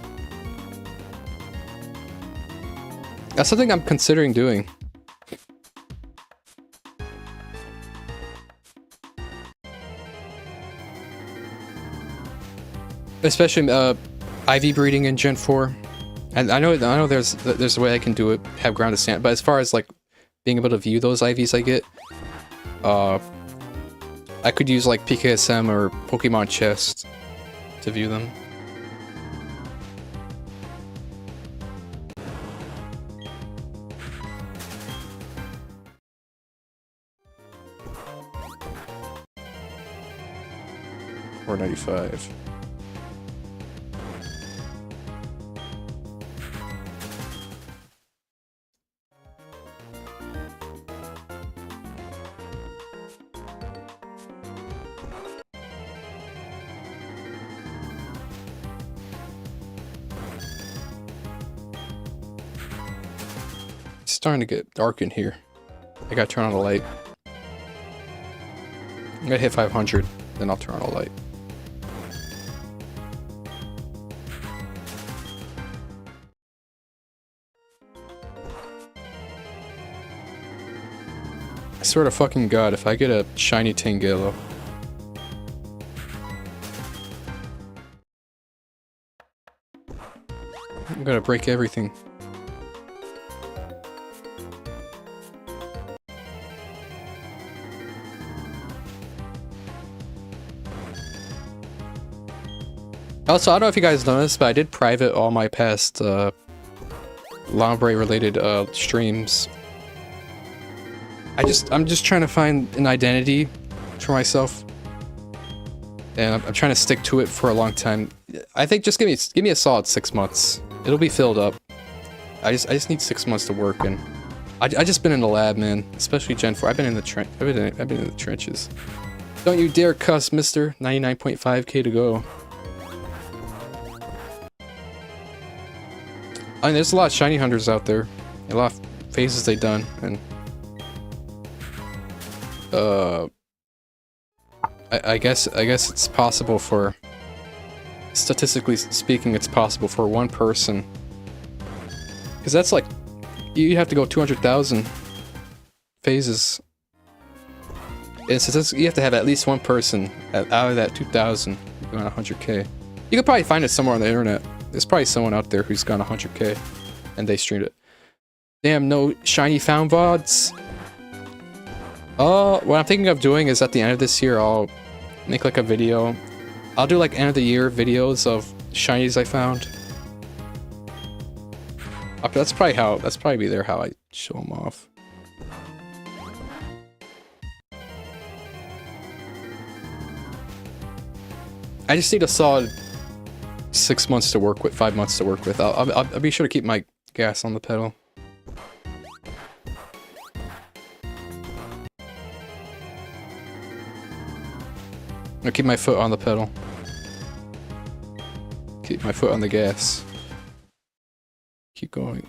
That's something I'm considering doing. Especially IV breeding in Gen 4. And I know there's a way I can do it, have grounded sand, but as far as like being able to view those IVs I get, I could use like PKSM or Pokemon Chest to view them. 495. It's starting to get dark in here. I gotta turn on the light. I'm gonna hit 500, then I'll turn on the light. I swear to fucking God, if I get a shiny Tangela. I'm gonna break everything. Also, I don't know if you guys know this, but I did private all my past Lombre related streams. I'm just trying to find an identity for myself, and I'm trying to stick to it for a long time. I think just give me a solid 6 months. It'll be filled up. I just need 6 months to work, and I just been in the lab, man. Especially Gen 4. I've been in the trenches. Don't you dare cuss, Mister. 99.5k to go. I mean, there's a lot of shiny hunters out there. A lot of phases they done, and I guess it's possible for, statistically speaking, it's possible for one person, because that's like, you have to go 200,000 phases, and so you have to have at least one person out of that 2,000 going 100k. You could probably find it somewhere on the internet. There's probably someone out there who's gone 100k and they streamed it. Damn, no shiny found VODs. What I'm thinking of doing is at the end of this year, I'll make like a video. I'll do like end of the year videos of shinies I found. Okay, that's probably how I show them off. I just need a solid 6 months to work with, 5 months to work with. I'll be sure to keep my gas on the pedal. I'll keep my foot on the pedal. Keep my foot on the gas. Keep going.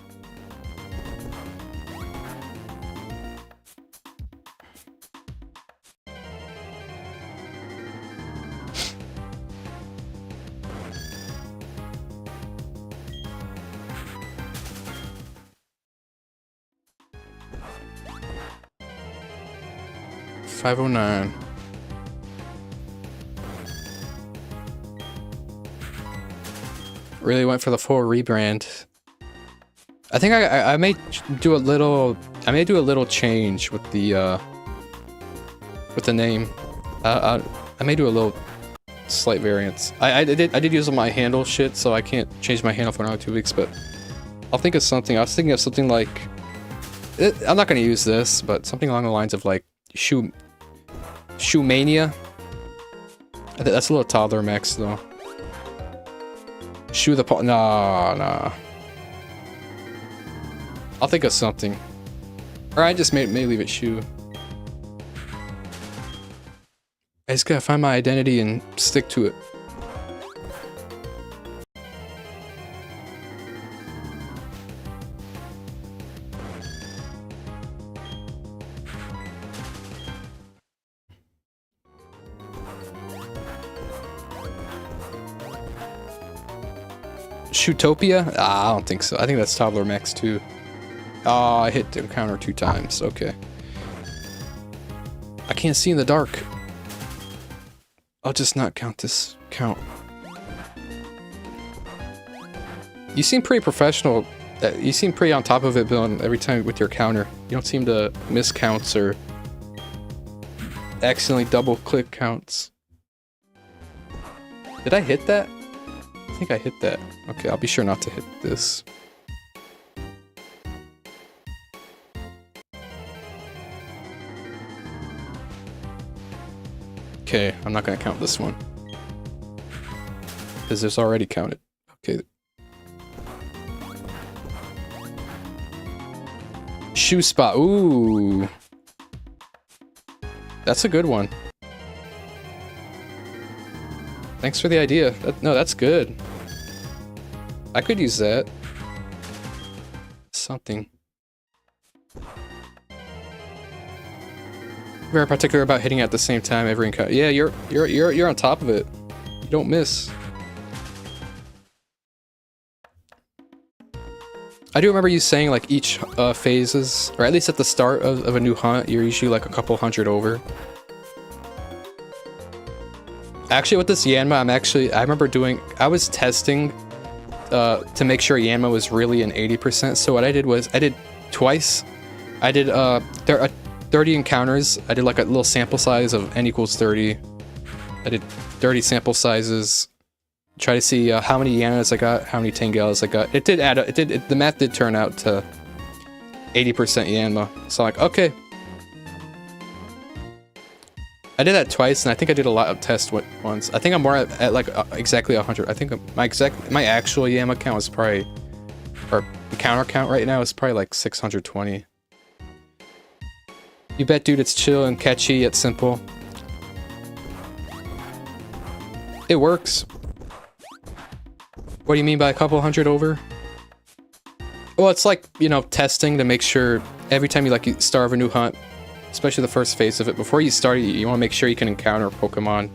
$509. Really went for the full rebrand. I think I may do a little change with the name. I may do a little slight variance. I did use my handle shit, so I can't change my handle for another 2 weeks. But I'll think of something. I was thinking of something like, I'm not gonna use this, but something along the lines of like Shoemania. That's a little toddler max though. Shoe the paw. Nah. I'll think of something. Or I just may leave it shoe. I just gotta find my identity and stick to it. Shootopia? Ah, I don't think so. I think that's Toddler Max too. Oh, I hit the counter 2 times. Okay. I can't see in the dark. I'll just not count this count. You seem pretty professional. You seem pretty on top of it, Bill, every time with your counter. You don't seem to miss counts or accidentally double click counts. Did I hit that? I think I hit that. Okay, I'll be sure not to hit this. Okay, I'm not gonna count this one. Because there's already counted. Okay. Shoe spot. Ooh. That's a good one. Thanks for the idea. No, that's good. I could use that. Something. Very particular about hitting at the same time every encounter. Yeah, you're on top of it. You don't miss. I do remember you saying like each phases, or at least at the start of a new hunt, you're usually like a couple hundred over. Actually, with this Yanma, I remember I was testing to make sure Yanma was really an 80%. So what I did was, I did twice. I did 30 encounters. I did like a little sample size of n equals 30. I did 30 sample sizes. Try to see how many Yanmas I got, how many Tangelas I got. It did add up. The math did turn out to 80% Yanma. So I'm like, okay. I did that twice, and I think I did a lot of tests once. I think I'm more at like exactly 100. I think my actual Yanma count was probably, or the counter count right now is probably like 620. You bet, dude. It's chill and catchy yet simple. It works. What do you mean by a couple hundred over? Well, it's like, you know, testing to make sure every time you start a new hunt, especially the first phase of it, before you start, you want to make sure you can encounter Pokemon.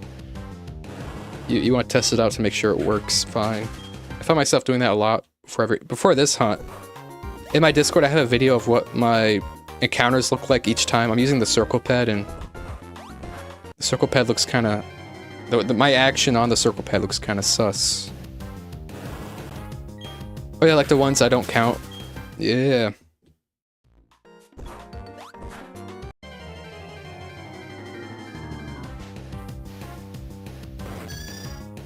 You want to test it out to make sure it works fine. I found myself doing that a lot before this hunt. In my Discord, I have a video of what my encounters look like each time. I'm using the circle pad, and the circle pad looks kind of... my action on the circle pad looks kind of sus. Oh yeah, like the ones I don't count. Yeah.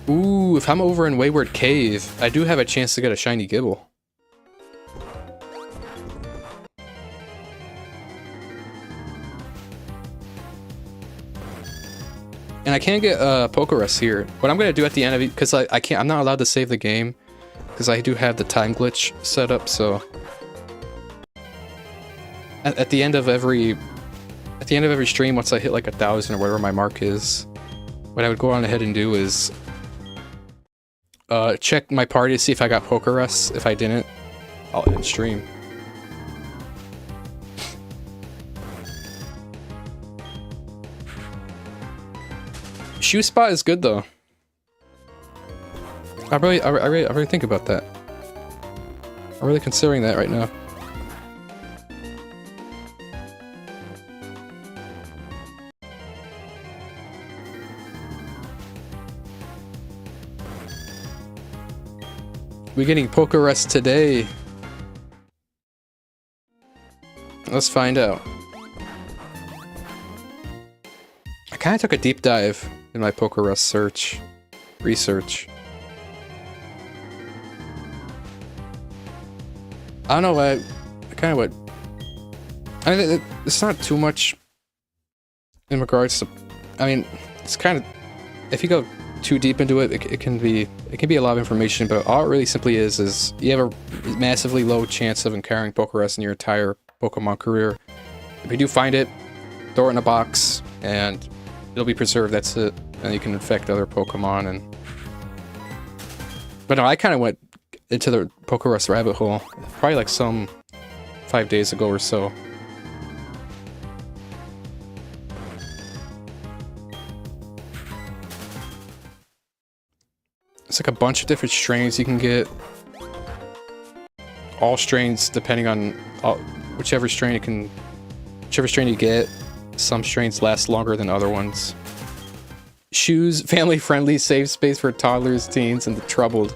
Ooh, if I'm over in Wayward Cave, I do have a chance to get a shiny Gibble. And I can't get Pokerus here. What I'm gonna do at the end of it, because I'm not allowed to save the game, because I do have the time glitch set up. So at the end of every stream, once I hit like 1,000 or whatever my mark is, what I would go on ahead and do is check my party to see if I got Pokerus. If I didn't, I'll end stream. Shoe spot is good though. I really think about that. I'm really considering that right now. We're getting Pokerus today. Let's find out. I kind of took a deep dive in my Pokerus research. I don't know, I mean, it's not too much in regards to, I mean, it's kind of, if you go too deep into it, it can be a lot of information, but all it really simply is you have a massively low chance of encountering Pokerus in your entire Pokemon career. If you do find it, throw it in a box, and it'll be preserved, that's it, and you can infect other Pokemon, but no, I kind of went into the Pokerus rabbit hole, probably like 5 days ago or so. It's like a bunch of different strains you can get. All strains, depending on whichever strain you get. Some strains last longer than other ones. Shoes, family-friendly, safe space for toddlers, teens, and the troubled.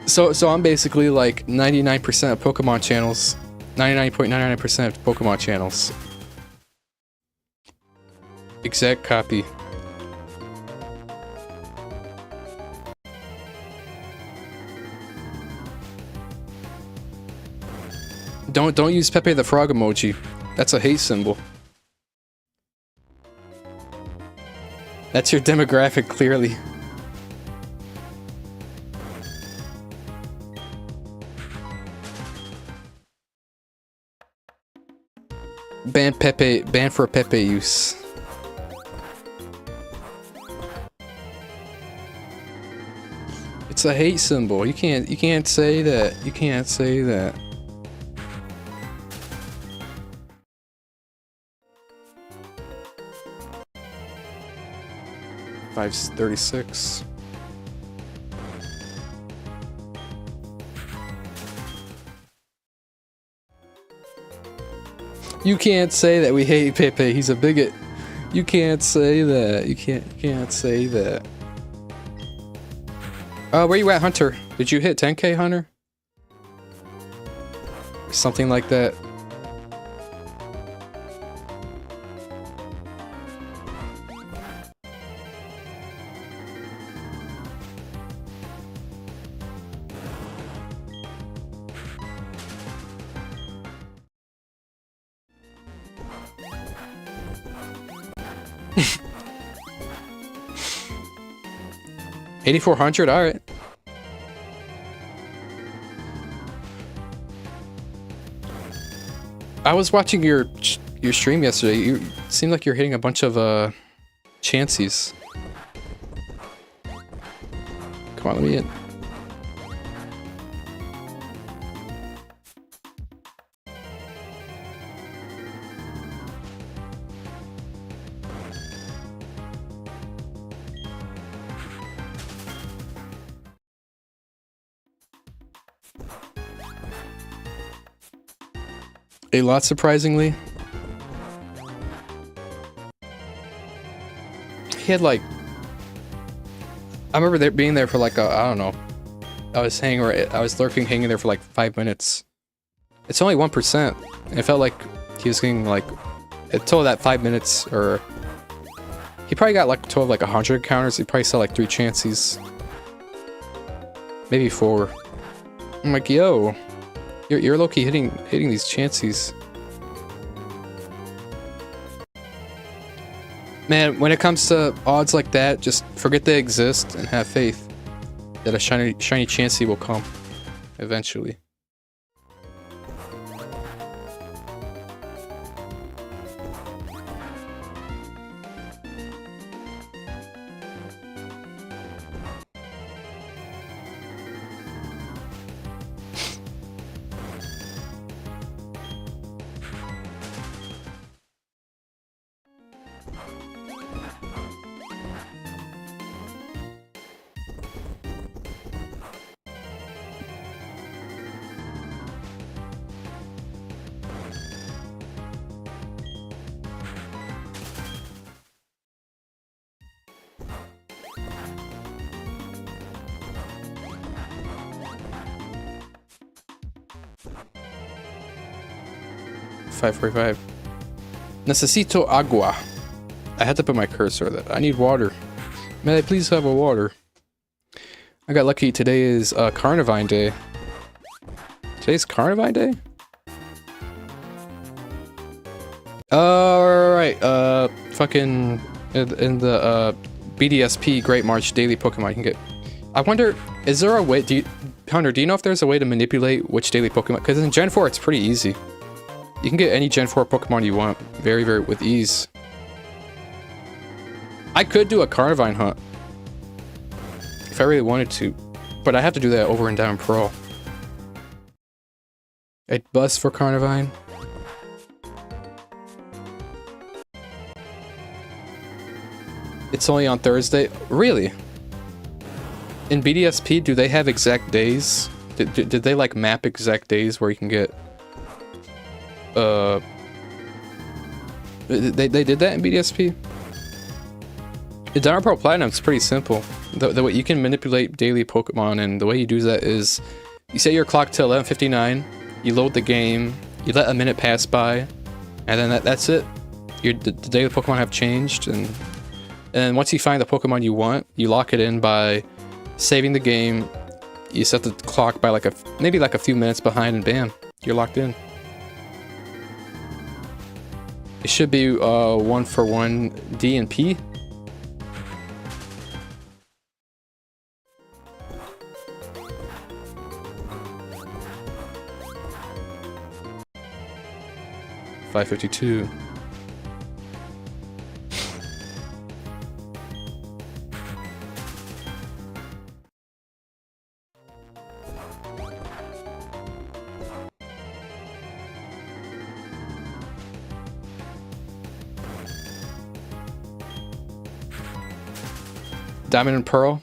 So I'm basically like 99% of Pokemon channels. 99.99% of Pokemon channels. Exact copy. Don't use Pepe the Frog emoji. That's a hate symbol. That's your demographic, clearly. Ban Pepe, ban for Pepe use. It's a hate symbol. You can't say that. You can't say that. $5.36. You can't say that we hate Pepe. He's a bigot. You can't say that. You can't say that. Where you at, Hunter? Did you hit 10K, Hunter? Something like that. $8,400. All right. I was watching your stream yesterday. You seemed like you're hitting a bunch of chances. Come on, let me in. A lot, surprisingly. He had like... I remember there being there for like a, I don't know. I was lurking, hanging there for like 5 minutes. It's only 1%. And it felt like he was getting like... Until that 5 minutes, or... He probably got like a total of like 100 counters. He probably saw like 3 chances. Maybe 4. I'm like, yo... You're low-key hitting these chances. Man, when it comes to odds like that, just forget they exist and have faith that a shiny chancey will come eventually. $5.45. Necesito agua. I had to put my cursor there. I need water. May I please have a water? I got lucky. Today is Carnivine Day. Today's Carnivine Day? Alright, fucking in the BDSP Great March daily Pokemon you can get. I wonder, is there a way, Hunter, do you know if there's a way to manipulate which daily Pokemon? Because in Gen 4 it's pretty easy. You can get any Gen 4 Pokemon you want very, very with ease. I could do a Carnivine hunt if I really wanted to, but I have to do that over and down Pro. A bus for Carnivine. It's only on Thursday? Really? In BDSP, do they have exact days? Did they like map exact days where you can get... They did that in BDSP? In Diamond Pearl Platinum, it's pretty simple. The way you can manipulate daily Pokemon, and the way you do that is you set your clock to 11:59, you load the game, you let a minute pass by, and then that's it. The daily Pokemon have changed, and once you find the Pokemon you want, you lock it in by saving the game. You set the clock by maybe like a few minutes behind, and bam, you're locked in. It should be 1-for-1 D and P. 552. Diamond and Pearl.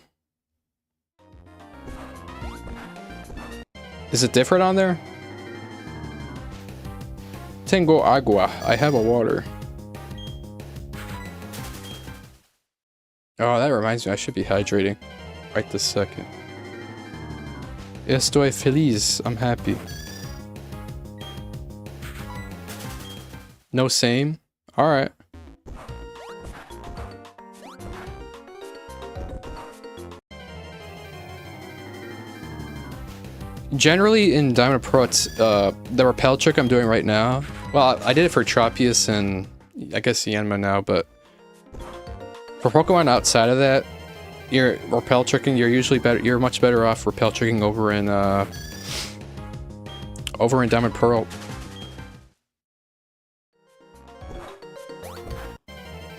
Is it different on there? Tengo agua. I have a water. Oh, that reminds me. I should be hydrating right this second. Estoy feliz. I'm happy. No same? Alright. Generally in Diamond Pro, it's the repel trick I'm doing right now. Well, I did it for Tropius and I guess Yanma now, but for Pokemon outside of that, you're repel tricking. You're usually better. You're much better off repel tricking over in Diamond Pearl.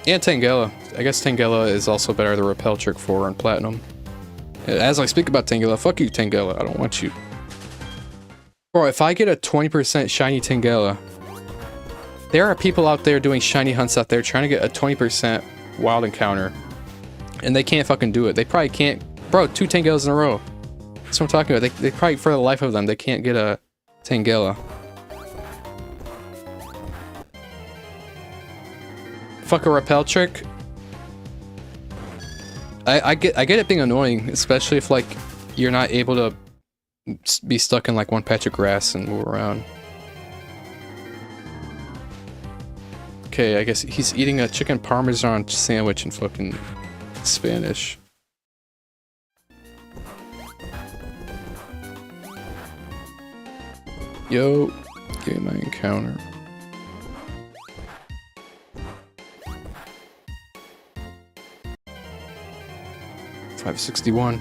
And Tangela. I guess Tangela is also better to repel trick for in Platinum. As I speak about Tangela, fuck you, Tangela. I don't want you. Bro, if I get a 20% shiny Tangela, there are people out there doing shiny hunts out there trying to get a 20% wild encounter. And they can't fucking do it. They probably can't. Bro, 2 Tangelas in a row. That's what I'm talking about. They probably, for the life of them, they can't get a Tangela. Fuck a repel trick. I get it being annoying, especially if like you're not able to be stuck in like one patch of grass and move around. Okay, I guess he's eating a chicken parmesan sandwich in fucking Spanish. Yo, get my encounter. $561.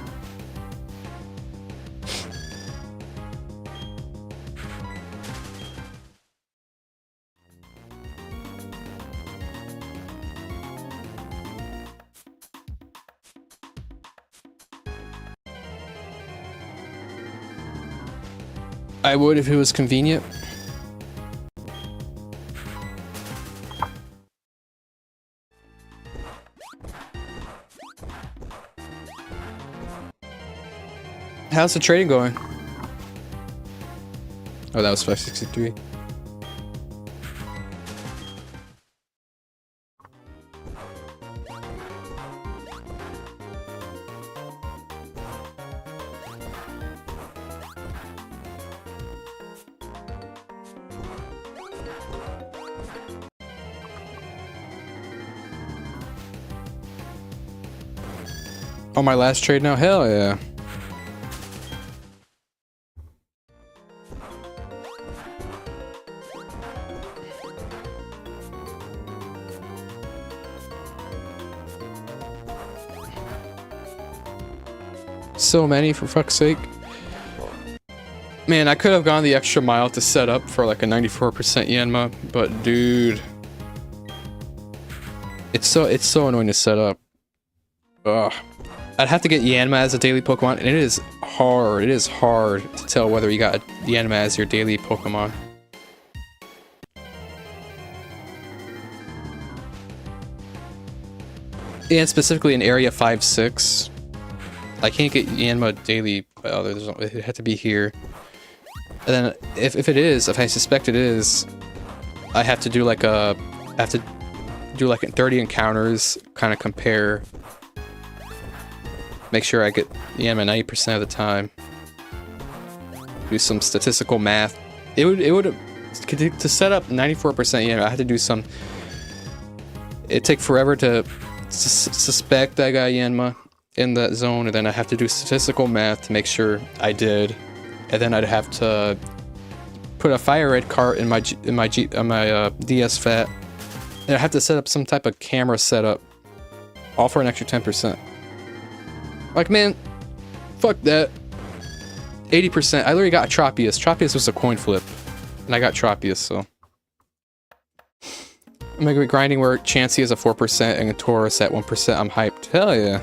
I would if it was convenient. How's the trading going? Oh, that was 563. Oh, my last trade now? Hell yeah. So many, for fuck's sake. Man, I could have gone the extra mile to set up for like a 94% Yanma, but dude, it's so annoying to set up. Ugh. I'd have to get Yanma as a daily Pokemon, and it is hard. It is hard to tell whether you got Yanma as your daily Pokemon. And specifically in Area 5-6. I can't get Yanma daily. Well, it had to be here. And then if it is, if I suspect it is, I have to do like 30 encounters, kind of compare. Make sure I get Yanma 90% of the time. Do some statistical math. It would to set up 94% Yanma. I had to do some. It'd take forever to suspect I got Yanma in that zone, and then I have to do statistical math to make sure I did, and then I'd have to put a fire red cart in my DS Fat, and I have to set up some type of camera setup, all for an extra 10%. Like, man, fuck that. 80%. I literally got Tropius. Tropius was a coin flip, and I got Tropius, so I'm gonna be grinding where Chansey is at 4% and Taurus at 1%. I'm hyped. Hell yeah.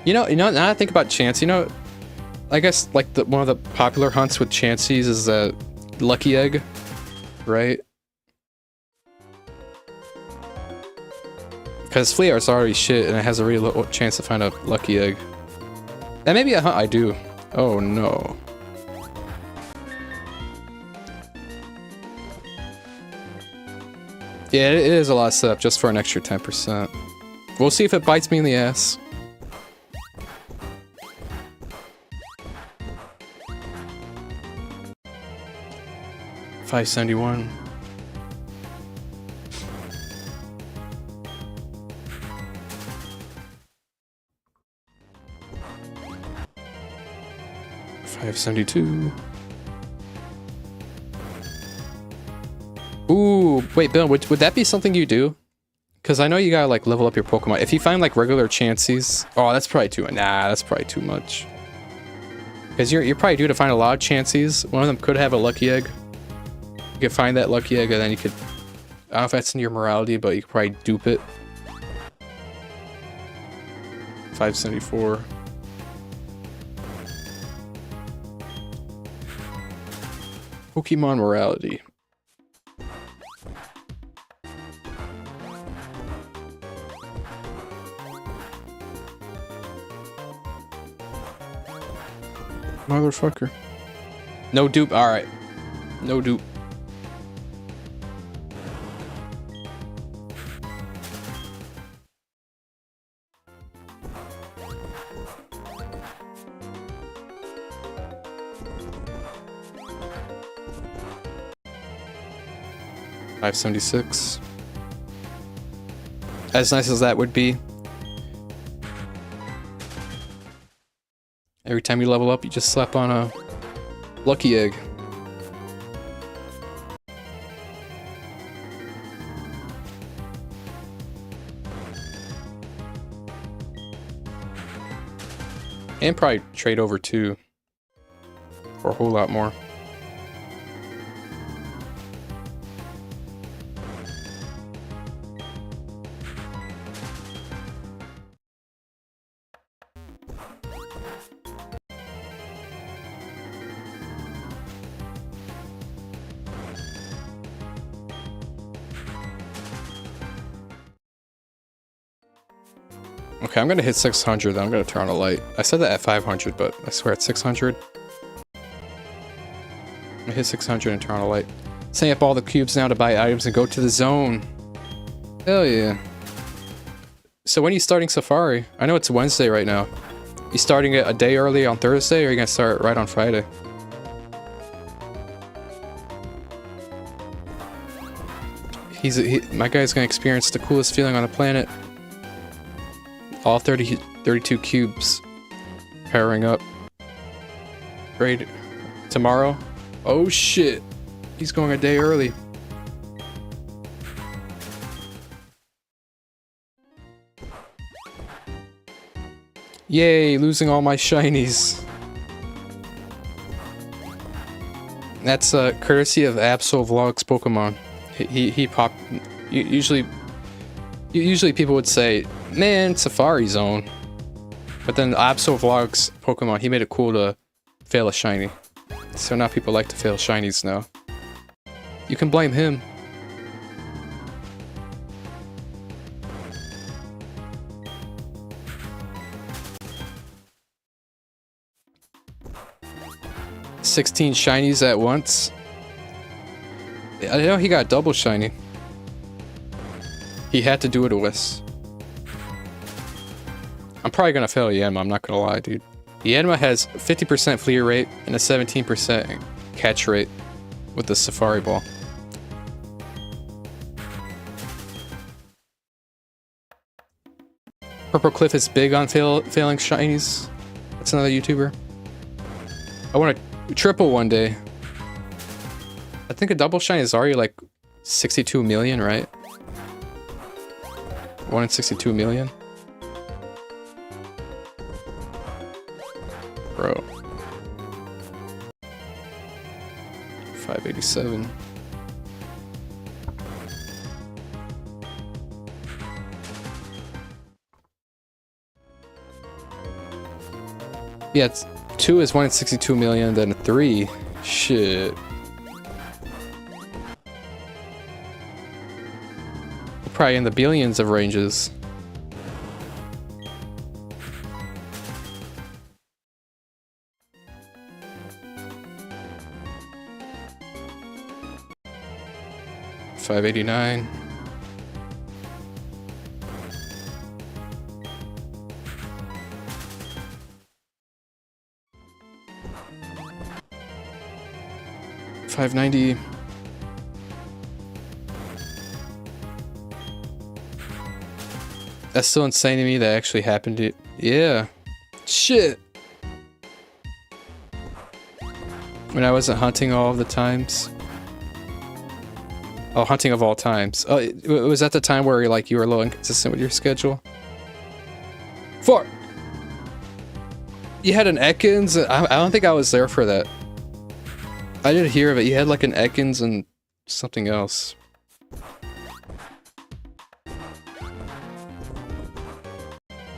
You know, now I think about Chansey, you know, I guess like one of the popular hunts with Chanseys is the Lucky Egg, right? Because Flear's already shit and it has a really low chance to find a Lucky Egg. That may be a hunt I do. Oh no. Yeah, it is a lot of setup just for an extra 10%. We'll see if it bites me in the ass. $571. $572. Ooh, wait, Bill, would that be something you do? Because I know you gotta like level up your Pokemon. If you find like regular Chanseys, oh, that's probably too. Nah, that's probably too much. Because you're probably due to find a lot of Chanseys. One of them could have a Lucky Egg. You could find that Lucky Egg, and then you could. I don't know if that's in your morality, but you could probably dupe it. 574. Pokemon morality. Motherfucker. No dupe. Alright. No dupe. $576. As nice as that would be. Every time you level up, you just slap on a Lucky Egg. And probably trade over too. For a whole lot more. Okay, I'm gonna hit 600, then I'm gonna turn on a light. I said that at 500, but I swear at 600. I'm gonna hit 600 and turn on a light. Setting up all the cubes now to buy items and go to the zone. Hell yeah. So when are you starting Safari? I know it's Wednesday right now. You starting it a day early on Thursday, or are you gonna start right on Friday? My guy's gonna experience the coolest feeling on the planet. All 32 cubes powering up. Great. Tomorrow? Oh shit. He's going a day early. Yay, losing all my shinies. That's courtesy of Absol Vlogs Pokemon. He popped. Usually people would say, man, Safari Zone. But then Absol Vlogs Pokemon, he made it cool to fail a shiny. So now people like to fail shinies now. You can blame him. $16 shinies at once. I know he got double shiny. He had to do it with. I'm probably gonna fail Yanma, I'm not gonna lie, dude. Yanma has 50% fleer rate and a 17% catch rate with the Safari Ball. Purple Cliff is big on failing shinies. That's another YouTuber. I want a triple one day. I think a double shiny is already like 62 million, right? 1 in 62 million. Bro. 587. Yeah, it's 2 is 1 in 62 million, then 3. Shit. We're probably in the billions of ranges. $589. $590. That's still insane to me that actually happened. Yeah. Shit. When I wasn't hunting all of the times. Oh, hunting of all times. Oh, was that the time where like you were a little inconsistent with your schedule? 4. You had an Ekans? I don't think I was there for that. I didn't hear of it. You had like an Ekans and something else.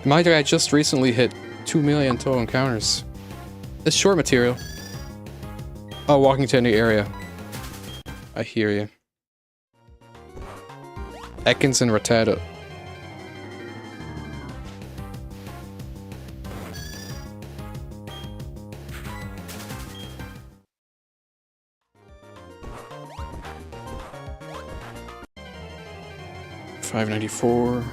Mind you, I just recently hit 2 million total encounters. It's short material. Oh, walking to a new area. I hear you. Ekans and Rattata. $594.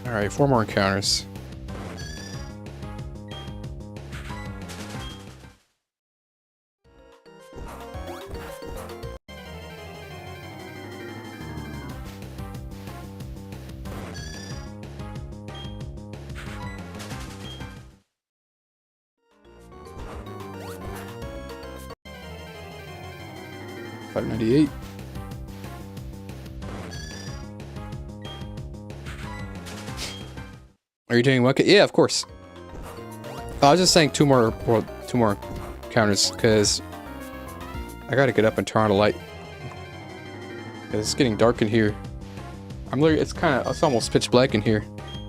Alright, 4 more encounters. $598. Are you doing what? Yeah, of course. I was just saying 2 more, well, 2 more counters, because I gotta get up and turn on the light. It's getting dark in here. I'm literally, it's almost pitch black in here.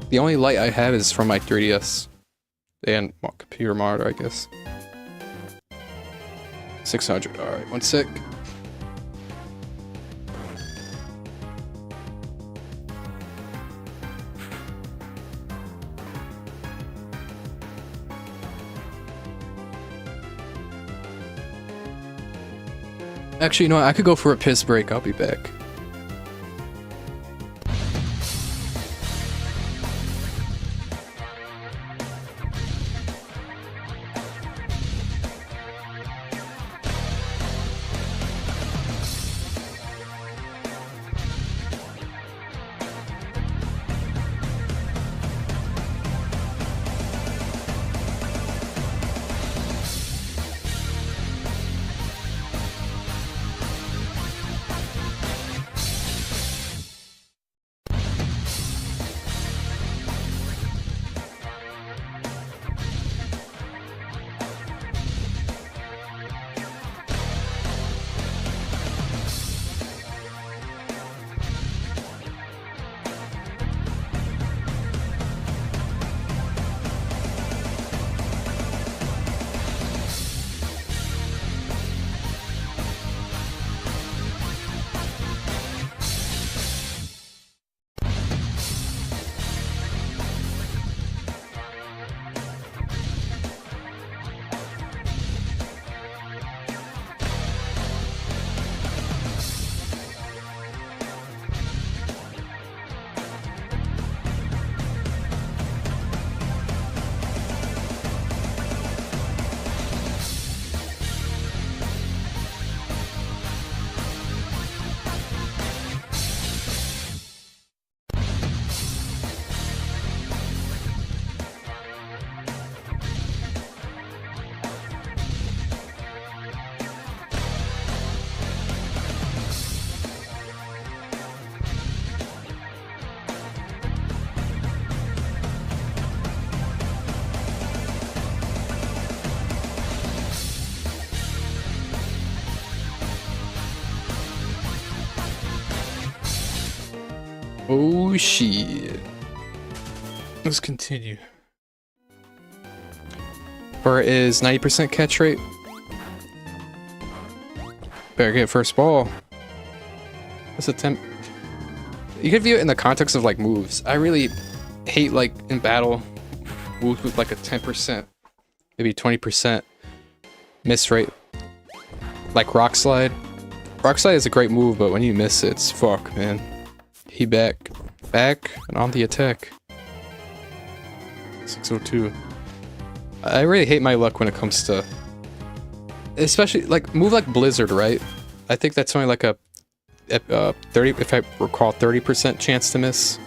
The only light I have is from my 3DS. And well, computer monitor, I guess. 600, alright, 1 sec. Actually, you know what? I could go for a piss break. I'll be back. Oh shit. Let's continue. Or is 90% catch rate? Better get first ball. Let's attempt. You could view it in the context of like moves. I really hate like in battle moves with like a 10%, maybe 20% miss rate. Like Rock Slide. Rock Slide is a great move, but when you miss it, it's fuck, man. He back, and on the attack. 602. I really hate my luck when it comes to, especially like move like Blizzard, right? I think that's only like a 30, if I recall, 30% chance to miss.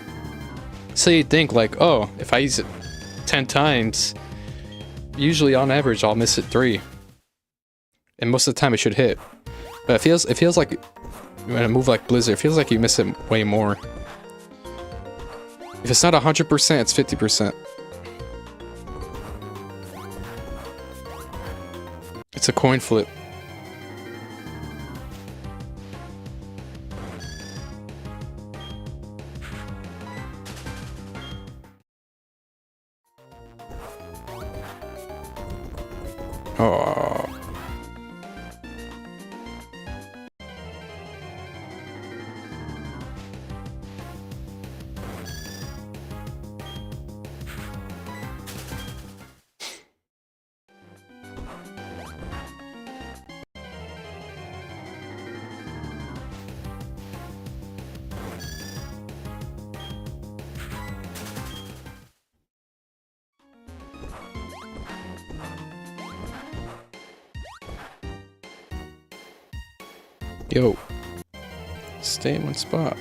So you'd think like, oh, if I use it 10 times, usually on average I'll miss it 3, and most of the time it should hit. But it feels like when I move like Blizzard, it feels like you miss it way more. If it's not 100%, it's 50%. It's a coin flip. Oh. Yo, stay in one spot.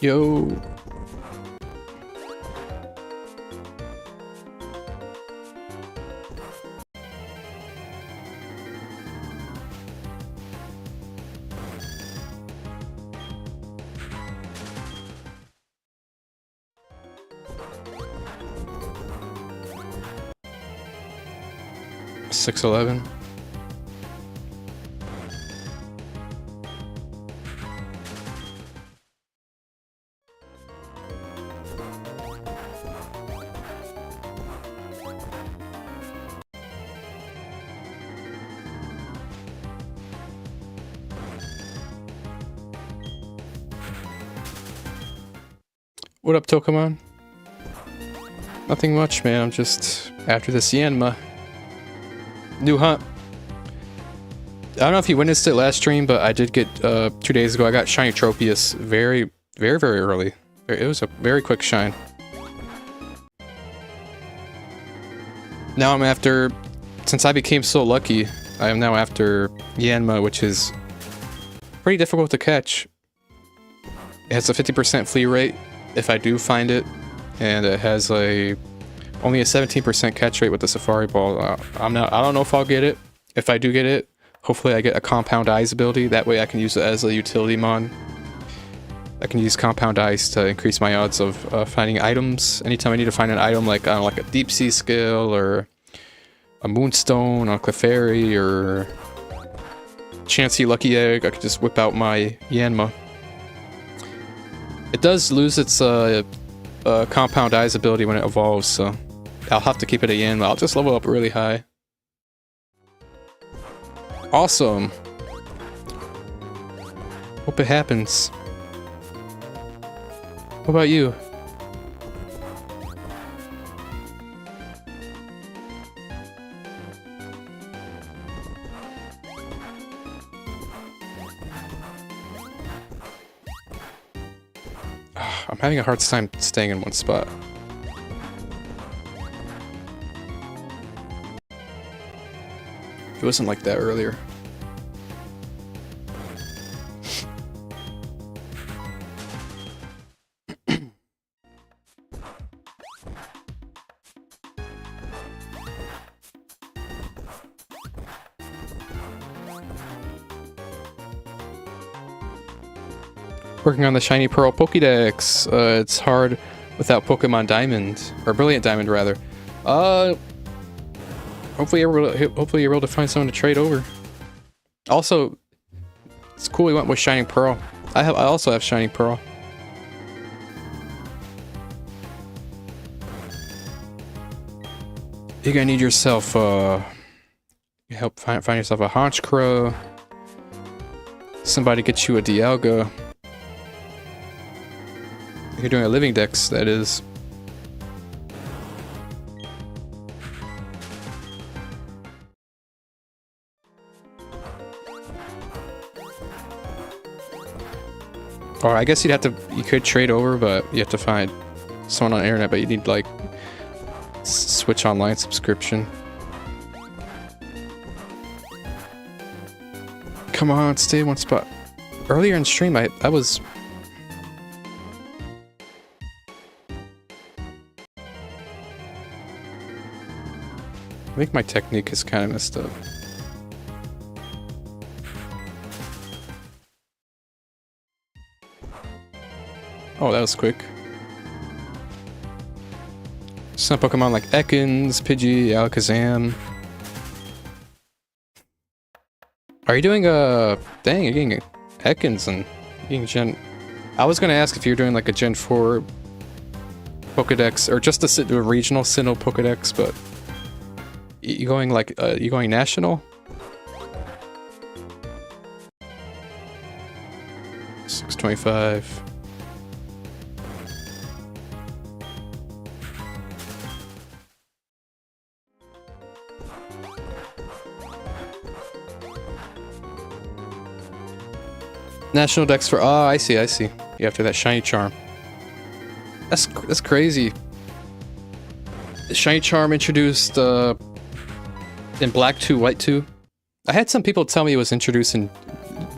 Yo. $6.11. What up, Pokémon? Nothing much, man. I'm just after this Yanma. New hunt. I don't know if you witnessed it last stream, but I did get 2 days ago. I got shiny Tropius very early. It was a very quick shine. Now I'm after, since I became so lucky, I am now after Yanma, which is pretty difficult to catch. It has a 50% flea rate if I do find it, and it has only a 17% catch rate with the Safari Ball. I don't know if I'll get it. If I do get it, hopefully I get a Compound Eyes ability. That way I can use it as a utility mon. I can use Compound Eyes to increase my odds of finding items. Anytime I need to find an item like, I don't know, like a Deep Sea Skill or a Moonstone or a Clefairy or Chansey Lucky Egg, I could just whip out my Yanma. It does lose its Compound Eyes ability when it evolves, so I'll have to keep it a Yanma. I'll just level up really high. Awesome. Hope it happens. What about you? having a hard time staying in one spot. It wasn't like that earlier. Working on the Shiny Pearl Pokédex. It's hard without Pokemon Diamond, or Brilliant Diamond rather. Hopefully you're able to find someone to trade over. Also, it's cool we went with Shining Pearl. I also have Shining Pearl. You're gonna need yourself help find yourself a Honchkrow. Somebody get you a Dialga. You're doing a living dex, that is. Or I guess you could trade over, but you have to find someone on the internet, but you need like Switch Online subscription. Come on, stay in one spot. Earlier in stream, I was... I think my technique is kind of messed up. Oh, that was quick. Some Pokemon like Ekans, Pidgey, Alakazam. Are you doing dang, you're getting Ekans and getting Gen... I was gonna ask if you're doing like a Gen 4 Pokedex, or just the regional Sinnoh Pokedex, but... You going like, you going national? 625. National Dex for... Oh, I see. You after that Shiny Charm. That's crazy. The Shiny Charm introduced, in Black 2, White 2. I had some people tell me it was introduced in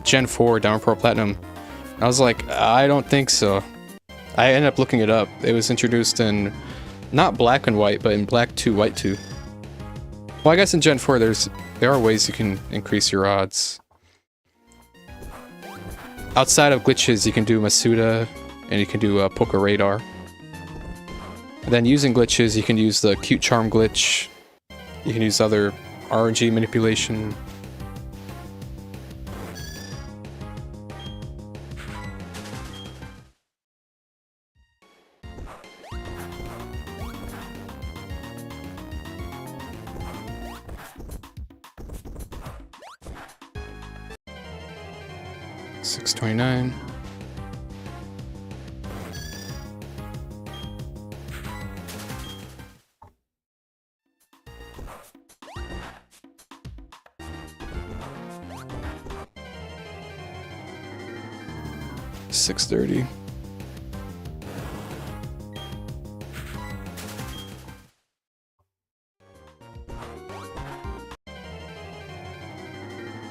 Gen 4, Diamond Pearl Platinum. I was like, I don't think so. I ended up looking it up. It was introduced in, not Black and White, but in Black 2, White 2. Well, I guess in Gen 4 there are ways you can increase your odds. Outside of glitches, you can do Masuda, and you can do Poke Radar. And then using glitches, you can use the Cute Charm glitch. You can use other RNG manipulation. $6.29. $6.30.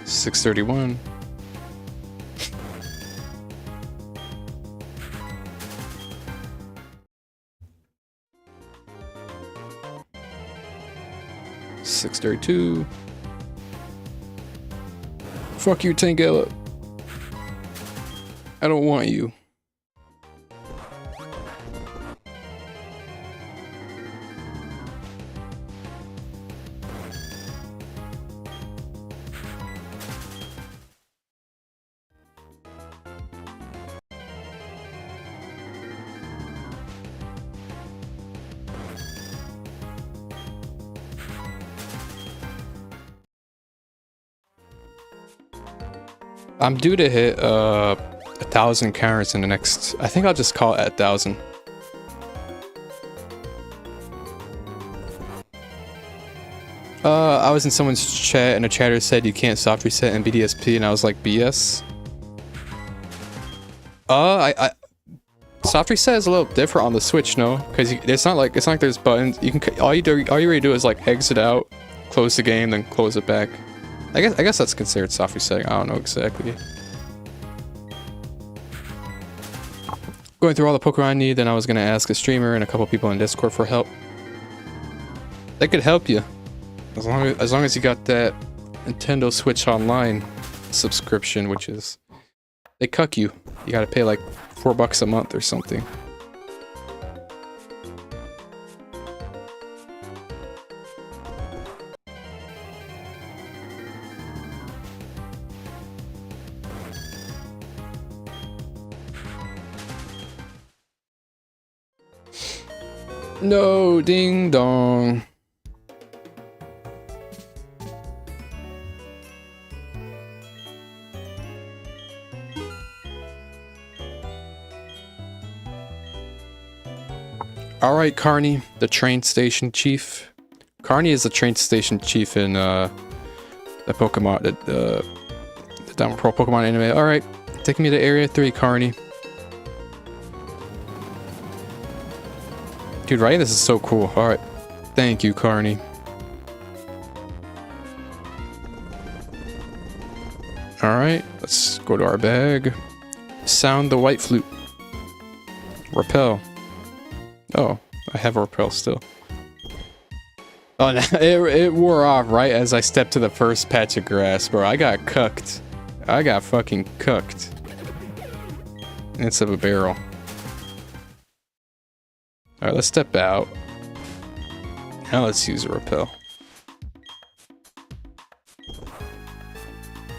$6.31. $6.32. Fuck you, Tangela. I don't want you. I'm due to hit 1,000 encounters in the next... I think I'll just call it at 1,000. I was in someone's chat and a chatter said you can't soft reset in BDSP, and I was like, BS? soft reset is a little different on the Switch, no? Because it's not like there's buttons. You can all you really do is like exit out, close the game, then close it back. I guess that's considered soft resetting. I don't know exactly. Going through all the Pokemon I need, then I was gonna ask a streamer and a couple people in Discord for help. They could help you as long as you got that Nintendo Switch Online subscription, which is they cuck you. You gotta pay like $4 a month or something. No, ding dong. Alright, Carney, the train station chief. Carney is the train station chief in the Pokemon, the Diamond Pearl Pokemon anime. Alright, taking me to Area 3, Carney. Dude, right? This is so cool. Alright. Thank you, Carney. Alright, let's go to our bag. Sound the white flute. Repel. Oh, I have a repel still. Oh, no, it wore off right as I stepped to the first patch of grass, bro. I got cucked. I got fucking cucked. Instead of a barrel. Alright, let's step out. Now let's use a repel.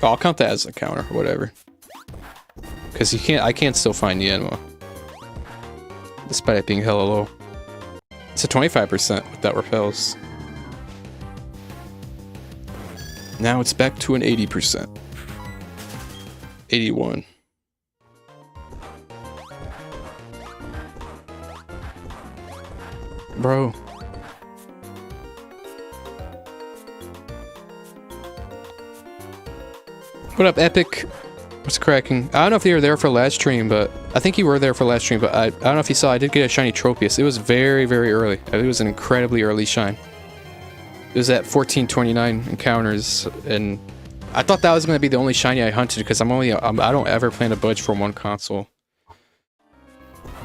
Oh, I'll count that as a counter, whatever. Because I can't still find Yanma. Despite it being hella low. It's a 25% with that repels. Now it's back to an 80%. 81. Bro. What up, Epic? What's cracking? I don't know if you were there for last stream, but I think you were there for last stream, but I don't know if you saw, I did get a shiny Tropius. It was very, very early. It was an incredibly early shine. It was at 1429 encounters, and I thought that was going to be the only shiny I hunted because I don't ever plan to budge from one console.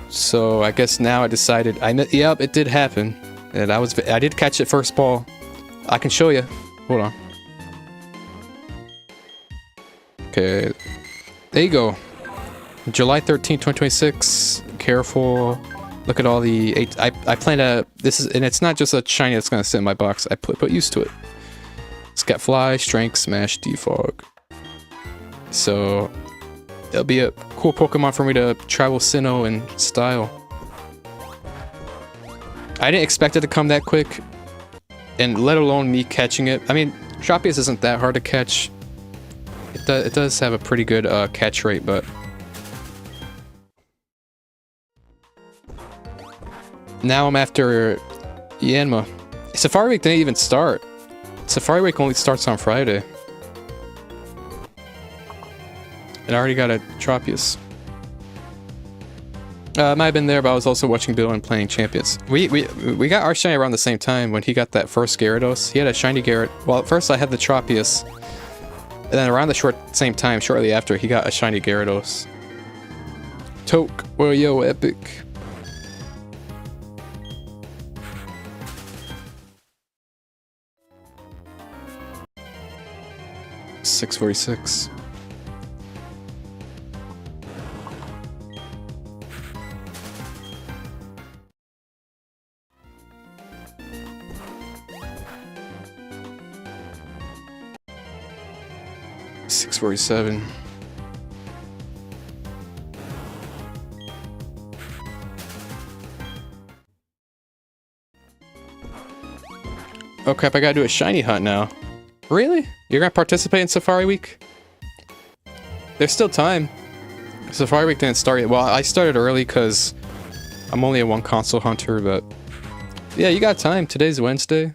So I guess now I decided, yep, it did happen. And I did catch it first ball. I can show you. Hold on. Okay. There you go. July 13th, 2026. Careful. Look at all the I plan to, and it's not just a shiny that's gonna sit in my box. I put used to it. It's got Fly, Strength, Smash, Defog. So it'll be a cool Pokemon for me to travel Sinnoh in style. I didn't expect it to come that quick, and let alone me catching it. I mean, Tropius isn't that hard to catch. It does have a pretty good catch rate, but now I'm after Yanma. Safari Week didn't even start. Safari Week only starts on Friday. And I already got a Tropius. I might have been there, but I was also watching Bill and playing Champions. We got our shiny around the same time when he got that first Gyarados. He had a shiny Gyarados. Well, at first I had the Tropius. And then around the same time, shortly after, he got a shiny Gyarados. Toke. Well, yo, Epic. $646. $647. Oh crap, I gotta do a shiny hunt now. Really? You're gonna participate in Safari Week? There's still time. Safari Week didn't start yet. Well, I started early because I'm only a one console hunter, but yeah, you got time. Today's Wednesday.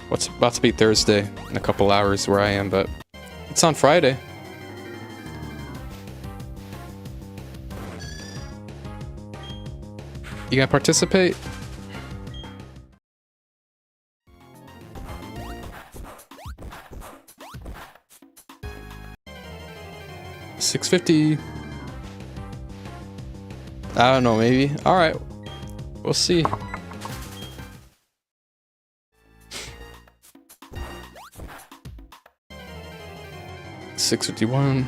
What's about to be Thursday in a couple hours where I am, but it's on Friday. You gonna participate? $6.50. I don't know, maybe. Alright. We'll see. $6.51.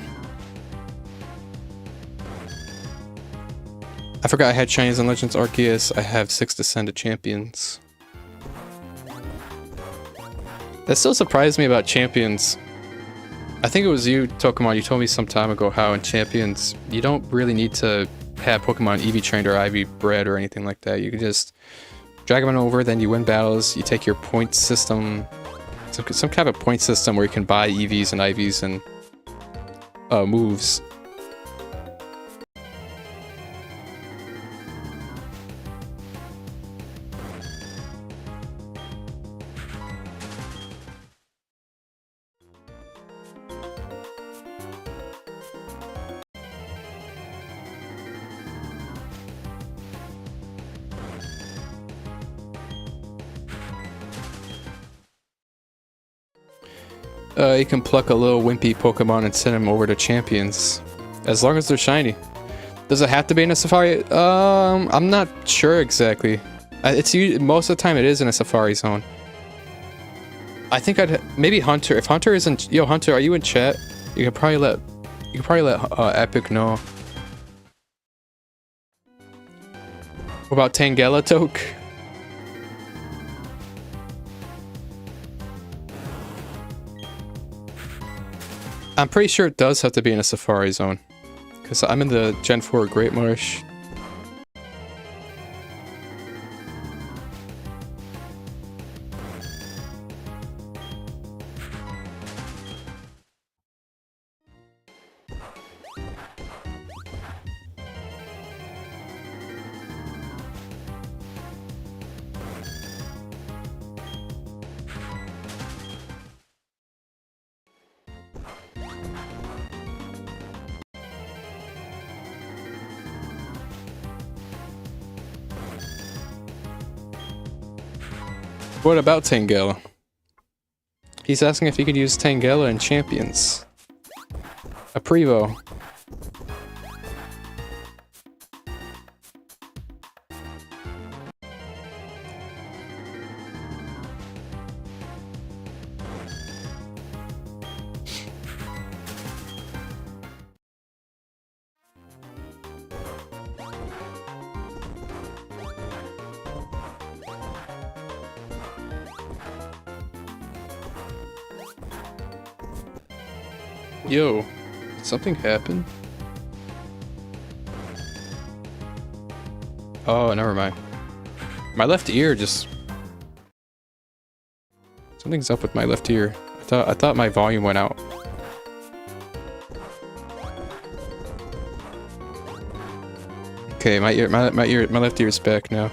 I forgot I had Chinese and Legends Arceus. I have 6 Descended Champions. That still surprised me about Champions. I think it was you, Pokemon, you told me some time ago how in Champions, you don't really need to have Pokemon EV trained or IV bred or anything like that. You can just drag them over, then you win battles, you take your point system, some kind of point system where you can buy EVs and IVs and moves. You can pluck a little wimpy Pokemon and send him over to Champions. As long as they're shiny. Does it have to be in a Safari? I'm not sure exactly. Most of the time it is in a Safari zone. I think maybe Hunter. If Hunter isn't, yo Hunter, are you in chat? You could probably let Epic know. What about Tangela Toke? I'm pretty sure it does have to be in a Safari zone. Because I'm in the Gen 4 Great Marsh. What about Tangela? He's asking if he could use Tangela in Champions. A Prevo. Yo, did something happen? Oh, never mind. My left ear just... Something's up with my left ear. I thought my volume went out. Okay, my left ear is back now.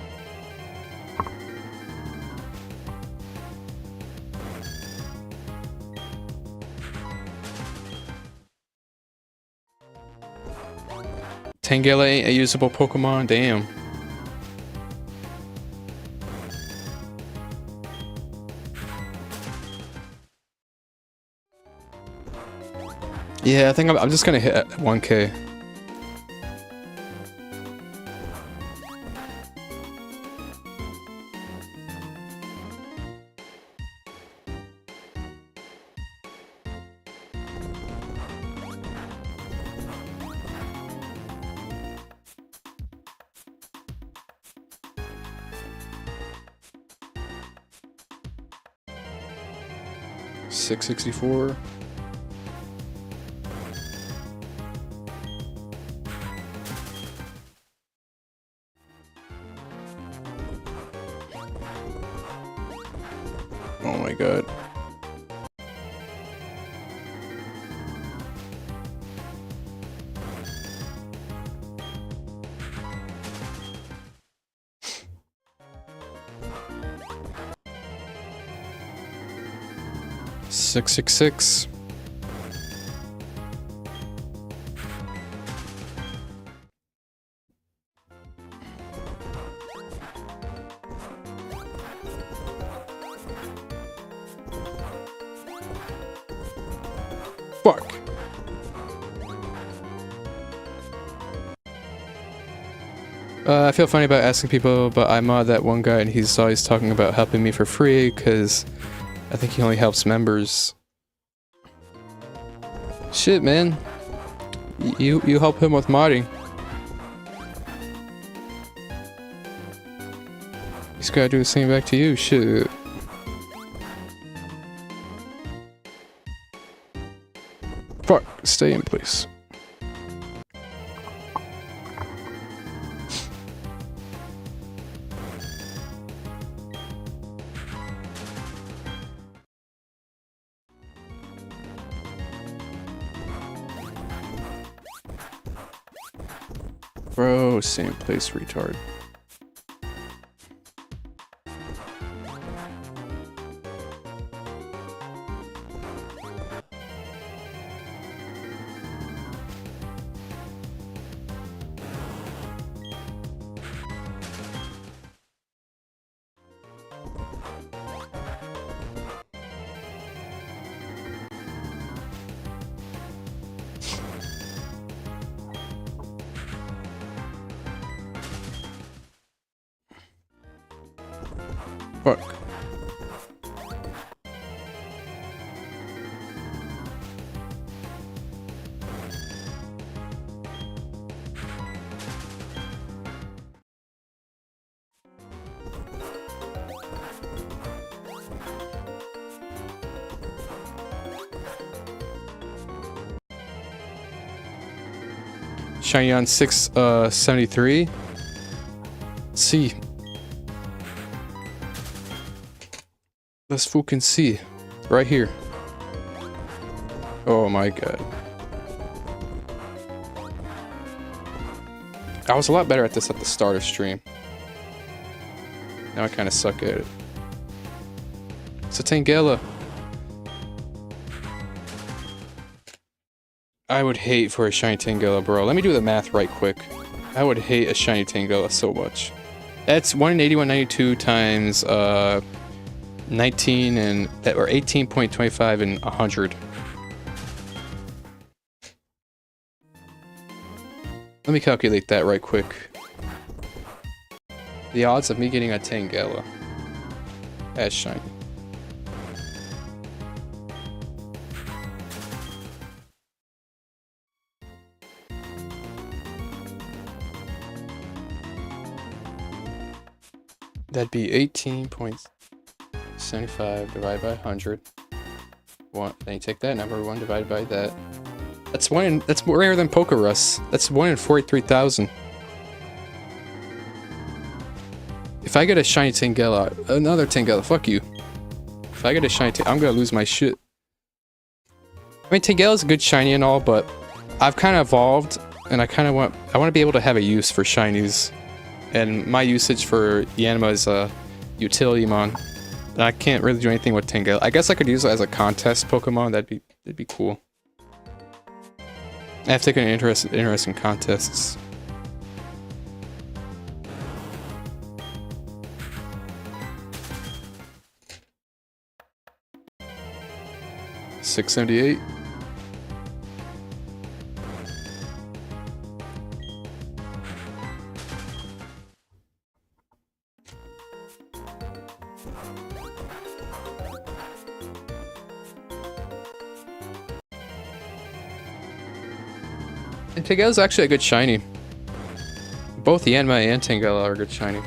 Tangela ain't a usable Pokemon? Damn. Yeah, I think I'm just gonna hit 1K. $6.64. Oh my god. $6.66. Fuck. I feel funny about asking people, but I mod that one guy and he's always talking about helping me for free because I think he only helps members. Shit, man. You help him with modding. He's gotta do the same back to you, shit. Fuck, stay in place. Bro, same place, retard. Fuck. Shiny on 673. See. Let's fucking see. Right here. Oh my god. I was a lot better at this at the start of stream. Now I kind of suck at it. It's a Tangela. I would hate for a shiny Tangela, bro. Let me do the math right quick. I would hate a shiny Tangela so much. That's 1 in 8192 times 19 and or 18.25 and 100. Let me calculate that right quick. The odds of me getting a Tangela as shiny. That'd be 18.75 divided by 100. One, then you take that number, 1 divided by that. That's that's rarer than Pokerus. That's 1 in 43,000. If I get a shiny Tangela, another Tangela, fuck you. If I get a shiny I'm gonna lose my shit. I mean, Tangela's a good shiny and all, but I've kind of evolved, and I want to be able to have a use for shinies. And my usage for Yanma is a utility mon. And I can't really do anything with Tangela. I guess I could use it as a contest Pokemon. That'd be cool. I have taken an interest in contests. $678. And Tangela's actually a good shiny. Both Yanma and Tangela are good shiny.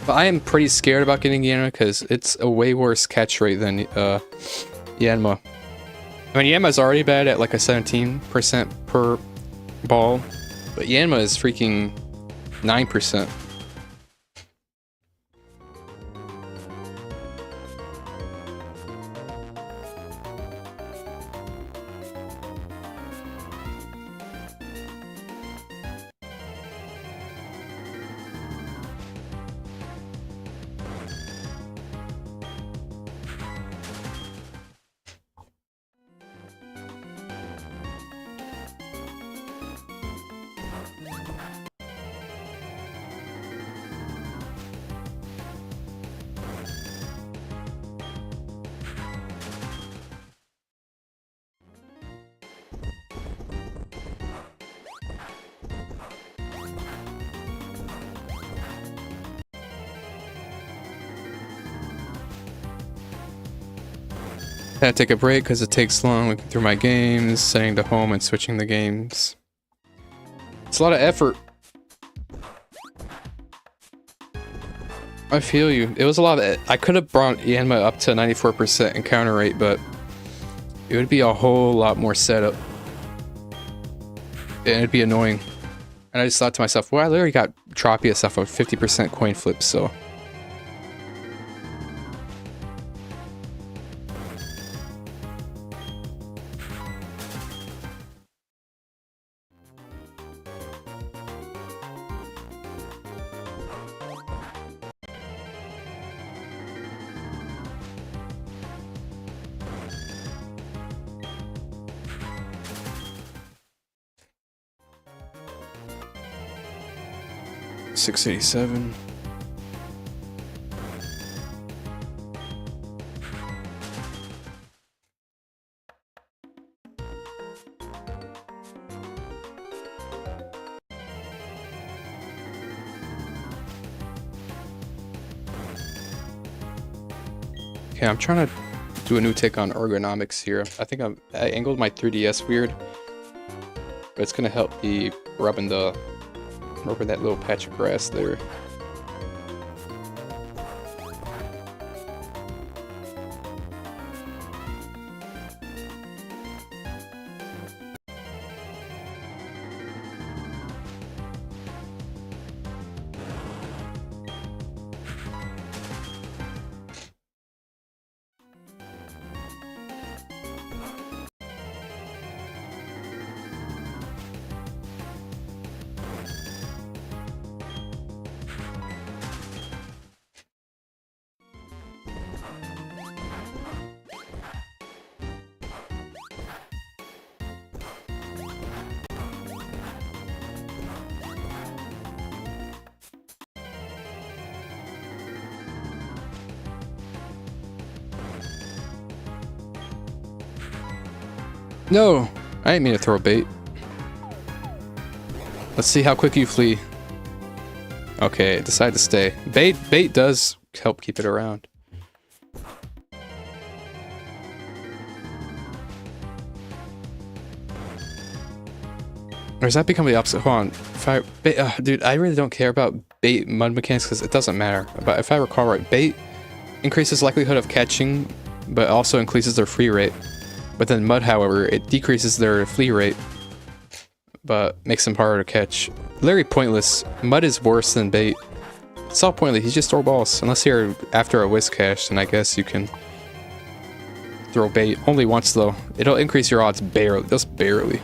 But I am pretty scared about getting Yanma because it's a way worse catch rate than Yanma. I mean, Yanma's already bad at like a 17% per ball, but Yanma is freaking 9%. Had to take a break because it takes long looking through my games, setting to home and switching the games. It's a lot of effort. I feel you. It was a lot of... I could have brought Yanma up to 94% encounter rate, but it would be a whole lot more setup. And it'd be annoying. And I just thought to myself, well, I literally got Tropius off of 50% coin flip, so... $687. Okay, I'm trying to do a new take on ergonomics here. I think I angled my 3DS weird, but it's gonna help me rubbing that little patch of grass there. No! I didn't mean to throw a bait. Let's see how quick you flee. Okay, decide to stay. Bait does help keep it around. Or does that become the opposite? Hold on. If I, dude, I really don't care about bait mud mechanics because it doesn't matter. But if I recall right, bait increases likelihood of catching, but also increases their free rate. But then mud, however, it decreases their flee rate, but makes them harder to catch. Literally pointless. Mud is worse than bait. It's all pointless. You just throw balls. Unless you're after a whiz cache, then I guess you can throw bait. Only once though. It'll increase your odds barely, just barely.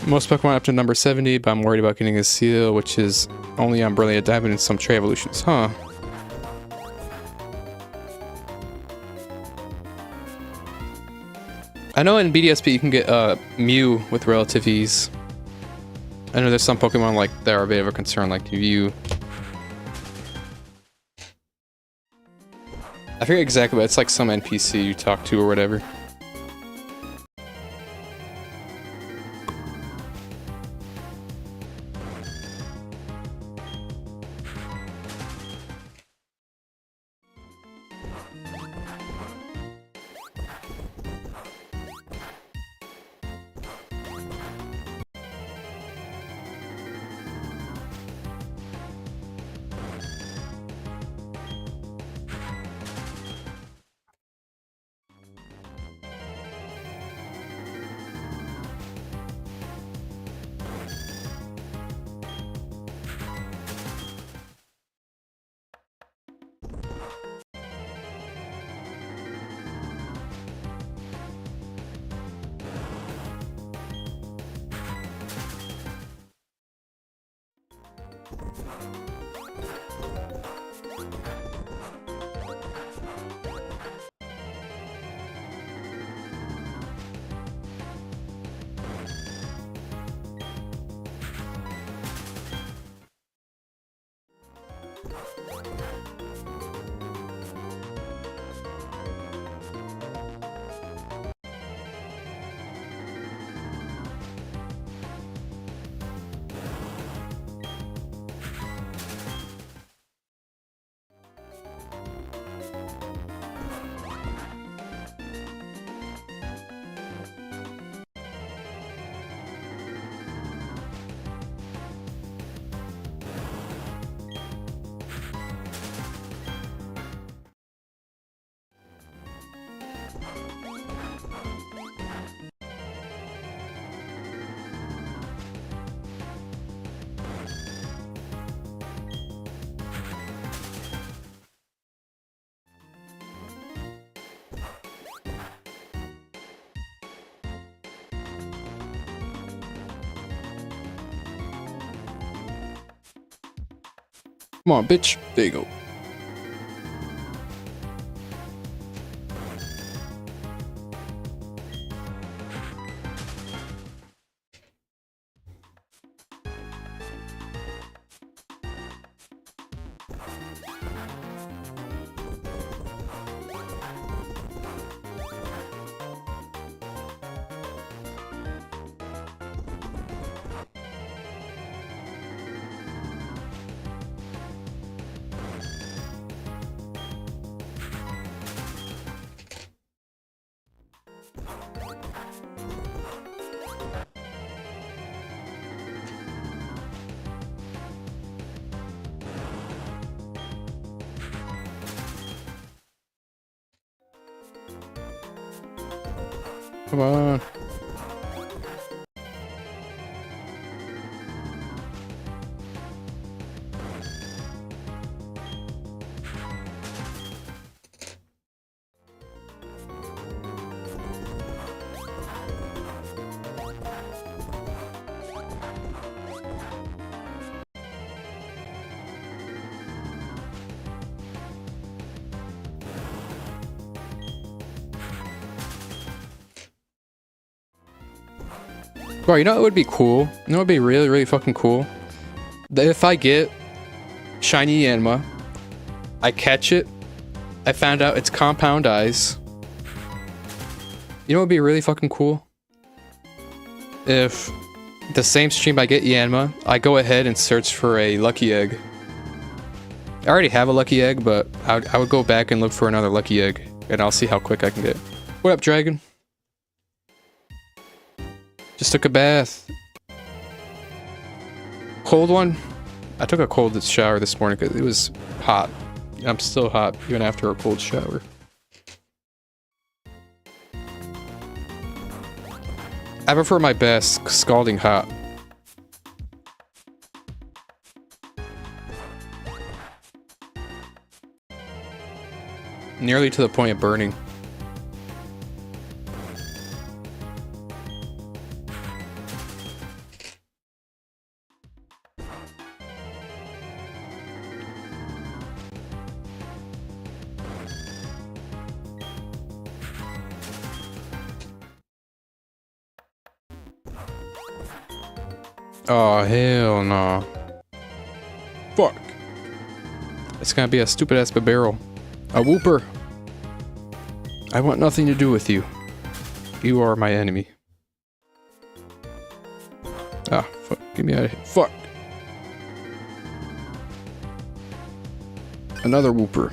Most Pokemon up to number 70, but I'm worried about getting a seal, which is only on Brilliant Diamond and some trade evolutions. Huh. I know in BDSP you can get Mew with relative ease. I know there's some Pokemon like that are a bit of a concern, like Mew. I forget exactly, but it's like some NPC you talk to or whatever. Come on, bitch. There you go. Come on. Bro, you know what would be cool? You know what would be really, really fucking cool? That if I get shiny Yanma, I catch it, I found out it's compound eyes. You know what would be really fucking cool? If the same stream I get Yanma, I go ahead and search for a lucky egg. I already have a lucky egg, but I would go back and look for another lucky egg, and I'll see how quick I can get. What up, dragon? Just took a bath. Cold one? I took a cold shower this morning because it was hot. I'm still hot even after a cold shower. I prefer my bath scalding hot. Nearly to the point of burning. Oh, hell no. Fuck. It's gonna be a stupid ass barrel. A whooper. I want nothing to do with you. You are my enemy. Ah, fuck. Get me out of here. Fuck. Another whooper.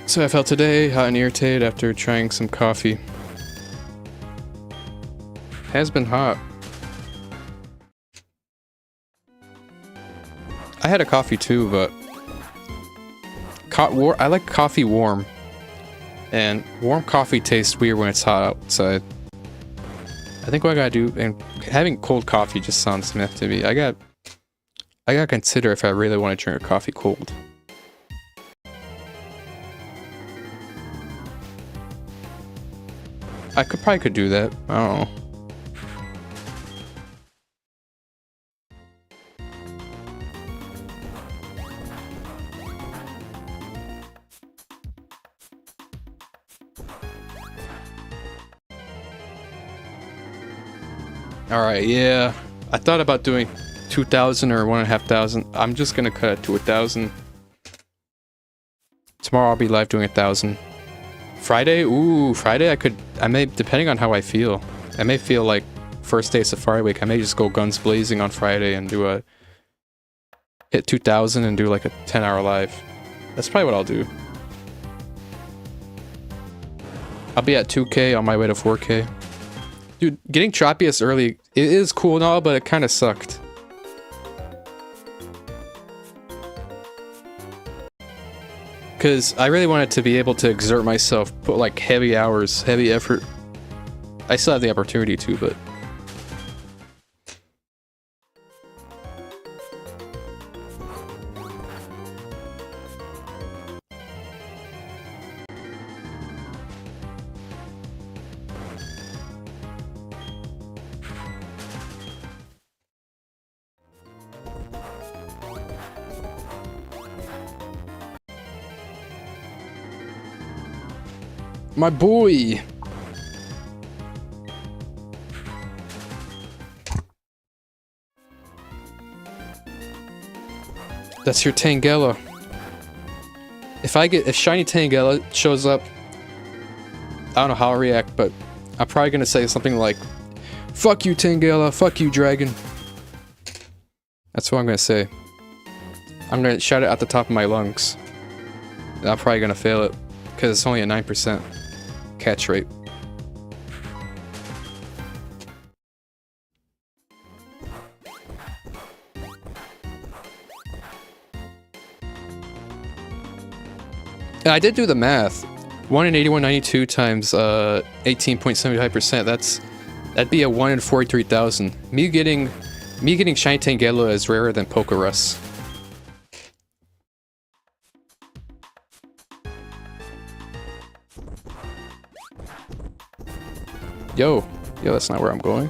So I felt today, hot and irritated after trying some coffee. Has been hot. I had a coffee too, but I like coffee warm. And warm coffee tastes weird when it's hot outside. I think what I gotta do, and having cold coffee just sounds meh to me. I gotta consider if I really want to drink a coffee cold. I probably could do that. I don't know. Alright, yeah. I thought about doing 2,000 or 1,500. I'm just gonna cut it to 1,000. Tomorrow I'll be live doing 1,000. Friday? Ooh, Friday I may, depending on how I feel. I may feel like first day of Safari Week, I may just go guns blazing on Friday and do hit 2,000 and do like a 10-hour live. That's probably what I'll do. I'll be at 2K on my way to 4K. Dude, getting Tropius early, it is cool and all, but it kind of sucked. Because I really wanted to be able to exert myself, put like heavy hours, heavy effort. I still have the opportunity to, but My boy! That's your Tangela. If shiny Tangela shows up, I don't know how I'll react, but I'm probably gonna say something like, "Fuck you, Tangela. Fuck you, dragon." That's what I'm gonna say. I'm gonna shout it at the top of my lungs. And I'm probably gonna fail it, because it's only a 9% catch rate. And I did do the math. 1 in 8192 times 18.75%. That'd be a 1 in 43,000. Me getting shiny Tangela is rarer than Pokerus. Yo, that's not where I'm going.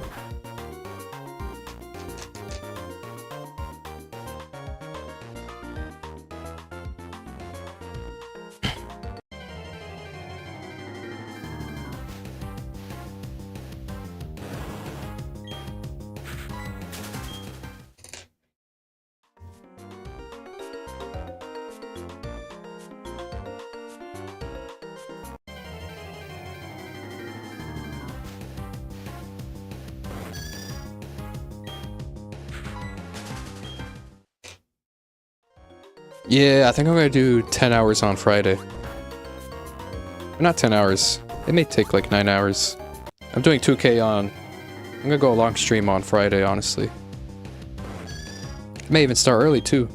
Yeah, I think I'm gonna do 10 hours on Friday. Not 10 hours. It may take like 9 hours. I'm doing 2K on... I'm gonna go a long stream on Friday, honestly. May even start early, too.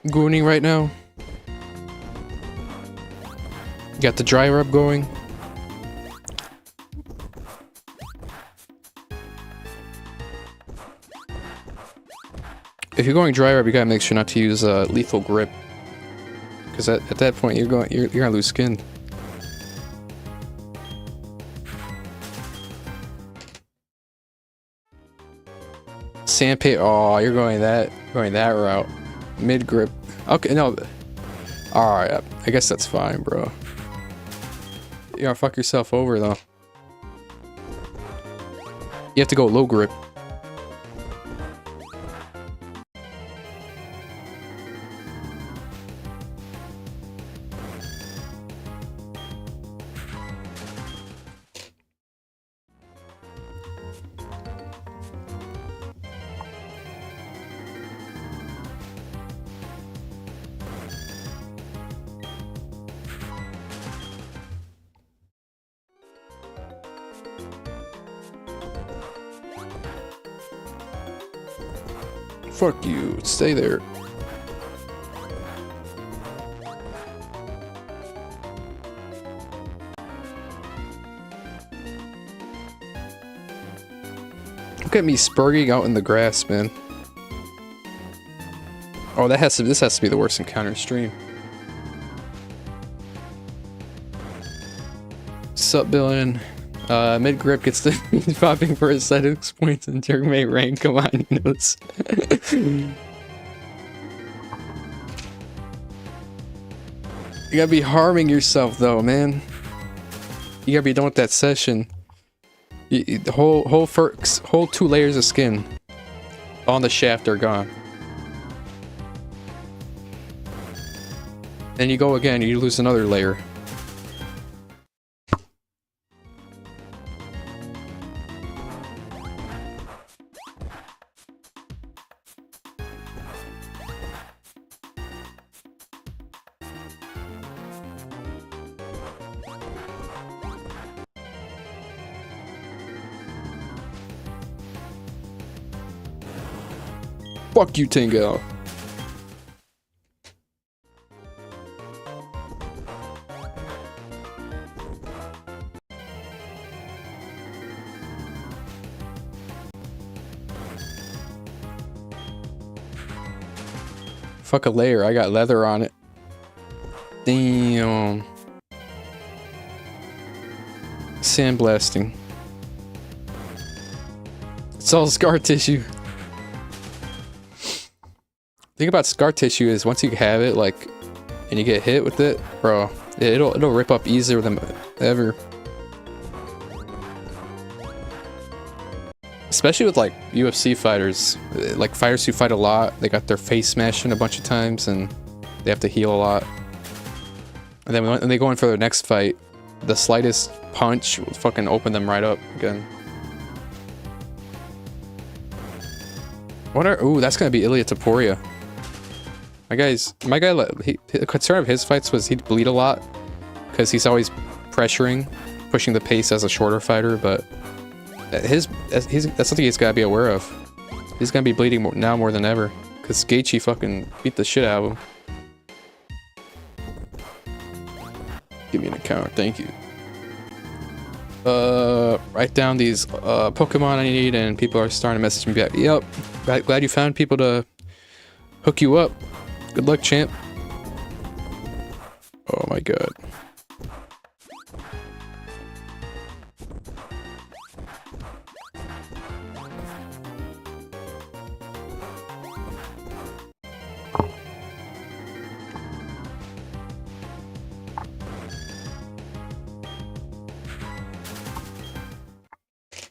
Gooning right now. Got the dry rub going. If you're going dry rub, you gotta make sure not to use lethal grip, because at that point you're gonna lose skin. Sandpaper. Oh, you're going that route. Mid grip. Okay, no. Alright, I guess that's fine, bro. You gotta fuck yourself over, though. You have to go low grip. Fuck you. Stay there. Look at me spurging out in the grass, man. Oh, this has to be the worst encounter stream. Sup, Billion? Mid grip gets the popping for aesthetics points and Jeremy rank. Come on, he knows. You gotta be harming yourself, though, man. You gotta be done with that session. The whole 2 layers of skin on the shaft are gone. Then you go again, you lose another layer. Fuck you, Tingo. fuck a layer. I got leather on it. Damn. Sandblasting. It's all scar tissue. The thing about scar tissue is once you have it, like, and you get hit with it, bro, it'll rip up easier than ever. Especially with like UFC fighters, like fighters who fight a lot, they got their face smashed in a bunch of times and they have to heal a lot. And then when they go in for their next fight, the slightest punch will fucking open them right up again. What are, ooh, that's gonna be Ilia Taporia. My guy, the concern of his fights was he'd bleed a lot because he's always pressuring, pushing the pace as a shorter fighter, but that's something he's gotta be aware of. He's gonna be bleeding now more than ever because Gaethje fucking beat the shit out of him. Give me an account, thank you. Write down these Pokemon I need, and people are starting to message me back. Yep, glad you found people to hook you up. Good luck, champ. Oh my god.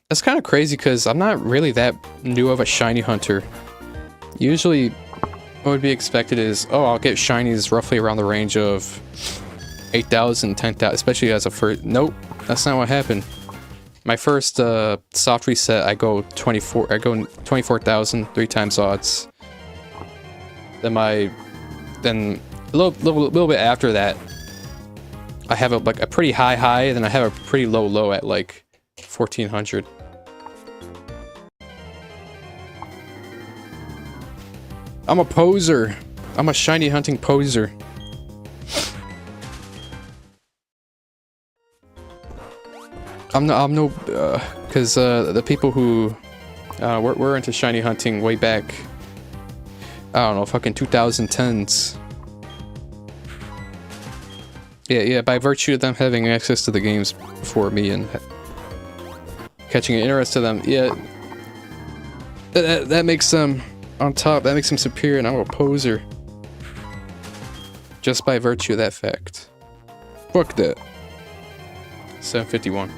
That's kind of crazy because I'm not really that new of a shiny hunter. Usually what would be expected is, oh, I'll get shinies roughly around the range of 8,000, 10,000, especially as a first. Nope, that's not what happened. My first soft reset, I go 24,000, 3 times odds. Then a little bit after that, I have like a pretty high, then I have a pretty low at like 1,400. I'm a poser. I'm a shiny hunting poser. I'm no, because the people who were into shiny hunting way back, I don't know, fucking 2010s. Yeah, by virtue of them having access to the games before me and catching an interest to them, yeah, that makes them on top, that makes them superior, and I'm a poser. Just by virtue of that fact. Fuck that. 751.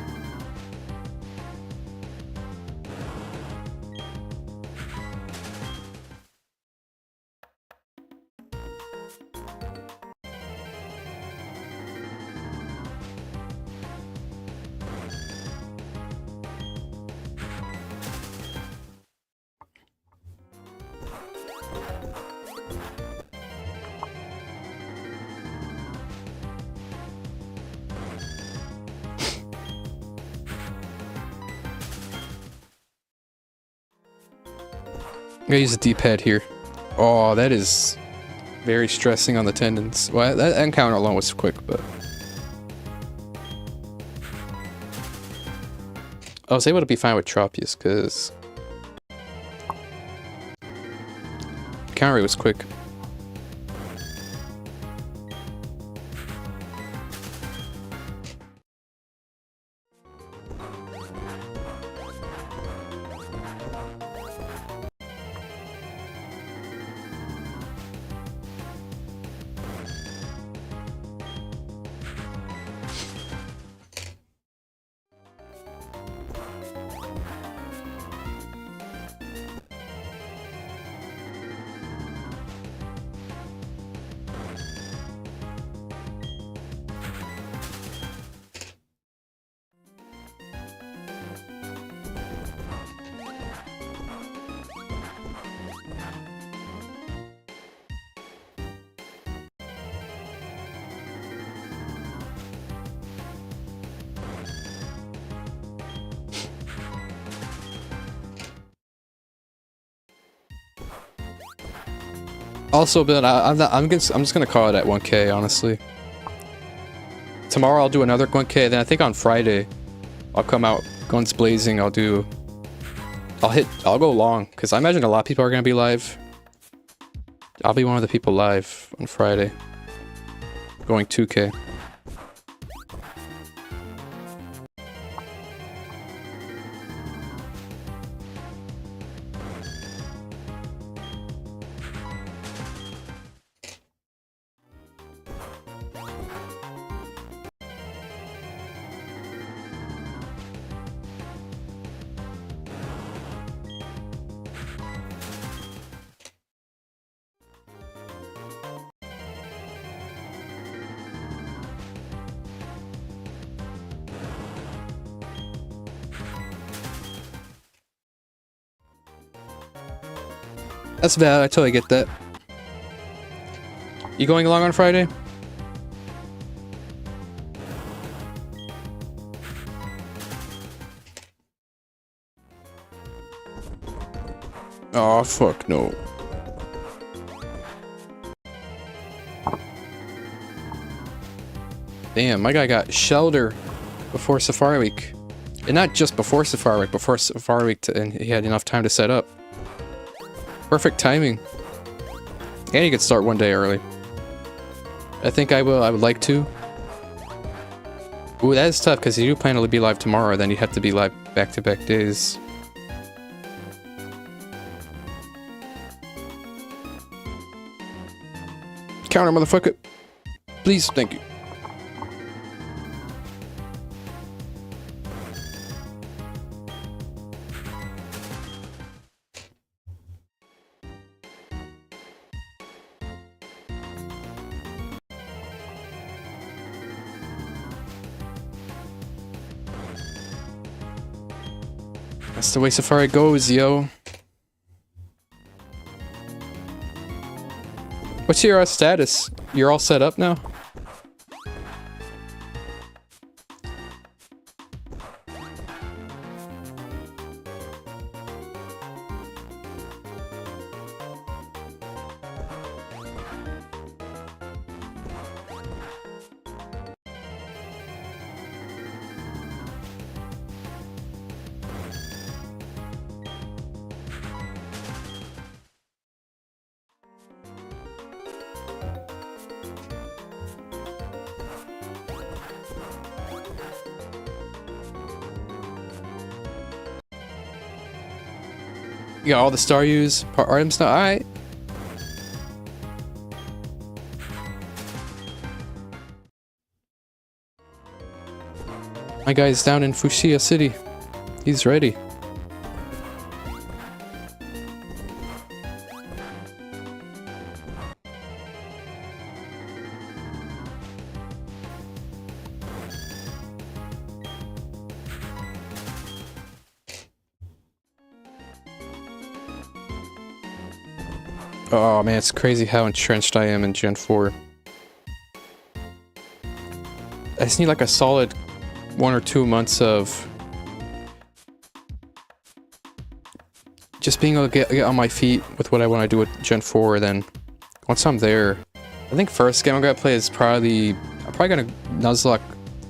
I'm gonna use a D-pad here. Oh, that is very stressing on the tendons. Well, that encounter alone was quick, but I was able to be fine with Tropius because counter rate was quick. Also, but I'm just gonna call it at 1K, honestly. Tomorrow I'll do another 1K, then I think on Friday I'll come out guns blazing. I'll go long because I imagine a lot of people are gonna be live. I'll be one of the people live on Friday. Going 2K. That's bad, I totally get that. You going along on Friday? Oh fuck no. Damn, my guy got Shelter before Safari Week. And not just before Safari Week, before Safari Week and he had enough time to set up. Perfect timing. And you could start one day early. I think I will. I would like to. Ooh, that is tough because you do plan to be live tomorrow, then you have to be live back-to-back days. Counter, motherfucker. Please, thank you. That's the way Safari goes, yo. What's your status? You're all set up now? You got all the star use part items now? Alright. My guy's down in Fushia City. He's ready. Oh man, it's crazy how entrenched I am in Gen 4. I just need like a solid 1 or 2 months of just being able to get on my feet with what I want to do with Gen 4. Then once I'm there, I think first game I'm gonna play is I'm probably gonna Nuzlocke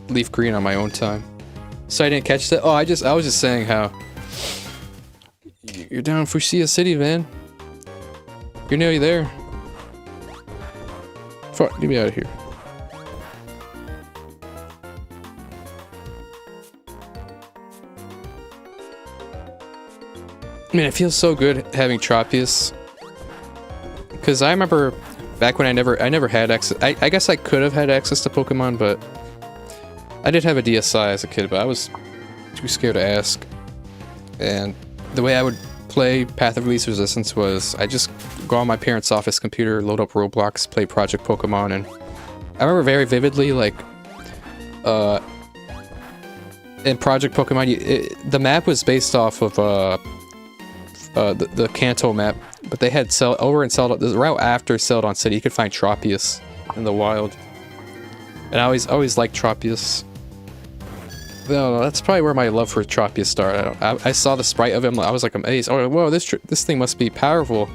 Leaf Green on my own time. So I didn't catch that. Oh, I was just saying how you're down in Fushia City, man. You're nearly there. Fuck, get me out of here. Man, it feels so good having Tropius. Because I remember back when I never had access. I guess I could have had access to Pokemon, but I did have a DSi as a kid, but I was too scared to ask. And the way I would play Path of Least Resistance was I just go on my parents' office computer, load up Roblox, play Project Pokemon, and I remember very vividly, like, in Project Pokemon, the map was based off of the Kanto map, but they had over in Celadon, the route after Celadon City, you could find Tropius in the wild, and I always liked Tropius. No, that's probably where my love for Tropius started. I saw the sprite of him, I was like amazed. Oh, whoa, this thing must be powerful.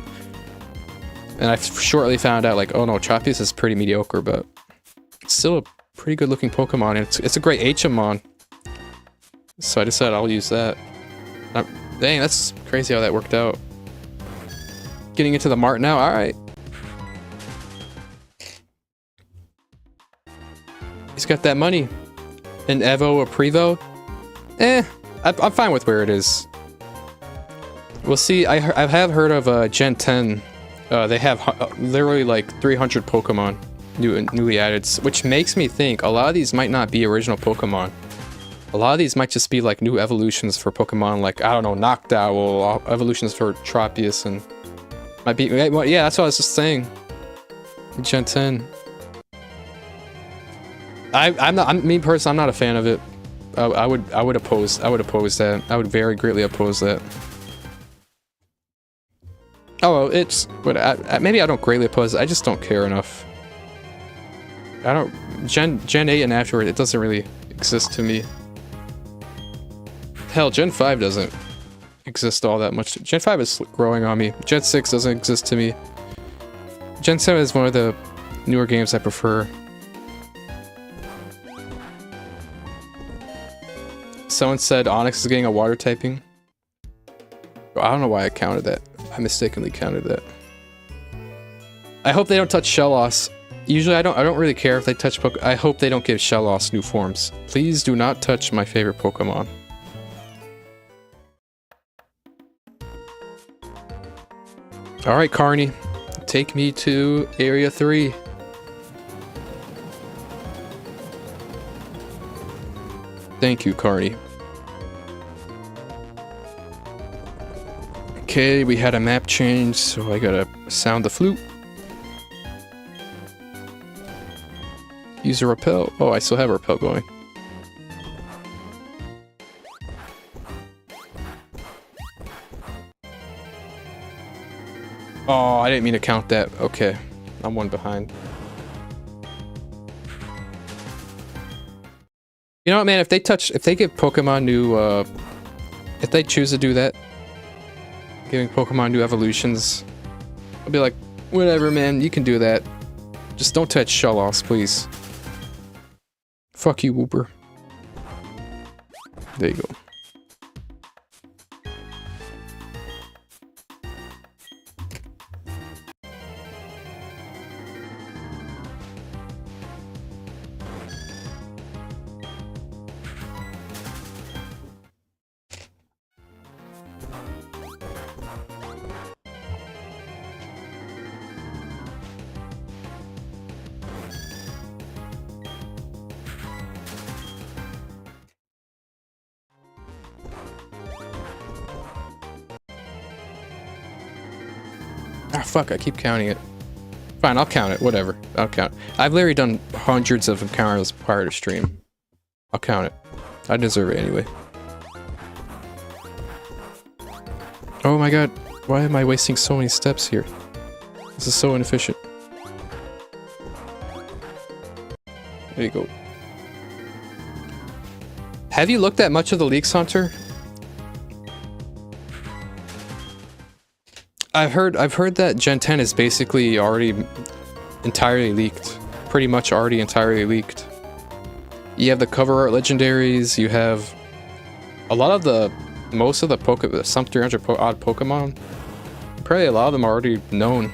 And I shortly found out, like, oh no, Tropius is pretty mediocre, but it's still a pretty good looking Pokemon, and it's a great HMon. So I decided I'll use that. Dang, that's crazy how that worked out. Getting into the mart now, alright. He's got that money. An Evo or Prevo? I'm fine with where it is. We'll see. I have heard of Gen 10. They have literally like 300 Pokemon newly added, which makes me think a lot of these might not be original Pokemon. A lot of these might just be like new evolutions for Pokemon, like, I don't know, Noctowl, evolutions for Tropius, and might be, well, yeah, that's what I was just saying. Gen 10. Me personally, I'm not a fan of it. I would oppose that. I would very greatly oppose that. Oh, well, it's, but maybe I don't greatly oppose it, I just don't care enough. I don't, Gen 8 and afterward, it doesn't really exist to me. Hell, Gen 5 doesn't exist all that much. Gen 5 is growing on me. Gen 6 doesn't exist to me. Gen 7 is one of the newer games I prefer. Someone said Onyx is getting a water typing. I don't know why I counted that. I mistakenly counted that. I hope they don't touch Shellos. Usually I don't really care if they touch Pokemon. I hope they don't give Shellos new forms. Please do not touch my favorite Pokemon. Alright, Carney. Take me to Area 3. Thank you, Carney. Okay, we had a map change, so I gotta sound the flute. Use a repel. Oh, I still have a repel going. Oh, I didn't mean to count that. Okay, I'm one behind. You know what, man? If they give Pokemon new, if they choose to do that, giving Pokemon new evolutions, I'll be like, whatever, man, you can do that. Just don't touch Shellos, please. Fuck you, Wooper. There you go. Ah, fuck, I keep counting it. Fine, I'll count it, whatever. I'll count. I've literally done hundreds of encounters prior to stream. I'll count it. I deserve it anyway. Oh my god, why am I wasting so many steps here? This is so inefficient. There you go. Have you looked at much of the leaks, Hunter? I've heard that Gen 10 is basically already entirely leaked. Pretty much already entirely leaked. You have the cover art legendaries, you have a lot of the, most of the some 300 odd Pokemon. Probably a lot of them are already known.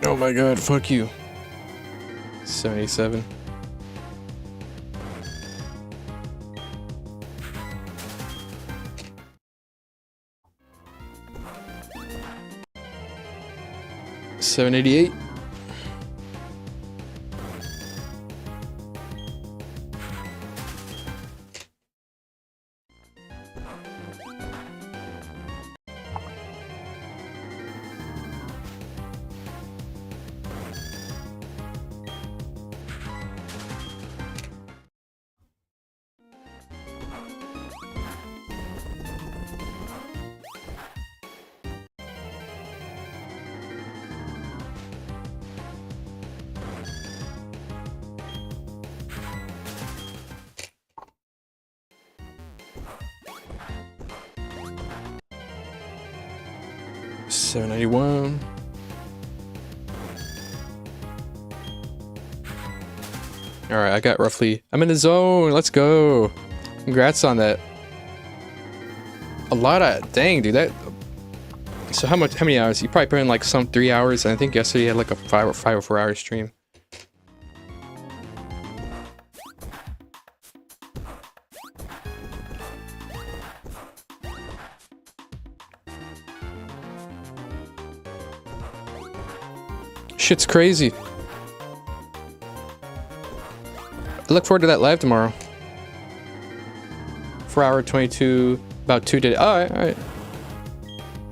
Oh my god, fuck you. 77. $788. 791. Alright, I got roughly... I'm in the zone! Let's go! Congrats on that. A lot of... Dang, dude, that... So how many hours? You probably put in like some 3 hours, and I think yesterday you had like a 5 or 4 hour stream. Shit's crazy. I look forward to that live tomorrow. 4 hour 22, about 2 days. Alright, alright.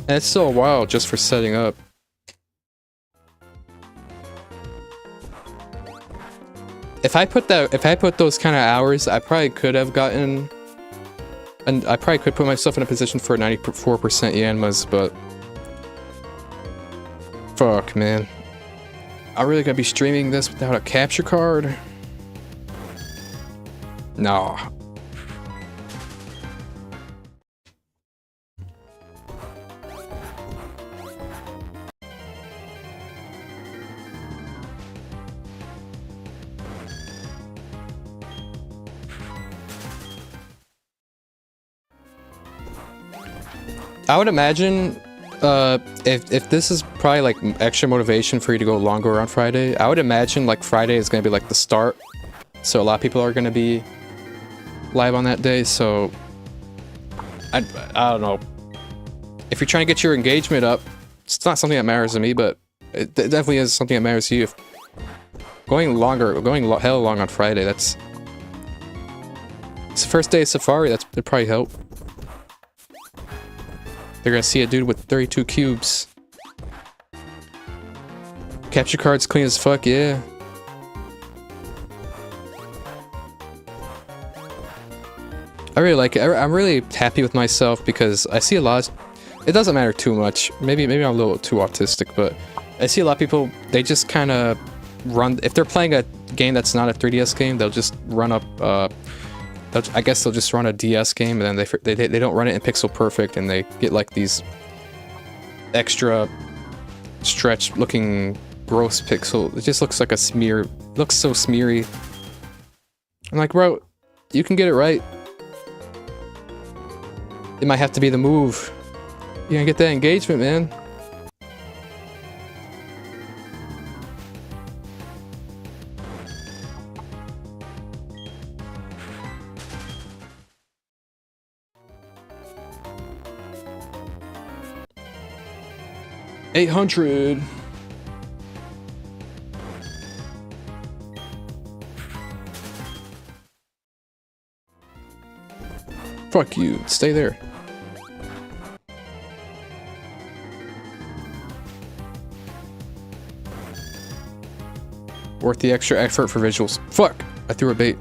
And it's still a while just for setting up. If I put those kind of hours, I probably could have gotten, and I probably could put myself in a position for 94% Yanmas, but fuck, man. I really gotta be streaming this without a capture card? No. I would imagine if this is probably like extra motivation for you to go longer on Friday, I would imagine like Friday is going to be like the start. So a lot of people are going to be live on that day. So I don't know. If you're trying to get your engagement up, it's not something that matters to me, but it definitely is something that matters to you. If going hella long on Friday, it's the first day of Safari, that'd probably help. They're gonna see a dude with 32 cubes. Capture card's clean as fuck, yeah. I really like it. I'm really happy with myself because I see a lot of, it doesn't matter too much. Maybe I'm a little too autistic, but I see a lot of people, they just kind of run, if they're playing a game that's not a 3DS game, they'll just run up, I guess they'll just run a DS game, and then they don't run it in pixel perfect, and they get like these extra stretched looking gross pixel. It just looks like a smear. It looks so smeary. I'm like, bro, you can get it right. It might have to be the move. You gotta get that engagement, man. $800. Fuck you. Stay there. Worth the extra effort for visuals. Fuck! I threw a bait.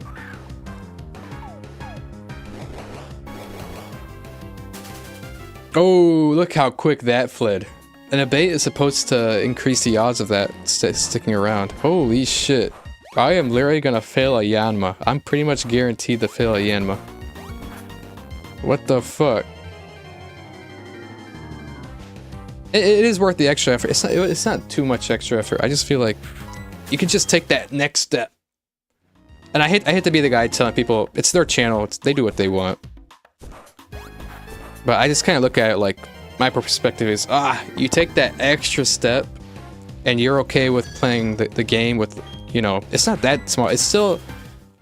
Oh, look how quick that fled. And a bait is supposed to increase the odds of that sticking around. Holy shit. I am literally gonna fail a Yanma. I'm pretty much guaranteed to fail a Yanma. What the fuck? It is worth the extra effort. It's not too much extra effort. I just feel like you can just take that next step. And I hate to be the guy telling people it's their channel. They do what they want. But I just kind of look at it like, my perspective is, you take that extra step and you're okay with playing the game with, you know, it's not that small. It's still,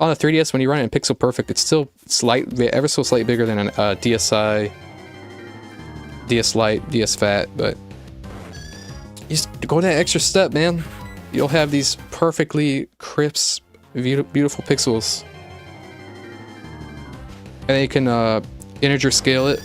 on the 3DS, when you run it in pixel perfect, it's still ever so slightly bigger than a DSi, DS Lite, DS Fat, but you just go that extra step, man. You'll have these perfectly crisp, beautiful pixels. And then you can integer scale it.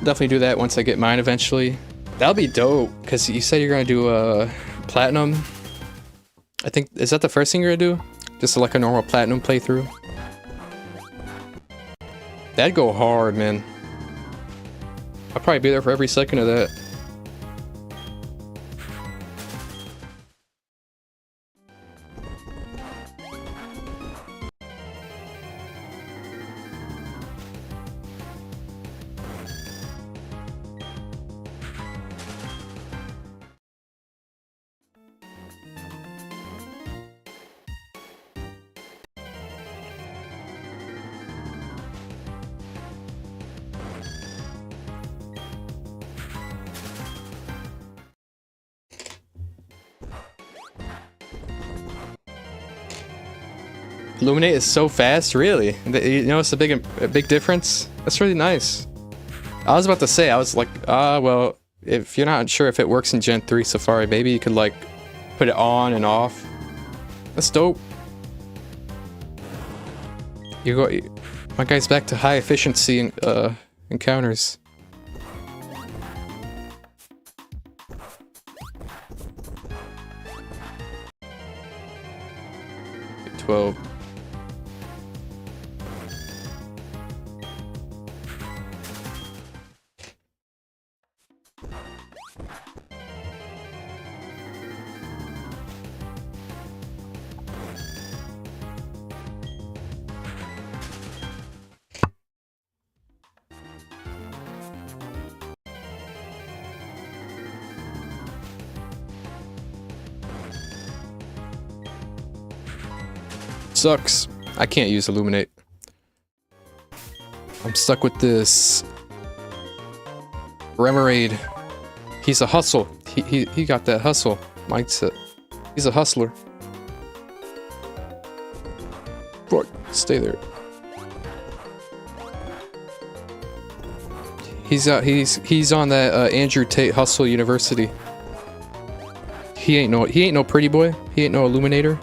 Definitely do that once I get mine eventually. That'll be dope, because you said you're gonna do platinum. I think, is that the first thing you're gonna do? Just like a normal platinum playthrough. That'd go hard, man. I'll probably be there for every second of that. Illuminate is so fast, really. You notice a big difference? That's really nice. I was about to say, I was like, well, if you're not sure if it works in Gen 3 Safari, maybe you could like put it on and off. That's dope. My guy's back to high efficiency encounters. 12. Sucks. I can't use Illuminate. I'm stuck with this Remoraid. He's a hustle. He got that hustle mindset. He's a hustler. Fuck, stay there. He's on that Andrew Tate Hustle University. He ain't no pretty boy. He ain't no Illuminator.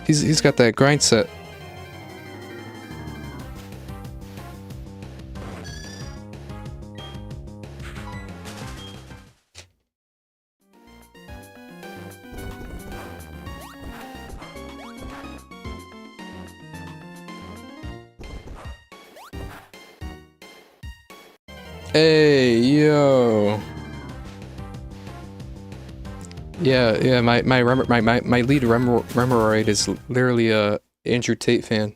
He's got that grind set. Hey, yo. Yeah, my lead Remoraid is literally a Andrew Tate fan.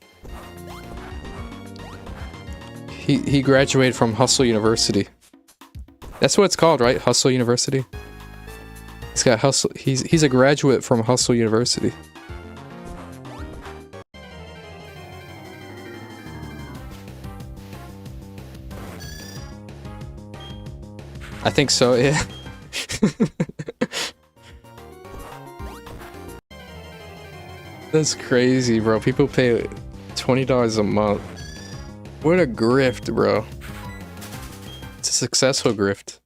He graduated from Hustle University. That's what it's called, right? Hustle University. He's got Hustle. He's a graduate from Hustle University. I think so, yeah. That's crazy, bro. People pay $20 a month. What a grift, bro. It's a successful grift.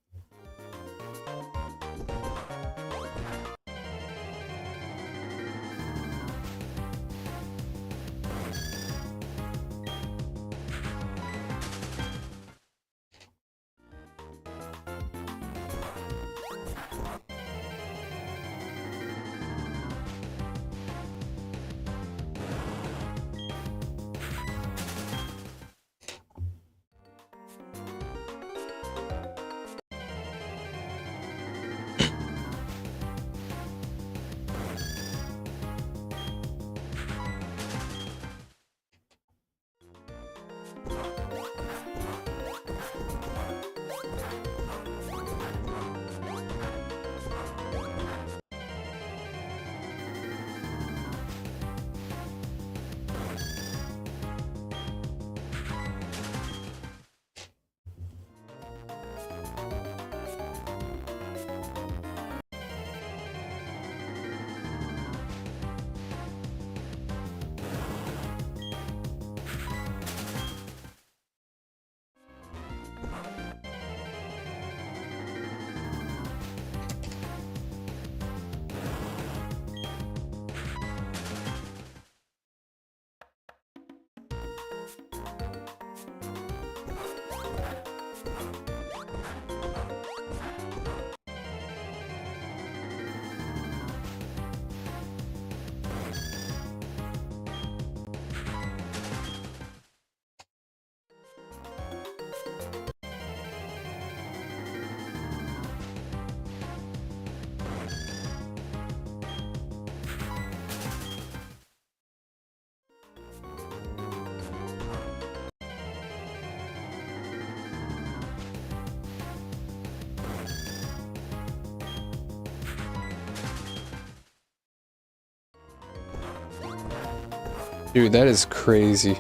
Dude, that is crazy.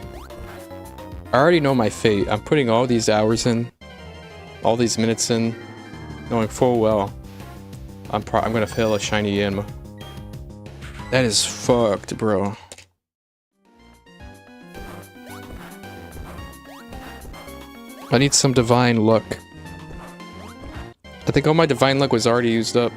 I already know my fate. I'm putting all these hours in, all these minutes in, knowing full well I'm gonna fail a shiny Yanma. That is fucked, bro. I need some divine luck. I think all my divine luck was already used up.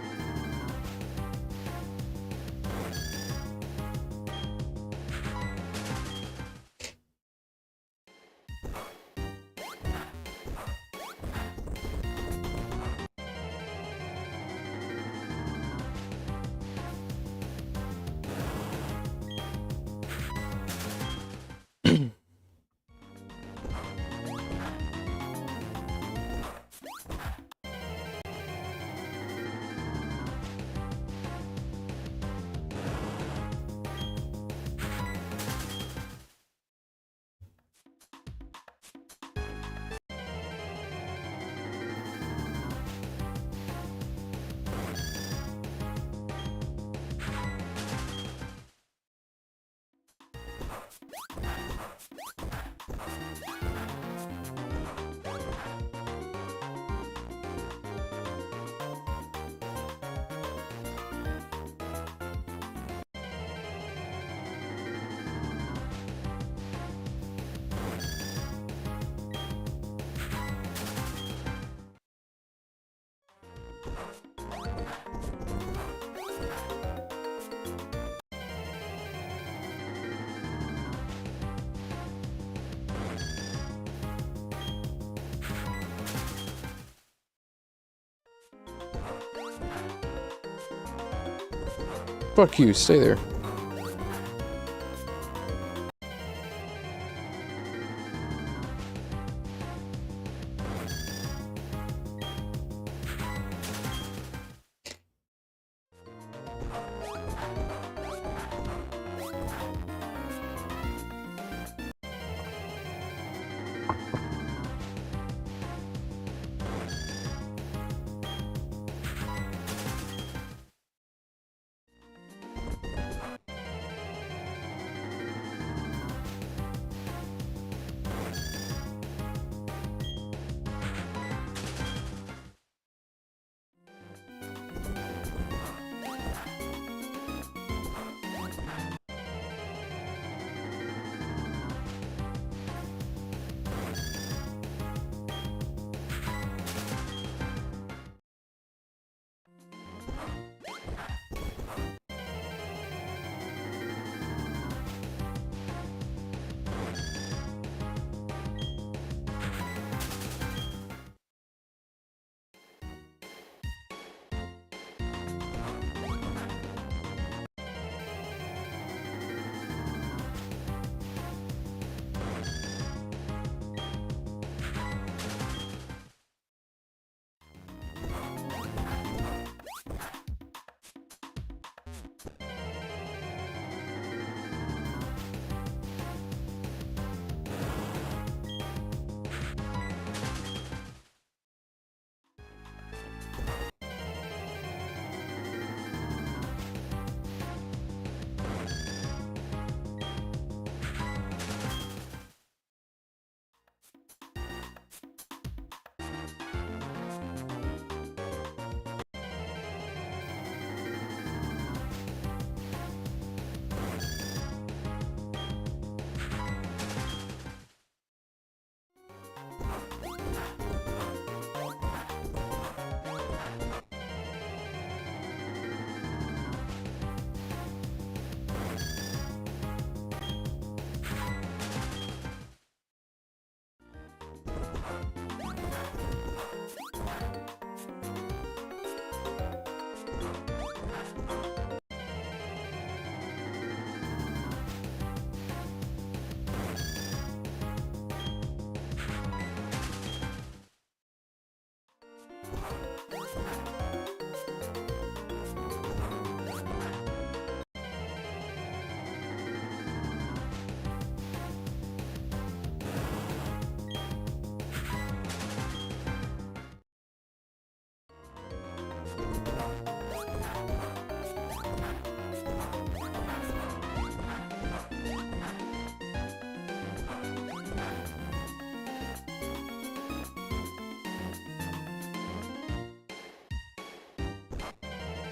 Fuck you, stay there.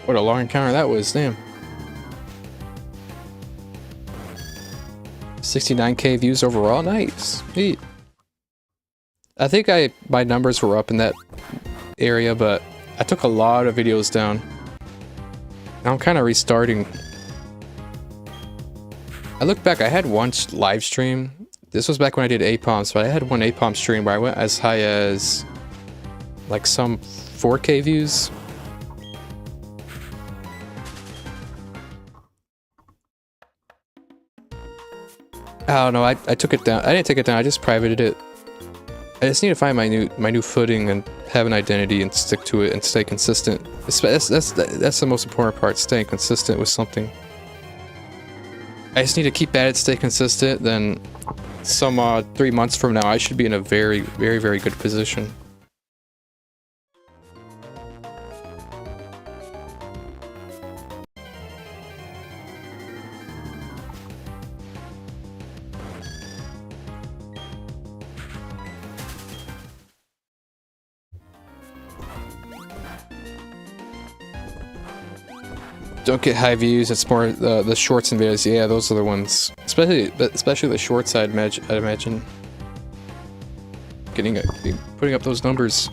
What a long encounter that was, damn. 69k views overall, nice. Neat. I think my numbers were up in that area, but I took a lot of videos down. Now I'm kind of restarting. I look back, I had one live stream. This was back when I did APOMs, but I had one APOM stream where I went as high as like some 4k views. I don't know, I took it down. I didn't take it down, I just privated it. I just need to find my new footing and have an identity and stick to it and stay consistent. That's the most important part, staying consistent with something. I just need to keep at it, stay consistent, then some 3 months from now I should be in a very, very, very good position. Don't get high views, it's more the shorts and videos. Yeah, those are the ones. Especially the shorts, I'd imagine. Putting up those numbers.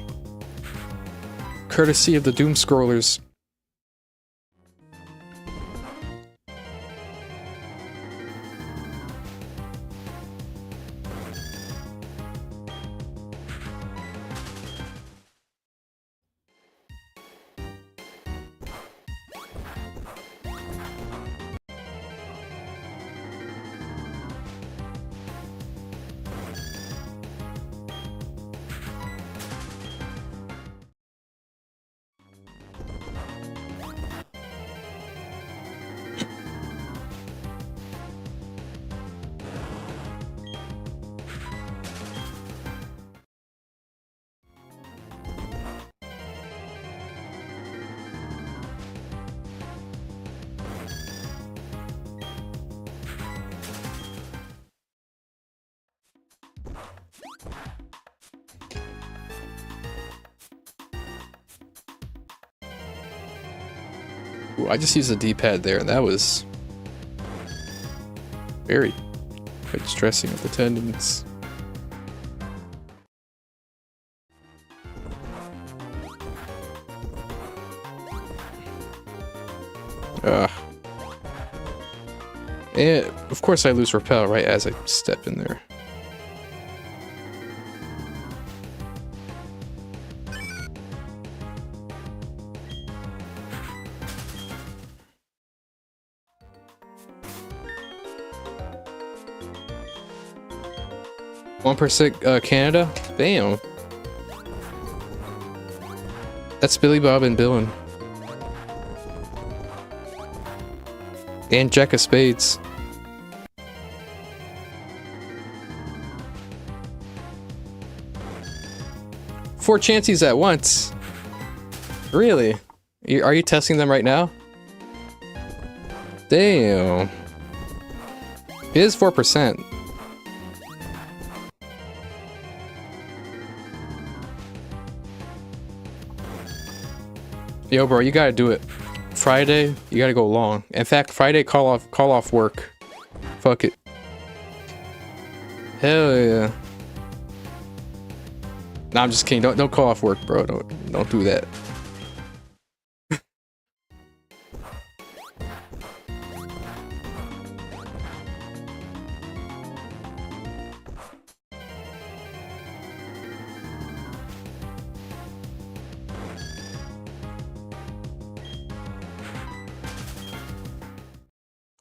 Courtesy of the doom scrollers. Ooh, I just used the D-pad there, and that was very quite stressing with the tendons. And of course I lose repel right as I step in there. %, Canada? Damn. That's Billy Bob and Billin. And Jack of Spades. Four chances at once. Really? Are you testing them right now? Damn. It is 4%. Yo, bro, you gotta do it. Friday, you gotta go long. In fact, Friday, call off work. Fuck it. Hell yeah. Nah, I'm just kidding. Don't call off work, bro. Don't do that.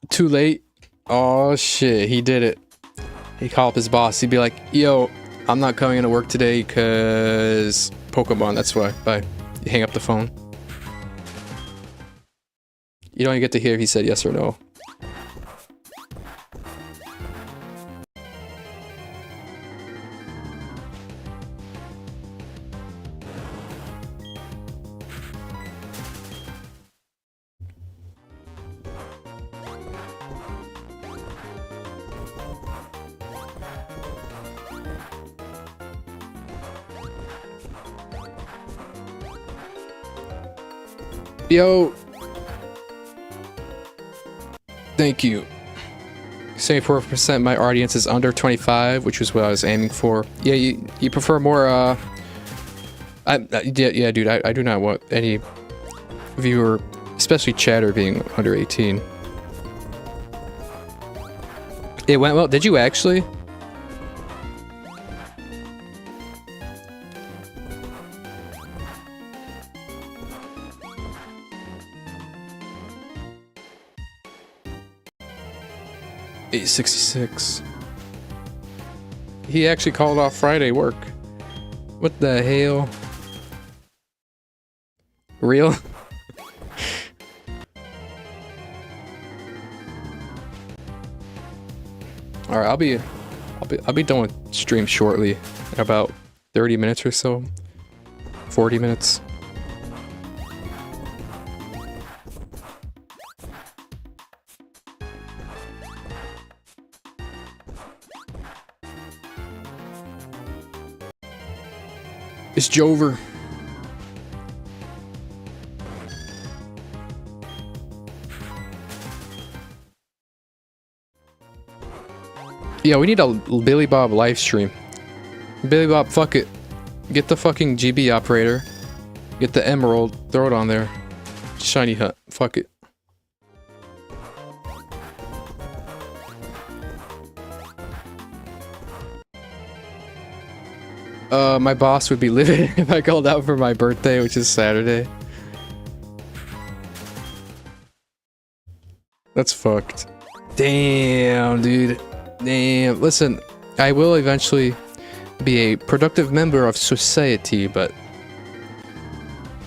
Too late. Oh shit, he did it. He'd call up his boss. He'd be like, yo, I'm not coming into work today because Pokémon, that's why. Bye. You hang up the phone. You don't even get to hear if he said yes or no. Yo, Thank you. 74% my audience is under 25, which was what I was aiming for. Yeah, you prefer more, yeah, dude, I do not want any viewer, especially chatter, being under 18. It went well. Did you actually? $866. He actually called off Friday work. What the hell? Real? All right, I'll be done with stream shortly, in about 30 minutes or so. 40 minutes. It's Jover. Yeah, we need a Billy Bob live stream. Billy Bob, fuck it. Get the fucking GB operator. Get the emerald. Throw it on there. Shiny hut. Fuck it. My boss would be livid if I called out for my birthday, which is Saturday. That's fucked. Damn, dude. Damn. Listen, I will eventually be a productive member of society, but...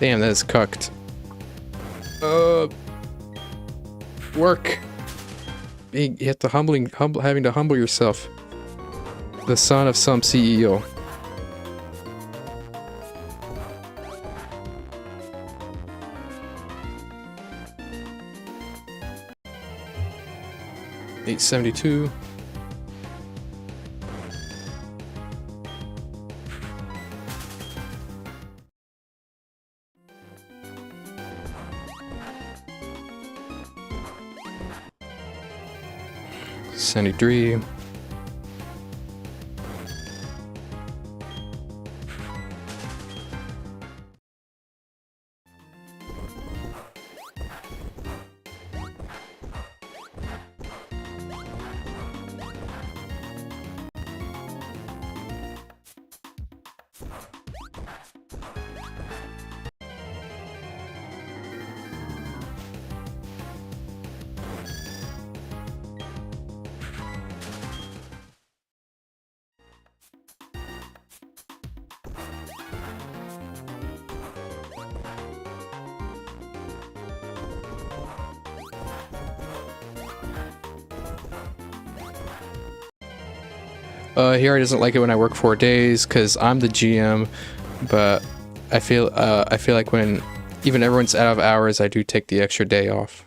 Damn, that is cucked. Work. You have to having to humble yourself. The son of some CEO. $872. $73. Here doesn't like it when I work 4 days because I'm the GM, but I feel like when even everyone's out of hours, I do take the extra day off.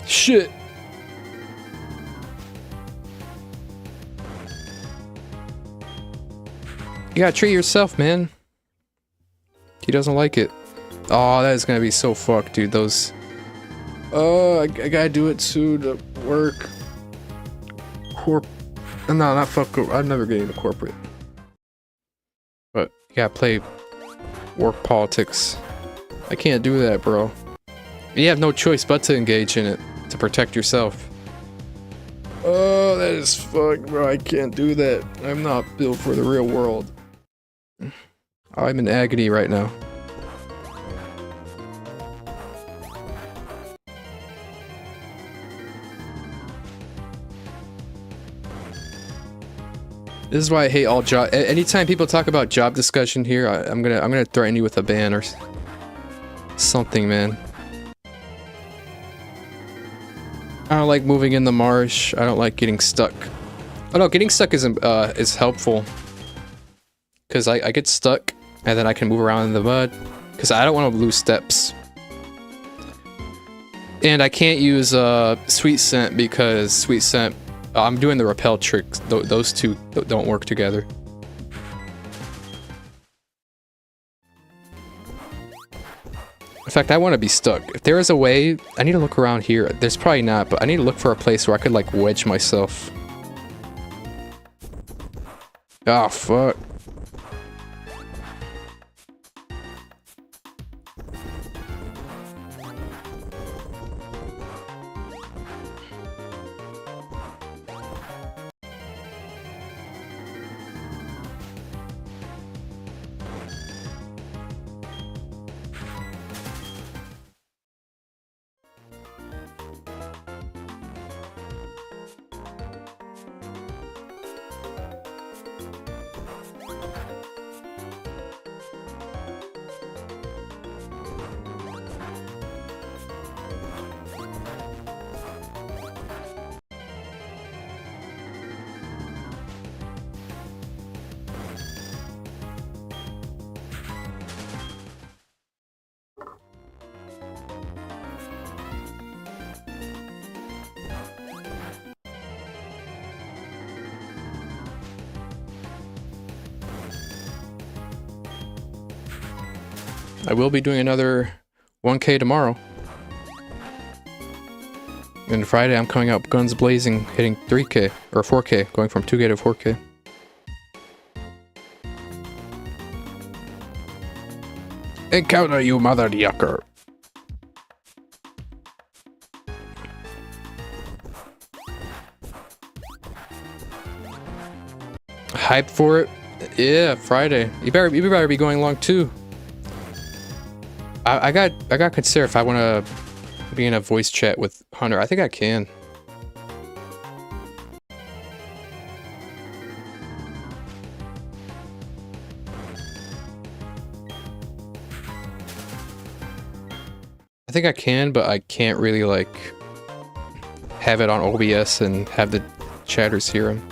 Shit. You gotta treat yourself, man. He doesn't like it. Oh, that is gonna be so fucked, dude. Those. Oh, I gotta do it soon to work. No, not fuck. I'm never getting to corporate. But you gotta play work politics. I can't do that, bro. You have no choice but to engage in it to protect yourself. Oh, that is fucked, bro. I can't do that. I'm not built for the real world. I'm in agony right now. This is why I hate all job. Anytime people talk about job discussion here, I'm gonna threaten you with a ban or something, man. I don't like moving in the marsh. I don't like getting stuck. Oh no, getting stuck is helpful. Cause I get stuck and then I can move around in the mud. Cause I don't want to lose steps. And I can't use sweet scent because sweet scent. I'm doing the repel trick. Those two don't work together. In fact, I want to be stuck. If there is a way, I need to look around here. There's probably not, but I need to look for a place where I could, like, wedge myself. Oh, fuck. I will be doing another 1K tomorrow. And Friday I'm coming out guns blazing, hitting 3K, or 4K, going from 2K to 4K. Encounter you, mother yucker. Hype for it? Yeah, Friday. You better be going along too. I got to consider if I want to be in a voice chat with Hunter. I think I can. I think I can, but I can't really like have it on OBS and have the chatters hear him.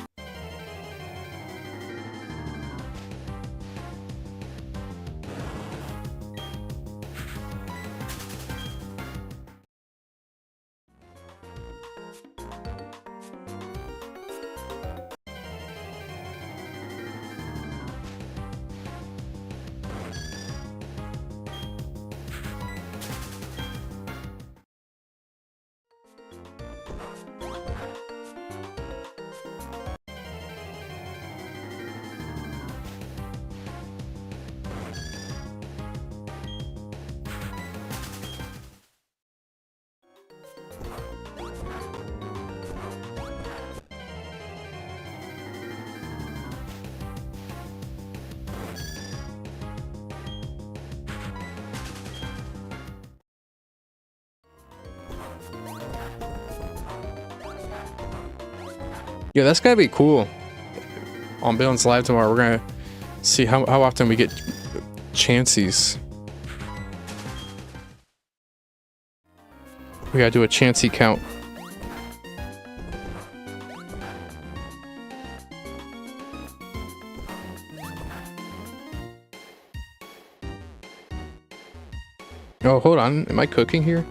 Yeah, that's gotta be cool. On Bill's Live tomorrow, we're gonna see how often we get chances. We gotta do a chancey count. Oh, hold on. Am I cooking here?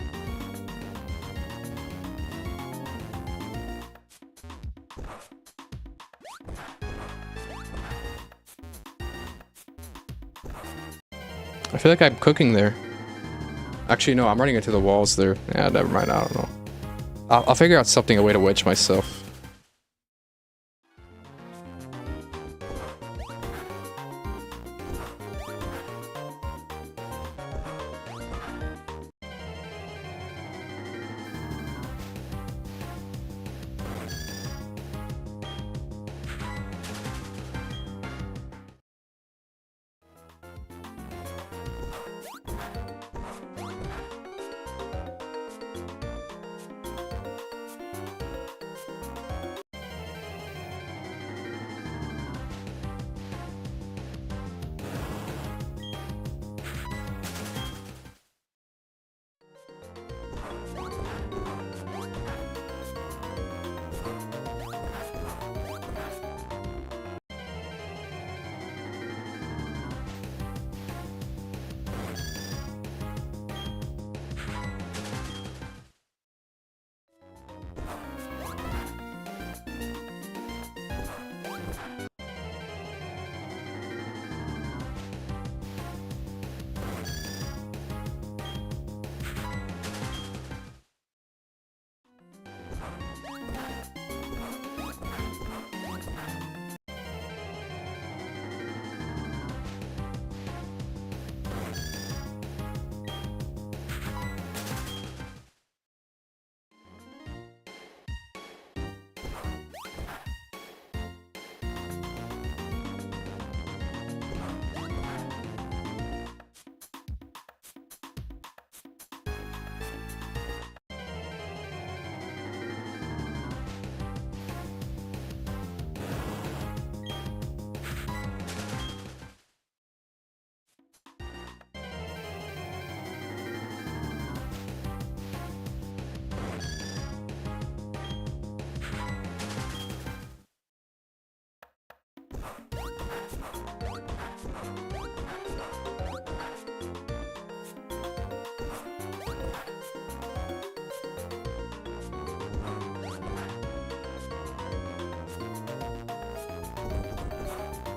I feel like I'm cooking there. Actually, no, I'm running into the walls there. Yeah, never mind. I don't know. I'll figure out something, a way to wedge myself.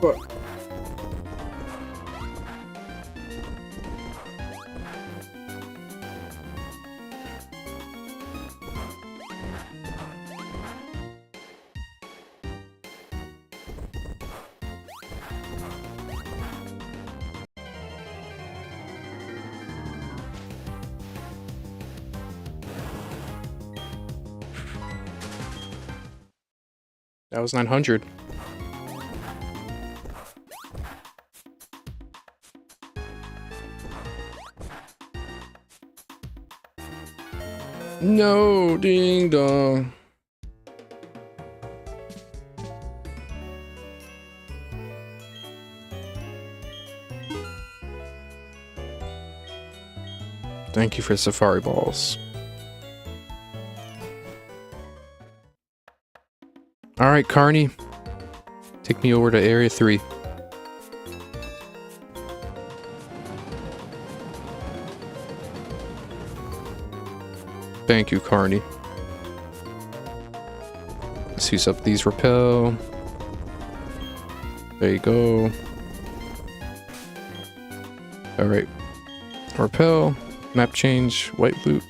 Fuck. That was 900. No, ding dong. Thank you for safari balls. Alright, Carney. Take me over to Area 3. Thank you, Carney. Let's use up these repel. There you go. Alright. Repel. Map change. White loot.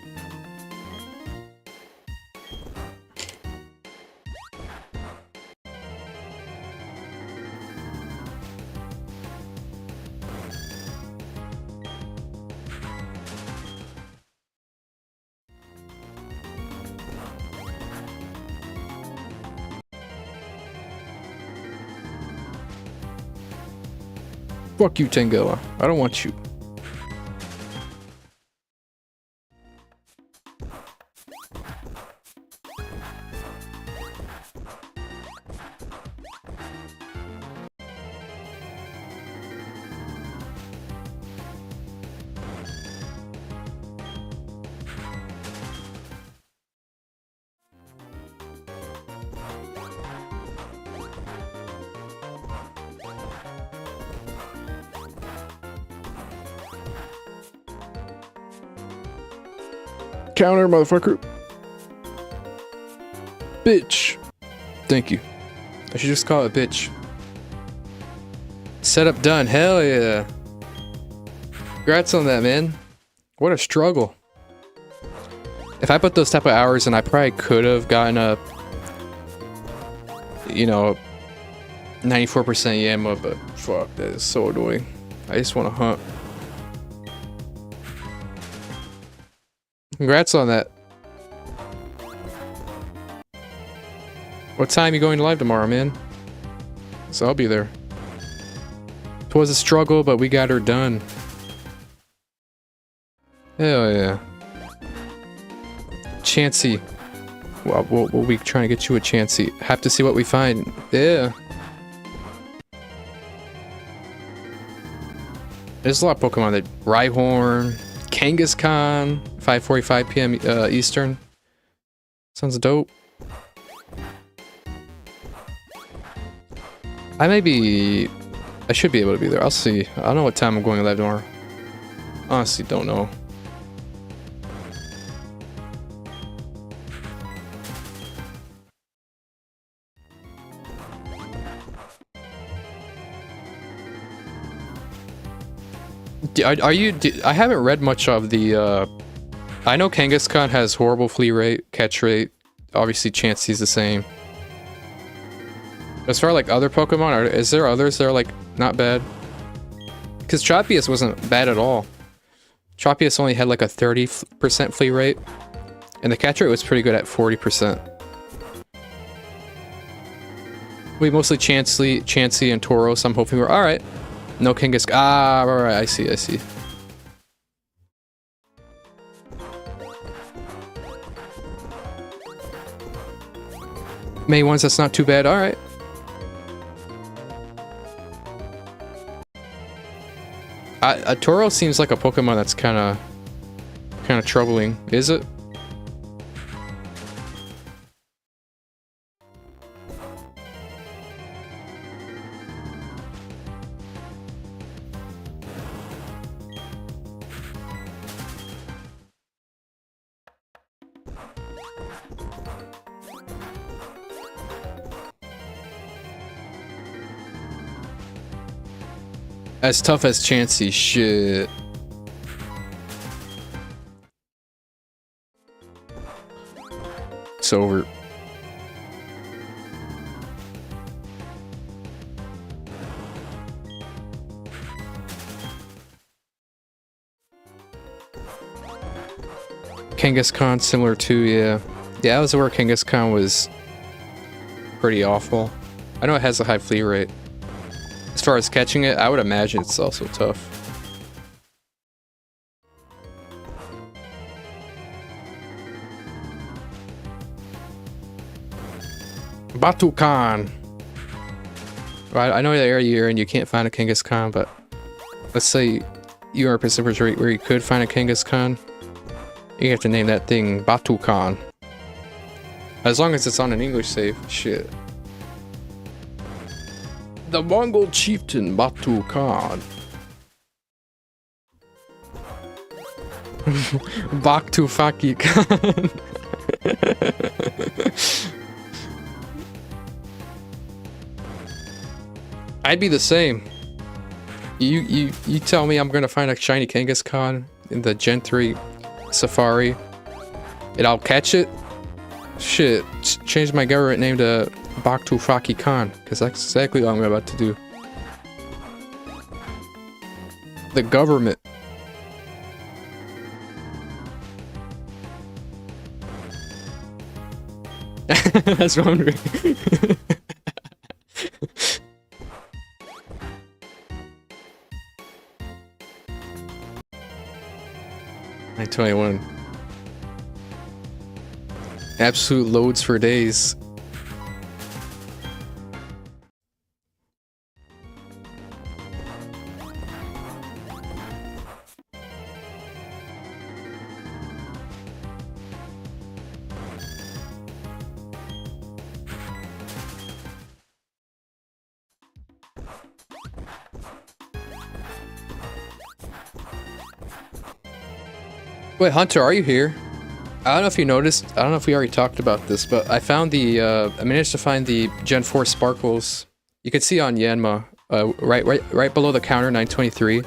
Fuck you, Tangela. I don't want you. Counter, motherfucker. Bitch. Thank you. I should just call it bitch. Setup done. Hell yeah. Congrats on that, man. What a struggle. If I put those type of hours in, I probably could have gotten a, you know, 94% Yanma, but fuck, that is so annoying. I just want to hunt. Congrats on that. What time you going live tomorrow, man? So I'll be there. It was a struggle, but we got her done. Hell yeah. Chansey. Well, we'll be trying to get you a Chansey. Have to see what we find. Yeah. There's a lot of Pokemon that Rhyhorn, Kangaskhan, 5:45 p.m. Eastern. Sounds dope. I should be able to be there. I'll see. I don't know what time I'm going live tomorrow. Honestly, don't know. I haven't read much of the, I know Kangaskhan has horrible flea rate, catch rate. Obviously, Chansey's the same. As far as like other Pokemon, is there others that are like not bad? Because Tropius wasn't bad at all. Tropius only had like a 30% flea rate. And the catch rate was pretty good at 40%. We mostly Chansey and Tauros. I'm hoping we're alright. No Kangaskhan. Ah, alright, I see. May ones, that's not too bad. Alright. A Tauros seems like a Pokemon that's kind of troubling. Is it? As tough as Chansey, shit. It's over. Kangaskhan similar to, yeah. Yeah, that was where Kangaskhan was pretty awful. I know it has a high flee rate. As far as catching it, I would imagine it's also tough. Batukan! Right, I know the area you're in, you can't find a Kangaskhan, but let's say you are a Pacific where you could find a Kangaskhan. You have to name that thing Batukan. As long as it's on an English save, shit. The Mongol chieftain Batukan. Baktufaki Khan. I'd be the same. You tell me I'm gonna find a shiny Kangaskhan in the Gen 3 Safari, and I'll catch it. Shit, change my government name to Baktufaki Khan, because that's exactly what I'm about to do. The government. That's wondering. 921. Absolute loads for days. Wait, Hunter, are you here? I don't know if you noticed, I don't know if we already talked about this, but I found the, I managed to find the Gen 4 sparkles. You can see on Yanma, right below the counter, 923.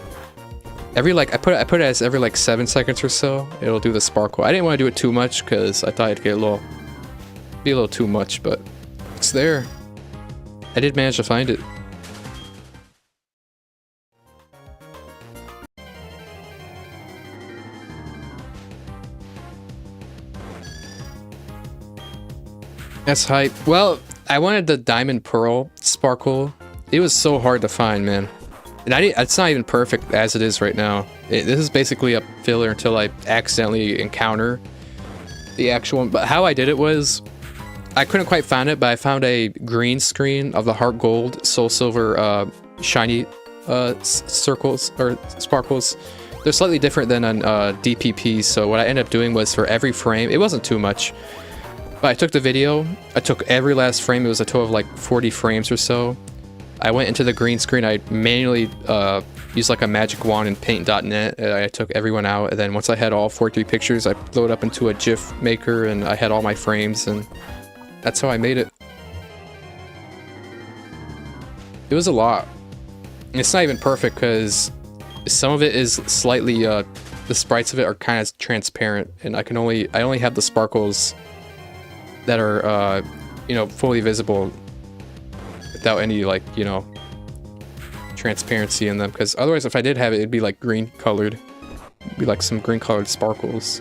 Every, like, I put it as every, like, 7 seconds or so, it'll do the sparkle. I didn't want to do it too much, because I thought it'd get be a little too much, but it's there. I did manage to find it. That's hype. Well, I wanted the Diamond Pearl Sparkle. It was so hard to find, man. And it's not even perfect as it is right now. This is basically a filler until I accidentally encounter the actual one. But how I did it was, I couldn't quite find it, but I found a green screen of the Heart Gold, Soul Silver, shiny circles, or sparkles. They're slightly different than on DPP, so what I ended up doing was for every frame, it wasn't too much, but I took the video, I took every last frame, it was a total of like 40 frames or so. I went into the green screen, I manually used like a magic wand in paint.net, and I took everyone out, and then once I had all 43 pictures, I loaded up into a GIF maker, and I had all my frames, and that's how I made it. It was a lot. And it's not even perfect, because some of it is slightly, the sprites of it are kind of transparent, and I only have the sparkles that are, you know, fully visible without any, like, you know, transparency in them, because otherwise if I did have it, it'd be like green colored. It'd be like some green colored sparkles.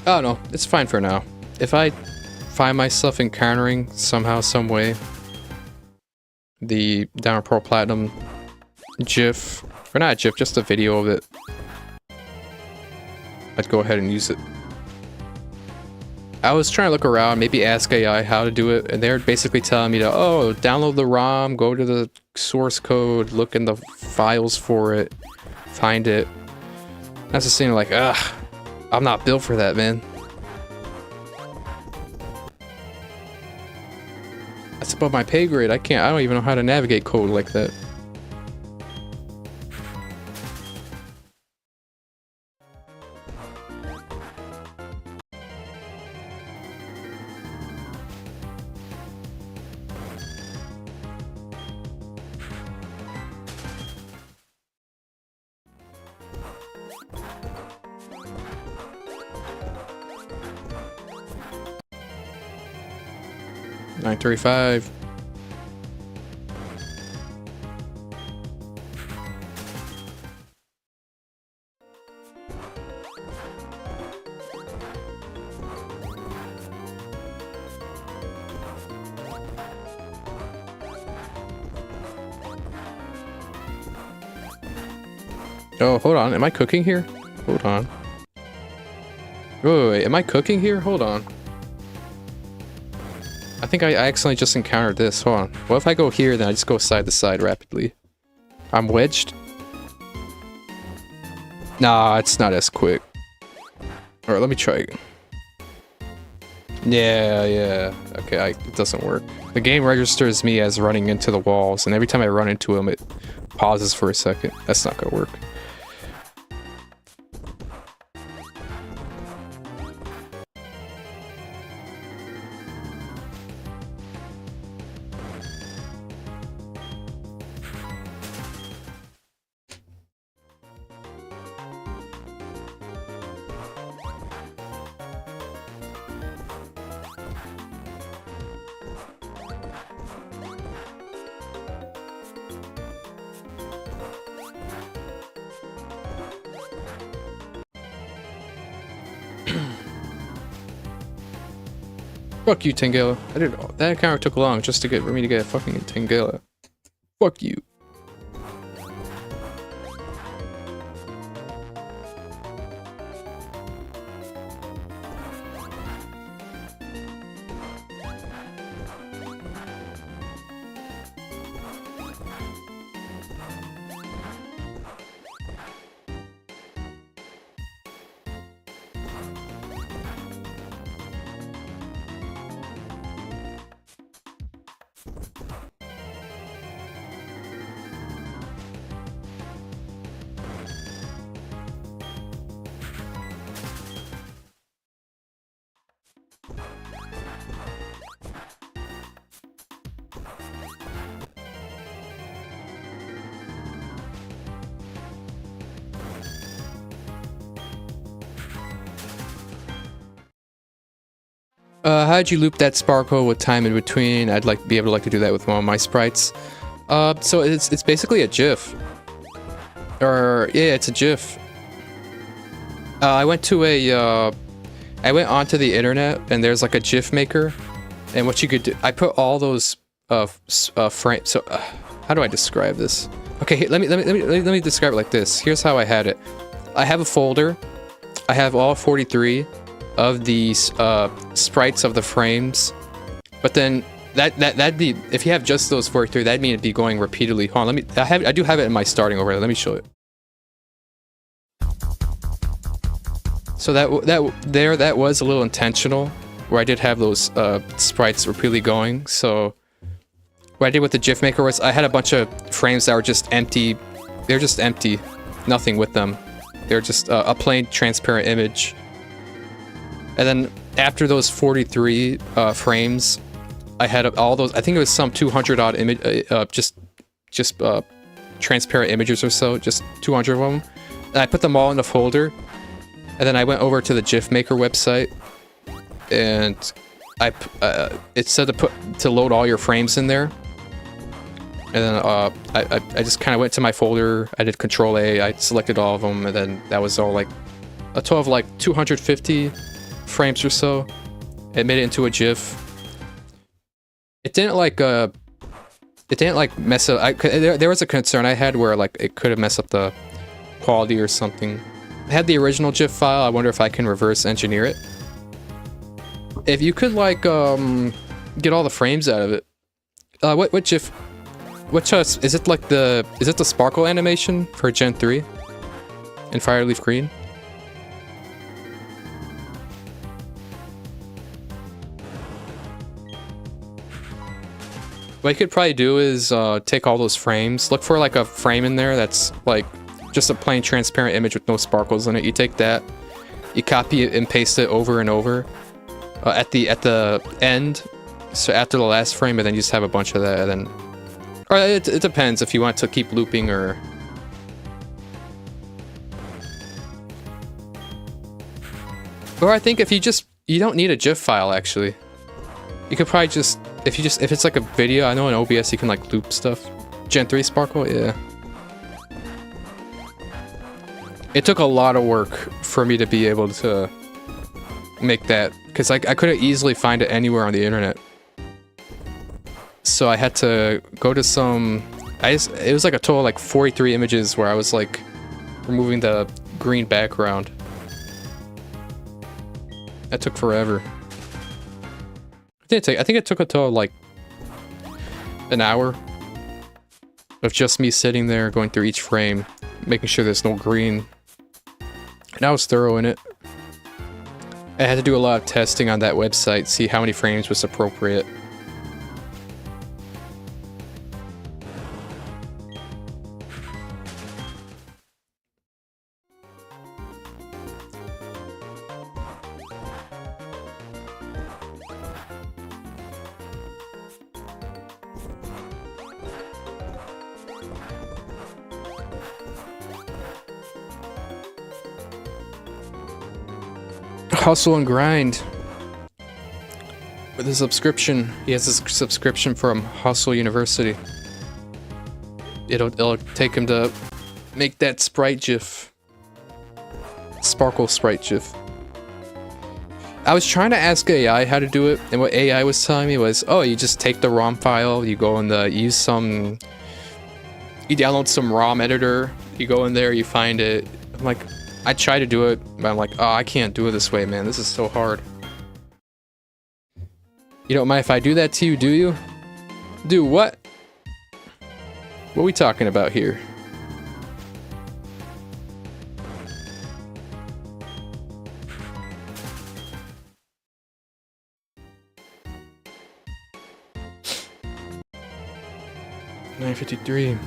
Oh no, it's fine for now. If I find myself encountering somehow, some way, the Diamond Pearl Platinum GIF, or not a GIF, just a video of it, I'd go ahead and use it. I was trying to look around, maybe ask AI how to do it, and they're basically telling me to, oh, download the ROM, go to the source code, look in the files for it, find it. That's just seeming like, ugh. I'm not built for that, man. That's above my pay grade. I don't even know how to navigate code like that. $935. Oh, hold on. Am I cooking here? Hold on. Wait. Am I cooking here? Hold on. I think I accidentally just encountered this. Hold on. What if I go here, then I just go side to side rapidly? I'm wedged? Nah, it's not as quick. Alright, let me try again. Yeah. Okay, it doesn't work. The game registers me as running into the walls, and every time I run into them, it pauses for a second. That's not gonna work. Fuck you, Tangela. That encounter took long just for me to get a fucking Tangela. Fuck you. How'd you loop that sparkle with time in between? I'd be able to do that with one of my sprites. So it's basically a GIF. Or yeah, it's a GIF. I went onto the internet and there's like a GIF maker, and what you could do, I put all those frames. So how do I describe this? Okay, let me describe it like this. Here's how I had it. I have a folder. I have all 43 of these sprites of the frames, but then that'd be, if you have just those 43, that'd mean it'd be going repeatedly. Hold on, I do have it in my starting overlay. Let me show it. So that was a little intentional, where I did have those sprites repeatedly going. So what I did with the GIF maker was I had a bunch of frames that were just empty. They're just empty, nothing with them. They're just a plain transparent image. And then after those 43 frames, I had all those. I think it was some 200 odd image, just transparent images or so, just 200 of them. And I put them all in a folder, and then I went over to the GIF maker website, and it said to load all your frames in there. And then I just kind of went to my folder. I did Control A. I selected all of them, and then that was all like a total of like 250 frames or so. It made it into a GIF. It didn't mess up. There was a concern I had where like it could have messed up the quality or something. I had the original GIF file. I wonder if I can reverse engineer it. If you could like get all the frames out of it. What GIF? Is it like the sparkle animation for Gen 3 in Fireleaf Green? What you could probably do is take all those frames. Look for like a frame in there that's like just a plain transparent image with no sparkles in it. You take that, you copy it and paste it over and over at the end. So after the last frame, and then you just have a bunch of that, and then, or it depends if you want to keep looping or. Or I think if you don't need a GIF file actually. You could probably just if it's like a video, I know in OBS you can like loop stuff. Gen 3 sparkle, yeah. It took a lot of work for me to be able to make that, because I couldn't easily find it anywhere on the internet. So I had to go to some, it was like a total like 43 images where I was like removing the green background. That took forever. I think it took a total like an hour of just me sitting there going through each frame, making sure there's no green. And I was thorough in it. I had to do a lot of testing on that website, see how many frames was appropriate. Hustle and grind. With a subscription. He has a subscription from Hustle University. It'll take him to make that sprite GIF. Sparkle sprite GIF. I was trying to ask AI how to do it, and what AI was telling me was, oh, you just take the ROM file, you go in the, you download some ROM editor, you go in there, you find it. I'm like, I try to do it, but I'm like, oh, I can't do it this way, man. This is so hard. You don't mind if I do that to you, do you? Do what? What are we talking about here? $9.53.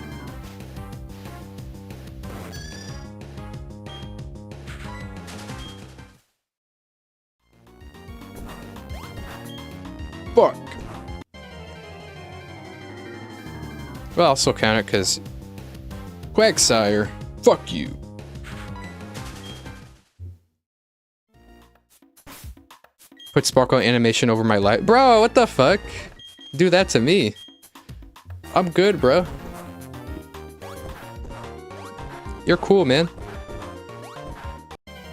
Fuck. Well, I'll still count it because Quagsire, fuck you. Put sparkle animation over my light. Bro, what the fuck? Do that to me. I'm good, bro. You're cool, man.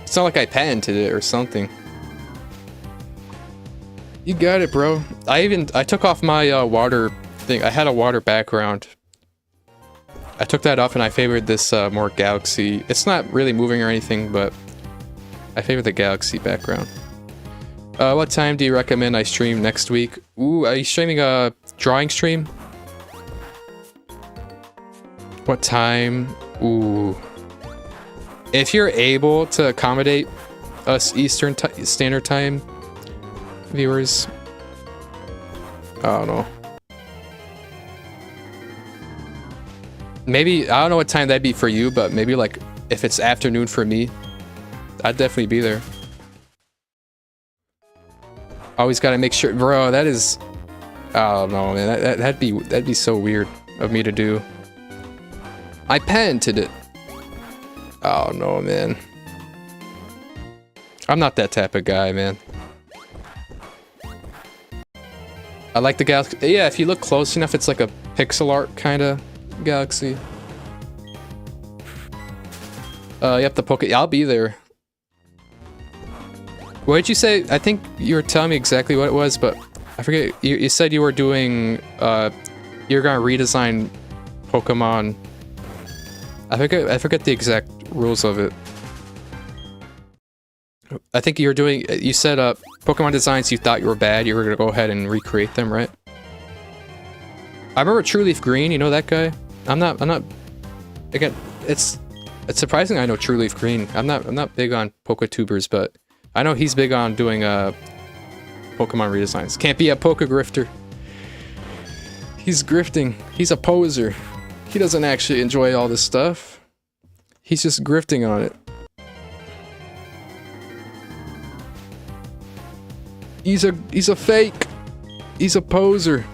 It's not like I patented it or something. You got it, bro. I took off my water thing. I had a water background. I took that off and I favored this more galaxy. It's not really moving or anything, but I favor the galaxy background. What time do you recommend I stream next week? Ooh, are you streaming a drawing stream? What time? Ooh. If you're able to accommodate us Eastern Standard Time viewers, I don't know. Maybe, I don't know what time that'd be for you, but maybe like if it's afternoon for me, I'd definitely be there. Always gotta make sure, bro, that is, I don't know, man, that'd be so weird of me to do. I patented it. Oh no, man. I'm not that type of guy, man. I like the galaxy. Yeah, if you look close enough, it's like a pixel art kind of galaxy. Yep, the Poke. I'll be there. What did you say? I think you were telling me exactly what it was, but I forget. You said you were doing. You're gonna redesign Pokemon. I forget the exact rules of it. I think you're doing. You said Pokemon designs you thought you were bad. You were gonna go ahead and recreate them, right? I remember True Leaf Green. You know that guy? I'm not. Again, it's surprising I know True Leaf Green. I'm not big on Poketubers, but I know he's big on doing Pokemon redesigns. Can't be a Pokegrifter. He's grifting. He's a poser. He doesn't actually enjoy all this stuff. He's just grifting on it. He's a fake. He's a poser.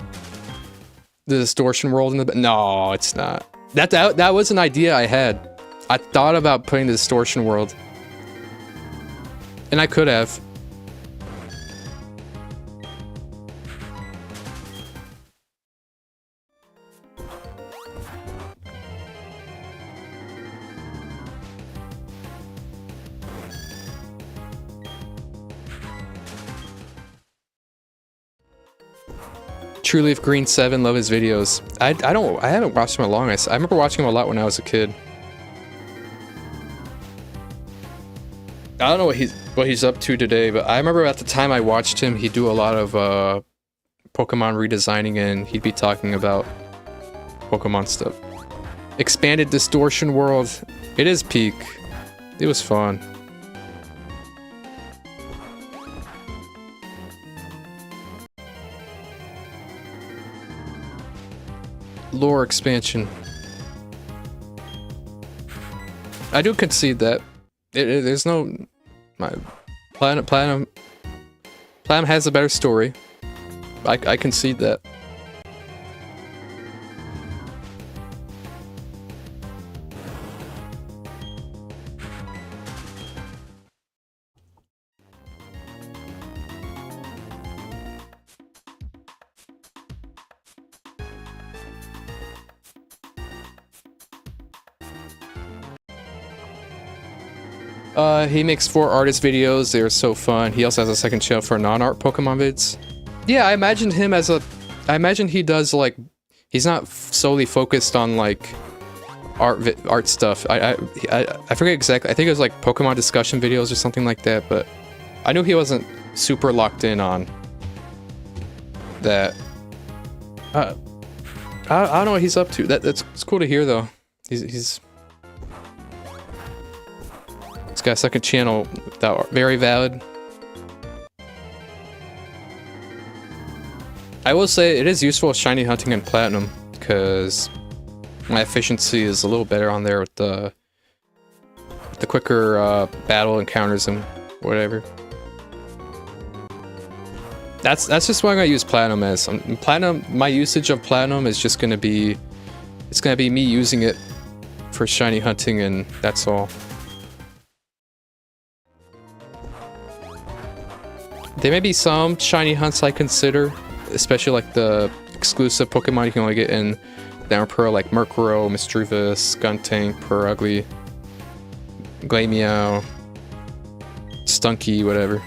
The distortion world in the no, it's not. That was an idea I had. I thought about putting the distortion world, and I could have. True Leaf Green 7, love his videos. I haven't watched him in a long time. I remember watching him a lot when I was a kid. I don't know what he's up to today, but I remember at the time I watched him, he'd do a lot of Pokemon redesigning, and he'd be talking about Pokemon stuff. Expanded Distortion World. It is peak. It was fun. Lore expansion. I do concede that. There's no... Platinum has a better story. I concede that. He makes 4 artist videos. They're so fun. He also has a second channel for non-art Pokemon vids. Yeah, I imagined him as a... I imagine he does, like... He's not solely focused on, like... art stuff. I forget exactly. I think it was, like, Pokemon discussion videos or something like that, but... I knew he wasn't super locked in on... that. I don't know what he's up to. It's cool to hear, though. He's got a second channel that very valid. I will say it is useful with shiny hunting and platinum because my efficiency is a little better on there with the quicker battle encounters and whatever. That's just what I'm gonna use platinum as. My usage of platinum is just gonna be, it's gonna be me using it for shiny hunting, and that's all. There may be some shiny hunts I consider, especially like the exclusive Pokemon you can only get in the Emperor, like Murkrow, Misdreavus, Skuntank, Purugly, Glameow, Stunky, whatever.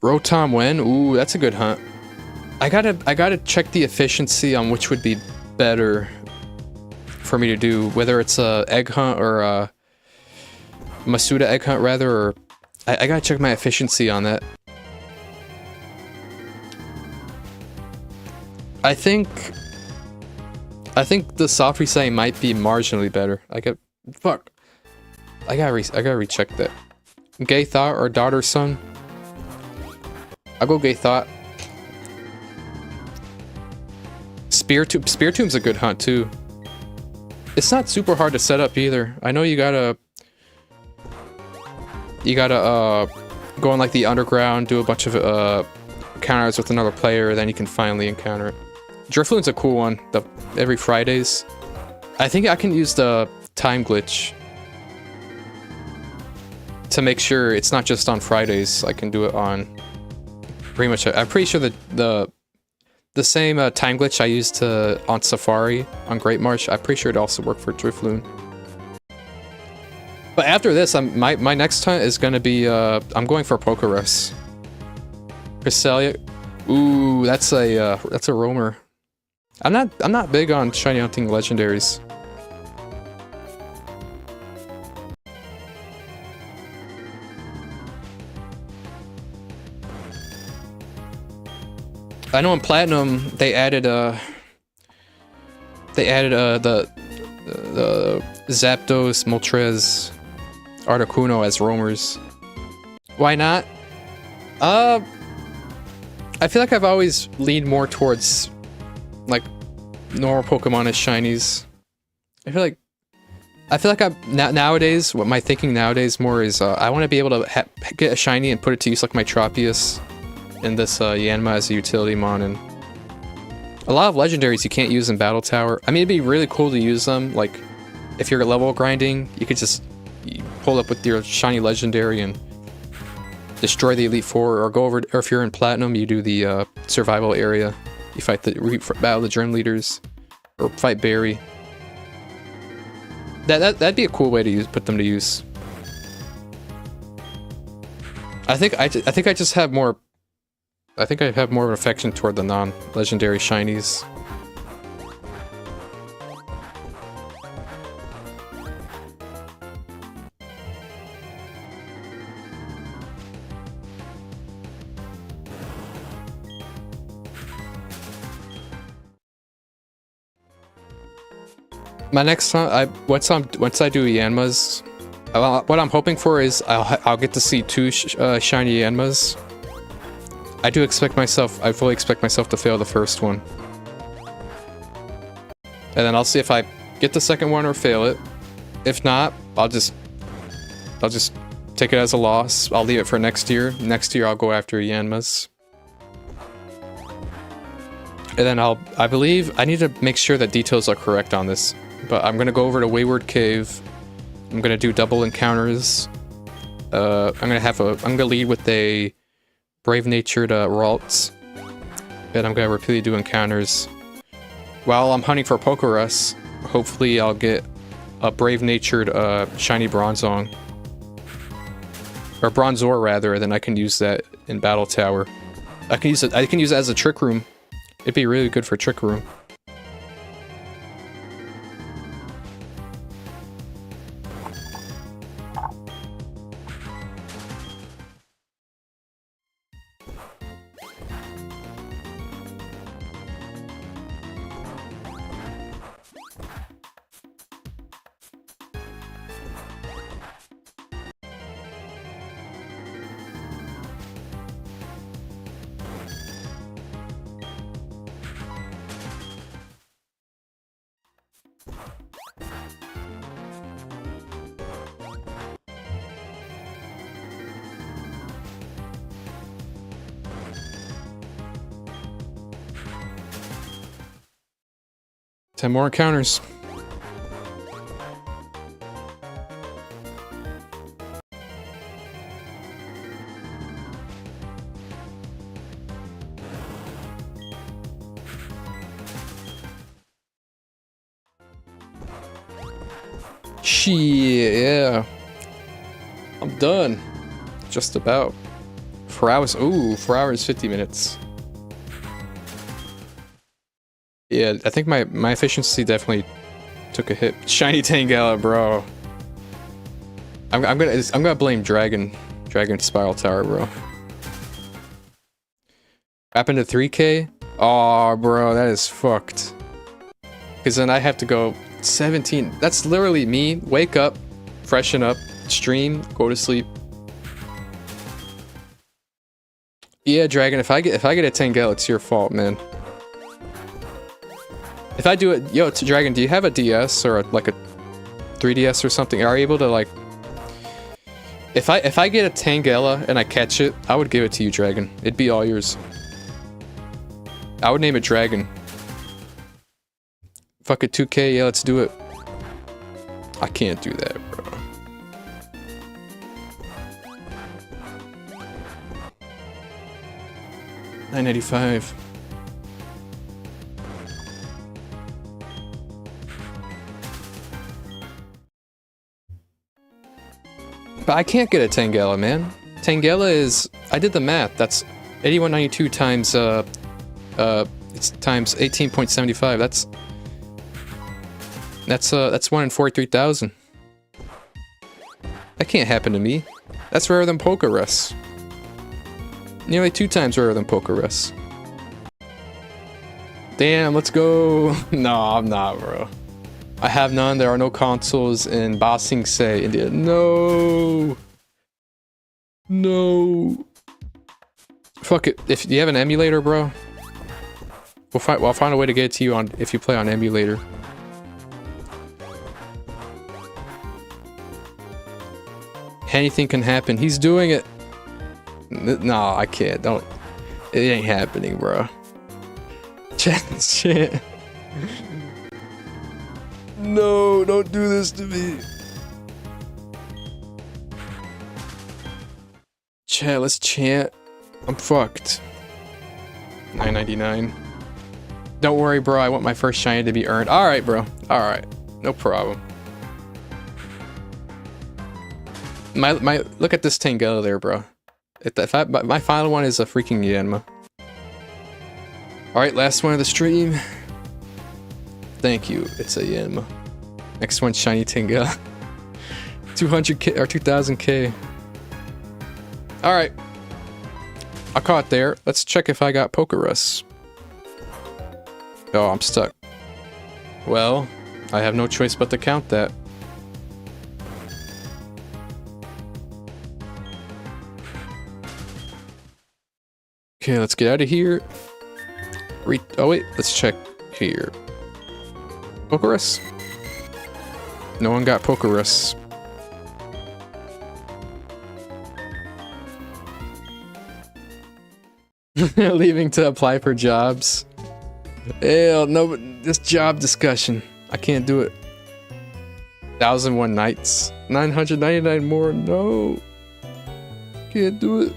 Rotom Wen? Ooh, that's a good hunt. I gotta check the efficiency on which would be better for me to do, whether it's a egg hunt or a Masuda egg hunt rather, or I gotta check my efficiency on that. I think the soft resetting might be marginally better. I gotta recheck that. Gay Thought or Daughter Son? I'll go Gay Thought. Spiritom's a good hunt too. It's not super hard to set up either. I know you gotta go on like the underground, do a bunch of encounters with another player, then you can finally encounter it. Drifloon's a cool one. Every Fridays. I think I can use the time glitch to make sure it's not just on Fridays. I can do it on pretty much. I'm pretty sure that the same time glitch I used on Safari on Great Marsh, I'm pretty sure it also worked for Drifloon. But after this, my next hunt is gonna be I'm going for Pokerus. Cresselia. Ooh, that's a roamer. I'm not big on shiny hunting legendaries. I know in Platinum they added the Zapdos, Moltres, Articuno as roamers. Why not? I feel like I've always leaned more towards like normal Pokemon as shinies. I feel like I'm nowadays. What my thinking nowadays more is I want to be able to get a shiny and put it to use like my Tropius and this Yanma as a utility mon, and a lot of legendaries you can't use in Battle Tower. I mean, it'd be really cool to use them. Like if you're level grinding, you could just pull up with your shiny legendary and destroy the Elite Four, or go over. Or if you're in Platinum, you do the survival area. You fight battle the gym leaders, or fight Barry. That'd be a cool way to put them to use. I think I just have more. I think I have more of an affection toward the non-legendary shinies. My next time, once I do Yanmas, what I'm hoping for is I'll get to see 2 shiny Yanmas. I fully expect myself to fail the first one, and then I'll see if I get the second one or fail it. If not, I'll just take it as a loss. I'll leave it for next year. Next year I'll go after Yanmas. And then I believe I need to make sure that details are correct on this. But I'm gonna go over to Wayward Cave. I'm gonna do double encounters. I'm gonna lead with a brave-natured Ralts, and I'm gonna repeatedly do encounters. While I'm hunting for Pokerus, hopefully I'll get a brave-natured shiny Bronzong, or Bronzor rather, and then I can use that in Battle Tower. I can use it as a Trick Room. It'd be really good for Trick Room. Ten more encounters. Shit, yeah. I'm done. Just about. 4 hours. Ooh, 4 hours, 50 minutes. Yeah, I think my efficiency definitely took a hit. Shiny Tangela, bro. I'm gonna blame Dragon Spiral Tower, bro. Happened to 3K? Oh, bro, that is fucked. Because then I have to go 17. That's literally me. Wake up, freshen up, stream, go to sleep. Yeah, Dragon. If I get a Tangela, it's your fault, man. If I do it, yo, Dragon, do you have a DS or like a 3DS or something? Are you able to like? If I get a Tangela and I catch it, I would give it to you, Dragon. It'd be all yours. I would name it Dragon. Fuck it, 2K, yeah, let's do it. I can't do that, bro. $9.95. But I can't get a Tangela, man. Tangela is... I did the math. That's 8192 times, it's times 18.75. That's 1 in 43,000. That can't happen to me. That's rarer than Pokerus. Nearly 2 times rarer than Pokerus. Damn, let's go. No, I'm not, bro. I have none. There are no consoles in Ba Sing Se, India. No. No. Fuck it. If you have an emulator, bro, I'll find a way to get it to you on if you play on emulator. Anything can happen. He's doing it. No, I can't. Don't. It ain't happening, bro. Shit. No, don't do this to me. Chat, let's chant. I'm fucked. 9.99. Don't worry, bro. I want my first shiny to be earned. Alright, bro. Alright. No problem. Look at this Tangela there, bro. My final one is a freaking Yanma. Alright, last one of the stream. Thank you. It's a Yanma. Next one, shiny Tangela. 200k or 2000k. Alright. I'll call it there. Let's check if I got Pokerus. Oh, I'm stuck. Well, I have no choice but to count that. Okay, let's get out of here. Oh wait, let's check here. Pokerus? No one got Pokerus. Leaving to apply for jobs. Hell no, this job discussion. I can't do it. 1001 nights. 999 more. No. Can't do it.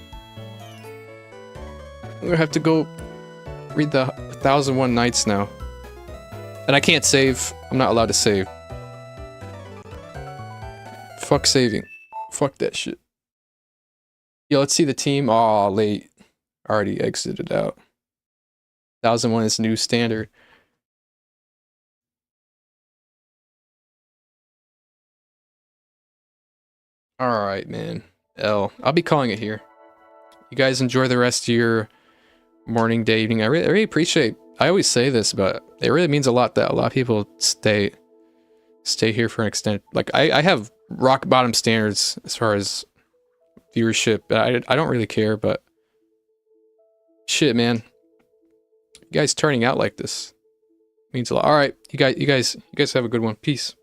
I'm gonna have to go read the 1001 nights now. And I can't save. I'm not allowed to save. Fuck saving. Fuck that shit. Yo, let's see the team. Aw, late. Already exited out. 1001 is new standard. Alright, man. I'll be calling it here. You guys enjoy the rest of your morning, day, evening. I really appreciate. I always say this, but it really means a lot that a lot of people stay here for an extent. Like I have rock bottom standards as far as viewership. I don't really care, but shit, man. You guys turning out like this means a lot. All right, you guys have a good one. Peace.